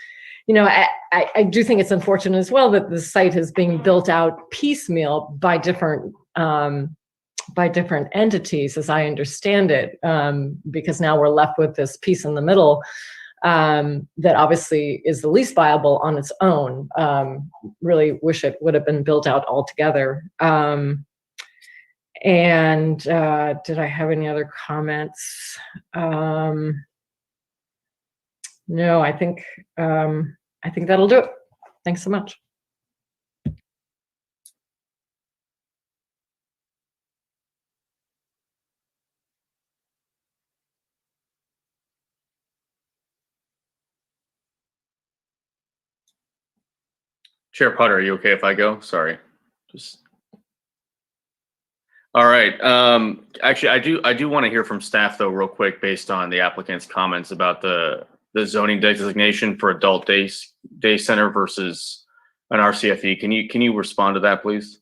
I do think it's unfortunate as well that the site is being built out piecemeal by different entities, as I understand it, because now we're left with this piece in the middle that obviously is the least viable on its own. Really wish it would have been built out altogether. And did I have any other comments? No, I think that'll do it. Thanks so much. Chair Potter, are you okay if I go? Sorry. All right. Actually, I do want to hear from staff though, real quick, based on the applicant's comments about the zoning designation for adult day center versus an RCFE. Can you respond to that, please?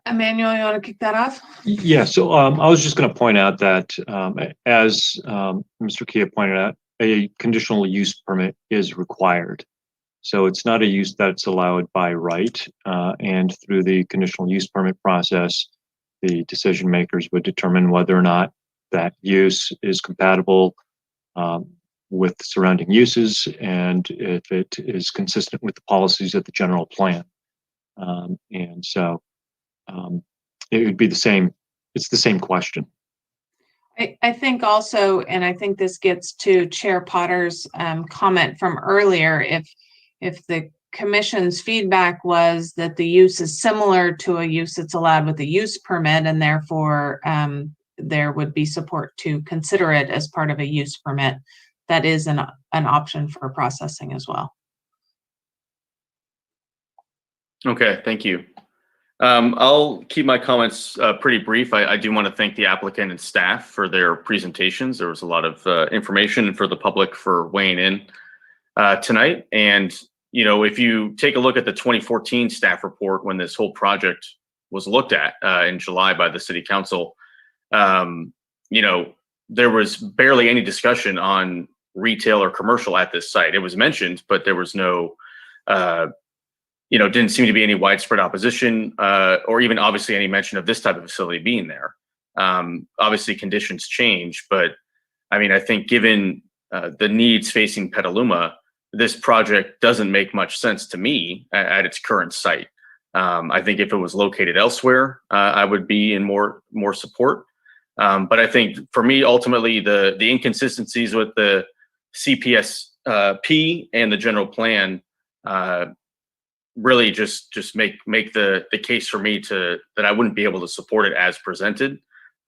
Emmanuel, you want to kick that off? Yeah, so I was just going to point out that as Mr. Kia pointed out, a conditional use permit is required. So it's not a use that's allowed by right, and through the conditional use permit process, the decision makers would determine whether or not that use is compatible with surrounding uses, and if it is consistent with the policies of the general plan. And so it would be the same. It's the same question. I think also, and I think this gets to Chair Potter's comment from earlier, if the commission's feedback was that the use is similar to a use that's allowed with a use permit, and therefore there would be support to consider it as part of a use permit, that is an option for processing as well. Okay, thank you. I'll keep my comments pretty brief. I do want to thank the applicant and staff for their presentations. There was a lot of information for the public for weighing in tonight. And, if you take a look at the 2014 staff report, when this whole project was looked at in July by the city council, there was barely any discussion on retail or commercial at this site. It was mentioned, but there was no didn't seem to be any widespread opposition or even obviously any mention of this type of facility being there. Obviously conditions change, but I think given the needs facing Petaluma, this project doesn't make much sense to me at its current site. I think if it was located elsewhere, I would be in more support. But I think for me, ultimately, the inconsistencies with the CPSP and the general plan really just make the case for me that I wouldn't be able to support it as presented.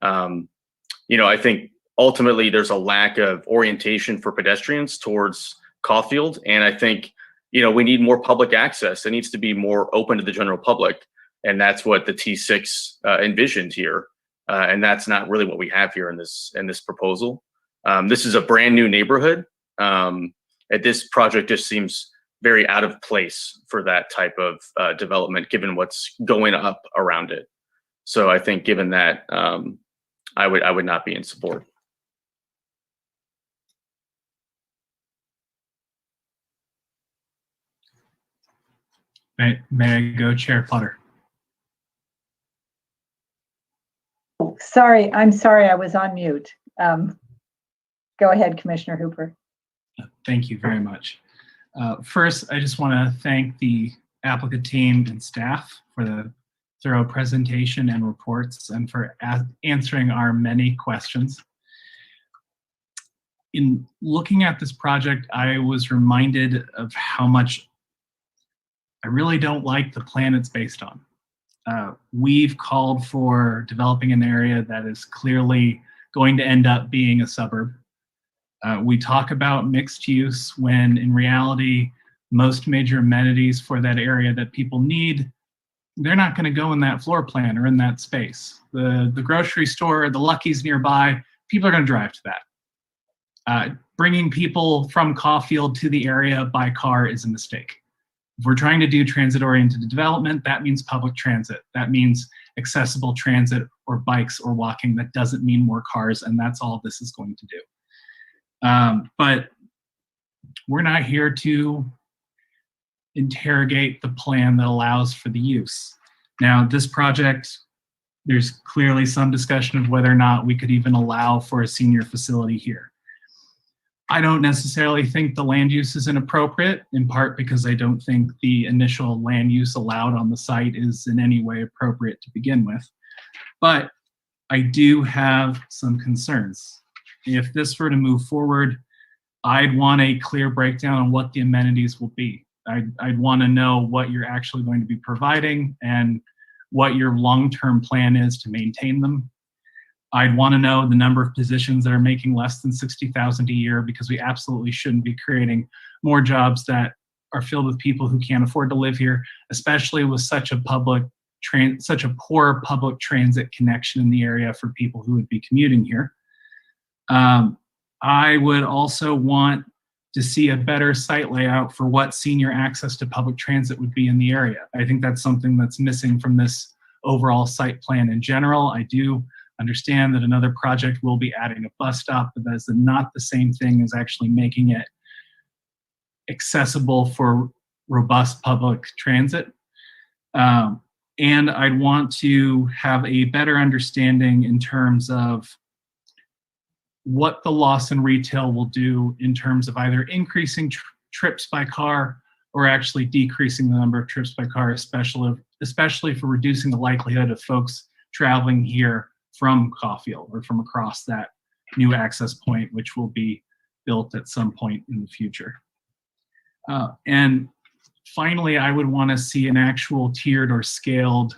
I think ultimately there's a lack of orientation for pedestrians towards Caulfield, and I think we need more public access. It needs to be more open to the general public, and that's what the T6 envisioned here. and that's not really what we have here in this proposal. This is a brand new neighborhood. This project just seems very out of place for that type of development, given what's going up around it. So I think, given that, I would not be in support. May I go, Chair Potter? Sorry, I'm sorry, I was on mute. Go ahead, Commissioner Hooper. Thank you very much. First, I just want to thank the applicant team and staff for the thorough presentation and reports and for answering our many questions. In looking at this project, I was reminded of how much I really don't like the plan it's based on. We've called for developing an area that is clearly going to end up being a suburb. We talk about mixed use when in reality, most major amenities for that area that people need, they're not going to go in that floor plan or in that space. The grocery store, the Lucky's nearby, people are going to drive to that. Bringing people from Caulfield to the area by car is a mistake. If we're trying to do transit-oriented development, that means public transit. That means accessible transit or bikes or walking. That doesn't mean more cars, and that's all this is going to do. But we're not here to interrogate the plan that allows for the use. Now, this project, there's clearly some discussion of whether or not we could even allow for a senior facility here. I don't necessarily think the land use is inappropriate, in part because I don't think the initial land use allowed on the site is in any way appropriate to begin with. But I do have some concerns. If this were to move forward, I'd want a clear breakdown on what the amenities will be. I'd want to know what you're actually going to be providing and what your long-term plan is to maintain them. I'd want to know the number of positions that are making less than $60,000 a year, because we absolutely shouldn't be creating more jobs that are filled with people who can't afford to live here, especially with such a poor public transit connection in the area for people who would be commuting here. I would also want to see a better site layout for what senior access to public transit would be in the area. I think that's something that's missing from this overall site plan in general. I do understand that another project will be adding a bus stop, but that's not the same thing as actually making it accessible for robust public transit. And I'd want to have a better understanding in terms of what the loss in retail will do in terms of either increasing trips by car or actually decreasing the number of trips by car, especially for reducing the likelihood of folks traveling here from Caulfield or from across that new access point, which will be built at some point in the future. And finally, I would want to see an actual tiered or scaled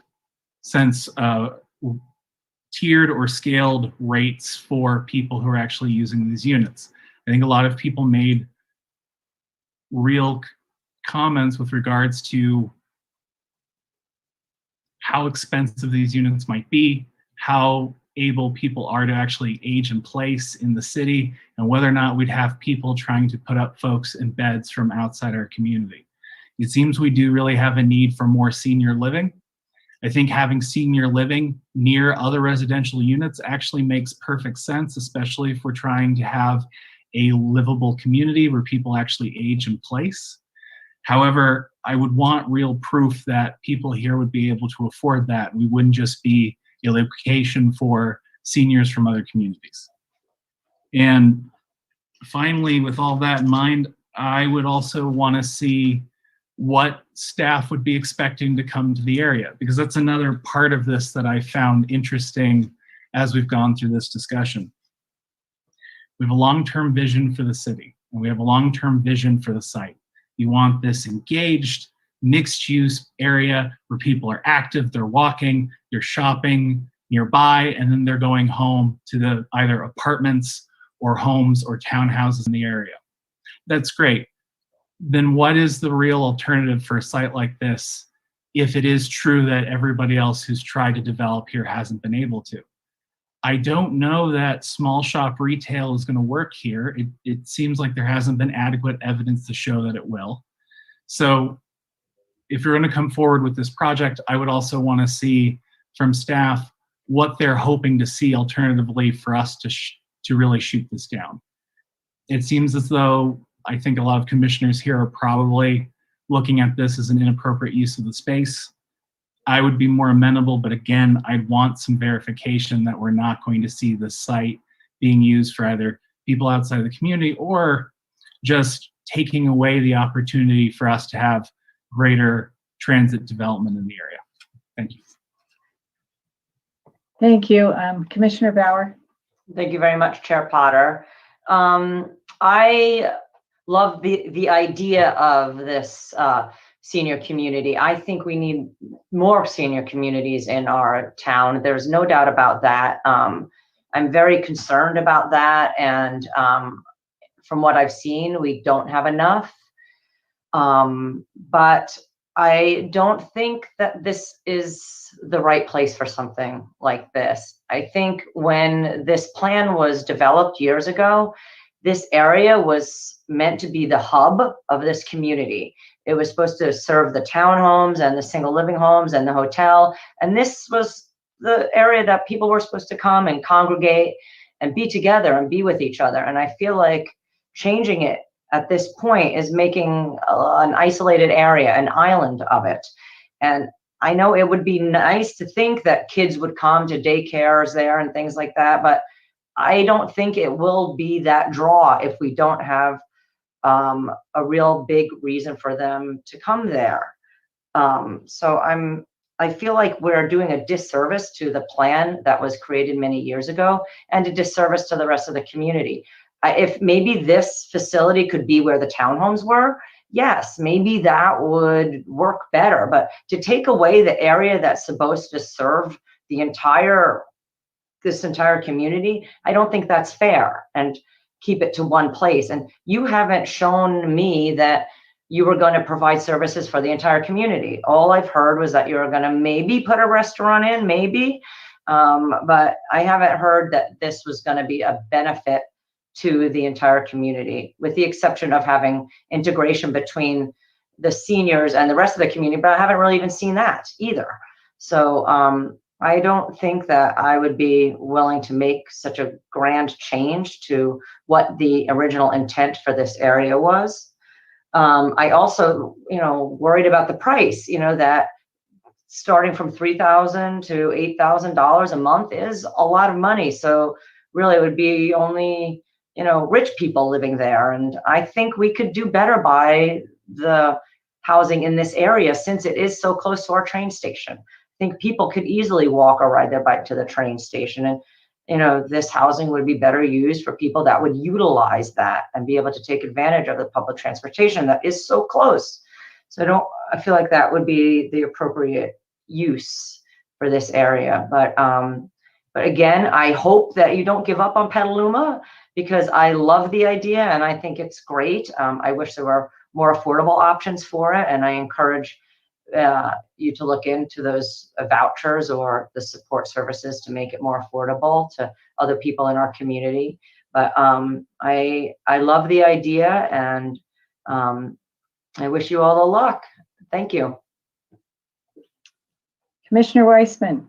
rates for people who are actually using these units. I think a lot of people made real comments with regards to how expensive these units might be, how able people are to actually age in place in the city, and whether or not we'd have people trying to put up folks in beds from outside our community. It seems we do really have a need for more senior living. I think having senior living near other residential units actually makes perfect sense, especially if we're trying to have a livable community where people actually age in place. However, I would want real proof that people here would be able to afford that. We wouldn't just be a location for seniors from other communities. And finally, with all that in mind, I would also want to see what staff would be expecting to come to the area, because that's another part of this that I found interesting as we've gone through this discussion. We have a long-term vision for the city, and we have a long-term vision for the site. You want this engaged, mixed-use area where people are active, they're walking, they're shopping nearby, and then they're going home to the either apartments or homes or townhouses in the area. That's great. Then what is the real alternative for a site like this if it is true that everybody else who's tried to develop here hasn't been able to? I don't know that small shop retail is going to work here. It seems like there hasn't been adequate evidence to show that it will. So if you're going to come forward with this project, I would also want to see from staff what they're hoping to see alternatively for us to really shoot this down. It seems as though I think a lot of commissioners here are probably looking at this as an inappropriate use of the space. I would be more amenable, but again, I'd want some verification that we're not going to see the site being used for either people outside the community or just taking away the opportunity for us to have greater transit development in the area. Thank you. Thank you. Commissioner Bauer. Thank you very much, Chair Potter. I love the idea of this senior community. I think we need more senior communities in our town. There's no doubt about that. I'm very concerned about that. And from what I've seen, we don't have enough. But I don't think that this is the right place for something like this. I think when this plan was developed years ago, this area was meant to be the hub of this community. It was supposed to serve the townhomes and the single living homes and the hotel. And this was the area that people were supposed to come and congregate and be together and be with each other. And I feel like changing it at this point is making an isolated area, an island of it. And I know it would be nice to think that kids would come to daycares there and things like that, but I don't think it will be that draw if we don't have a real big reason for them to come there. So I feel like we're doing a disservice to the plan that was created many years ago and a disservice to the rest of the community. If maybe this facility could be where the townhomes were, yes, maybe that would work better. But to take away the area that's supposed to serve this entire community, I don't think that's fair, and keep it to one place. And you haven't shown me that you were going to provide services for the entire community. All I've heard was that you were going to maybe put a restaurant in, maybe, but I haven't heard that this was going to be a benefit to the entire community, with the exception of having integration between the seniors and the rest of the community, but I haven't really even seen that either. So I don't think that I would be willing to make such a grand change to what the original intent for this area was. I also, worried about the price, that starting from $3,000 to $8,000 a month is a lot of money. So really it would be only, rich people living there. And I think we could do better by the housing in this area since it is so close to our train station. I think people could easily walk or ride their bike to the train station. And, this housing would be better used for people that would utilize that and be able to take advantage of the public transportation that is so close. So I feel like that would be the appropriate use for this area. But again, I hope that you don't give up on Petaluma, because I love the idea and I think it's great. I wish there were more affordable options for it, and I encourage you to look into those vouchers or the support services to make it more affordable to other people in our community. But I love the idea, and I wish you all the luck. Thank you. Commissioner Weissman.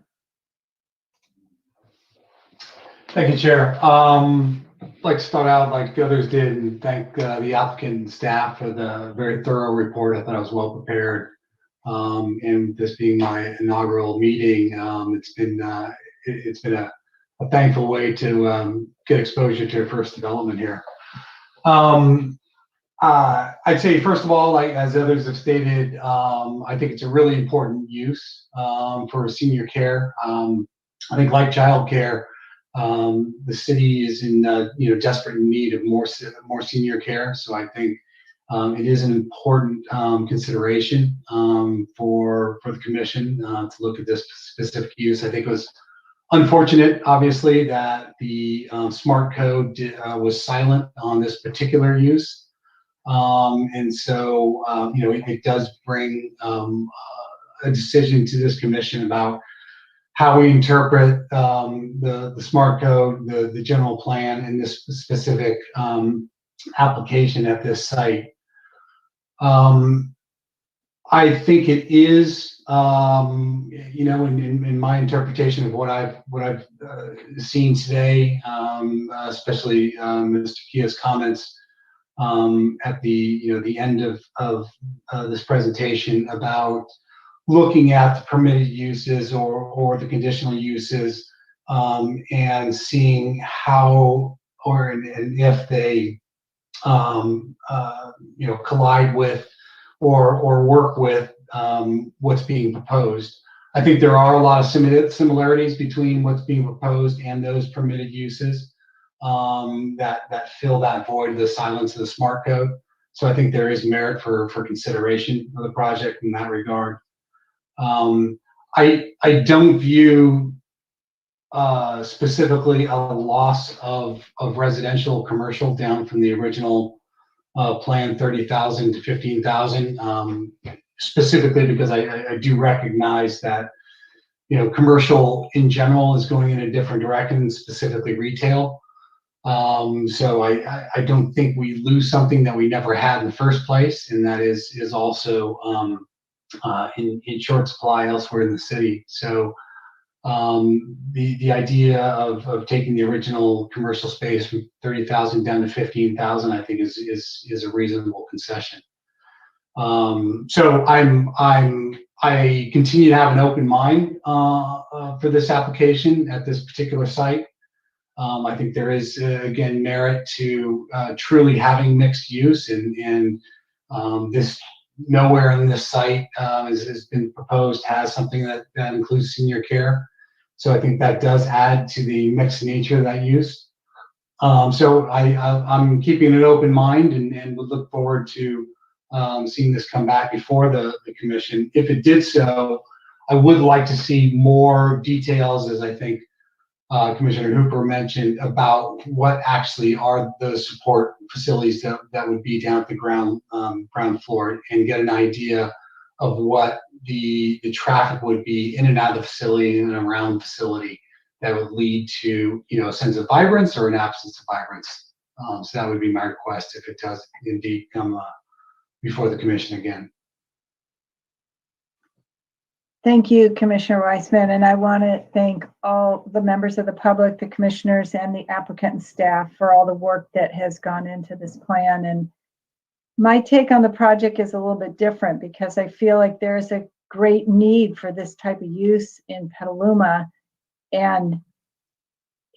Thank you, Chair. I'd like to start out like the others did and thank the applicant and staff for the very thorough report. I thought I was well prepared. And this being my inaugural meeting, it's been a thankful way to get exposure to your first development here. I'd say, first of all, like as others have stated, I think it's a really important use for senior care. I think like child care, the city is in desperate need of more senior care. So I think it is an important consideration for the commission to look at this specific use. I think it was unfortunate, obviously, that the smart code was silent on this particular use. And so, it does bring a decision to this commission about how we interpret the smart code, the general plan, and this specific application at this site. I think it is, you know, in my interpretation of what I've seen today, especially Mr. Kia's comments at the end of this presentation about looking at the permitted uses or the conditional uses, and seeing how and if they you know, collide with or work with what's being proposed. I think there are a lot of similarities between what's being proposed and those permitted uses that fill that void of the silence of the smart code. So I think there is merit for consideration of the project in that regard. I don't view specifically a loss of residential commercial down from the original plan 30,000 to 15,000, specifically because I do recognize that, you know, commercial in general is going in a different direction, specifically retail. So I don't think we lose something that we never had in the first place, and that is also in short supply elsewhere in the city. So the idea of taking the original commercial space from 30,000 down to 15,000, I think is a reasonable concession. So I continue to have an open mind for this application at this particular site. I think there is again merit to truly having mixed use, and this nowhere in this site has been proposed has something that includes senior care. So I think that does add to the mixed nature of that use. So I'm keeping an open mind and would look forward to seeing this come back before the commission. If it did so, I would like to see more details, as I think Commissioner Hooper mentioned, about what actually are those support facilities that would be down at the ground floor, and get an idea of what the traffic would be in and out of the facility and around the facility that would lead to, you know, a sense of vibrance or an absence of vibrance. So that would be my request if it does indeed come before the commission again. Thank you, Commissioner Weissman, and I want to thank all the members of the public, the commissioners, and the applicant and staff for all the work that has gone into this plan. And my take on the project is a little bit different, because I feel like there's a great need for this type of use in Petaluma, and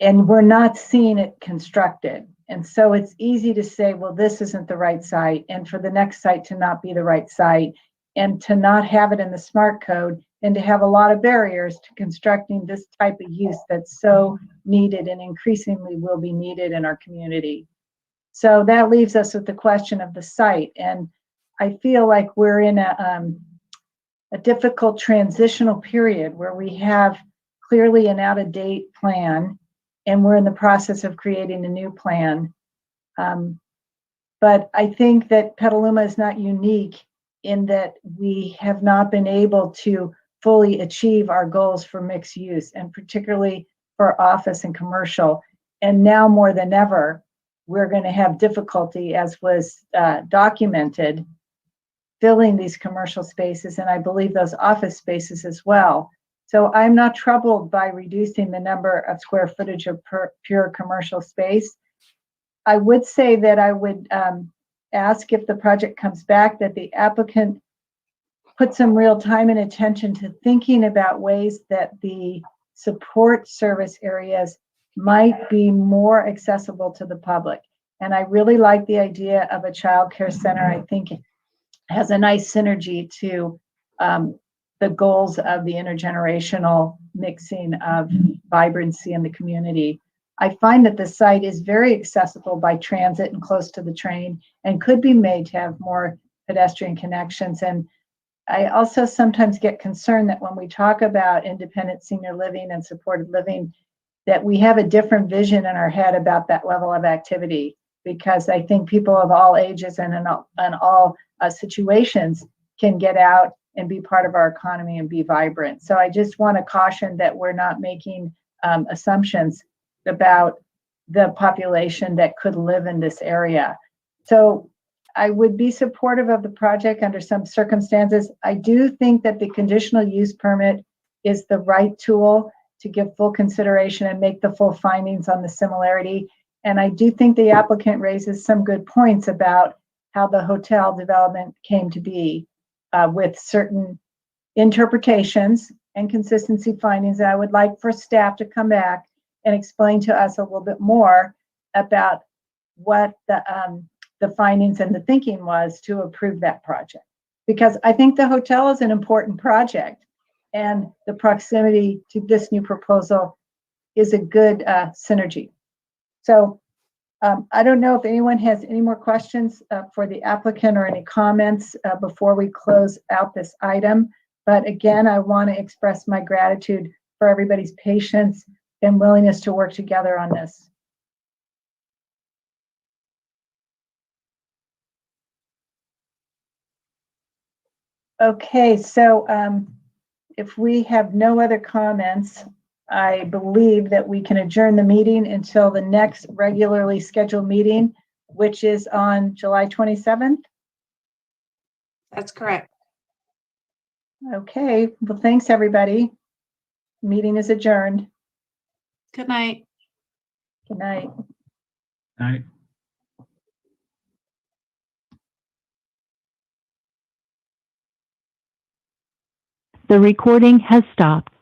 we're not seeing it constructed. And so it's easy to say, well, this isn't the right site, and for the next site to not be the right site, and to not have it in the smart code, and to have a lot of barriers to constructing this type of use that's so needed and increasingly will be needed in our community. So that leaves us with the question of the site. And I feel like we're in a difficult transitional period where we have clearly an out-of-date plan, and we're in the process of creating a new plan. But I think that Petaluma is not unique in that we have not been able to fully achieve our goals for mixed use, and particularly for office and commercial. And now more than ever, we're going to have difficulty, as was documented, filling these commercial spaces, and I believe those office spaces as well. So I'm not troubled by reducing the number of square footage of pure commercial space. I would say that I would ask, if the project comes back, that the applicant put some real time and attention to thinking about ways that the support service areas might be more accessible to the public. And I really like the idea of a child care center. I think it has a nice synergy to the goals of the intergenerational mixing of vibrancy in the community. I find that the site is very accessible by transit and close to the train, and could be made to have more pedestrian connections. And I also sometimes get concerned that when we talk about independent senior living and supported living, that we have a different vision in our head about that level of activity, because I think people of all ages and in all situations can get out and be part of our economy and be vibrant. So I just want to caution that we're not making assumptions about the population that could live in this area. So I would be supportive of the project under some circumstances. I do think that the conditional use permit is the right tool to give full consideration and make the full findings on the similarity. And I do think the applicant raises some good points about how the hotel development came to be with certain interpretations and consistency findings. And I would like for staff to come back and explain to us a little bit more about what the findings and the thinking was to approve that project. Because I think the hotel is an important project, and the proximity to this new proposal is a good synergy. So I don't know if anyone has any more questions for the applicant or any comments before we close out this item. But again, I want to express my gratitude for everybody's patience and willingness to work together on this. Okay, so if we have no other comments, I believe that we can adjourn the meeting until the next regularly scheduled meeting, which is on July 27th. That's correct. Okay, well, thanks, everybody. Meeting is adjourned. Good night. Good night. Night. The recording has stopped.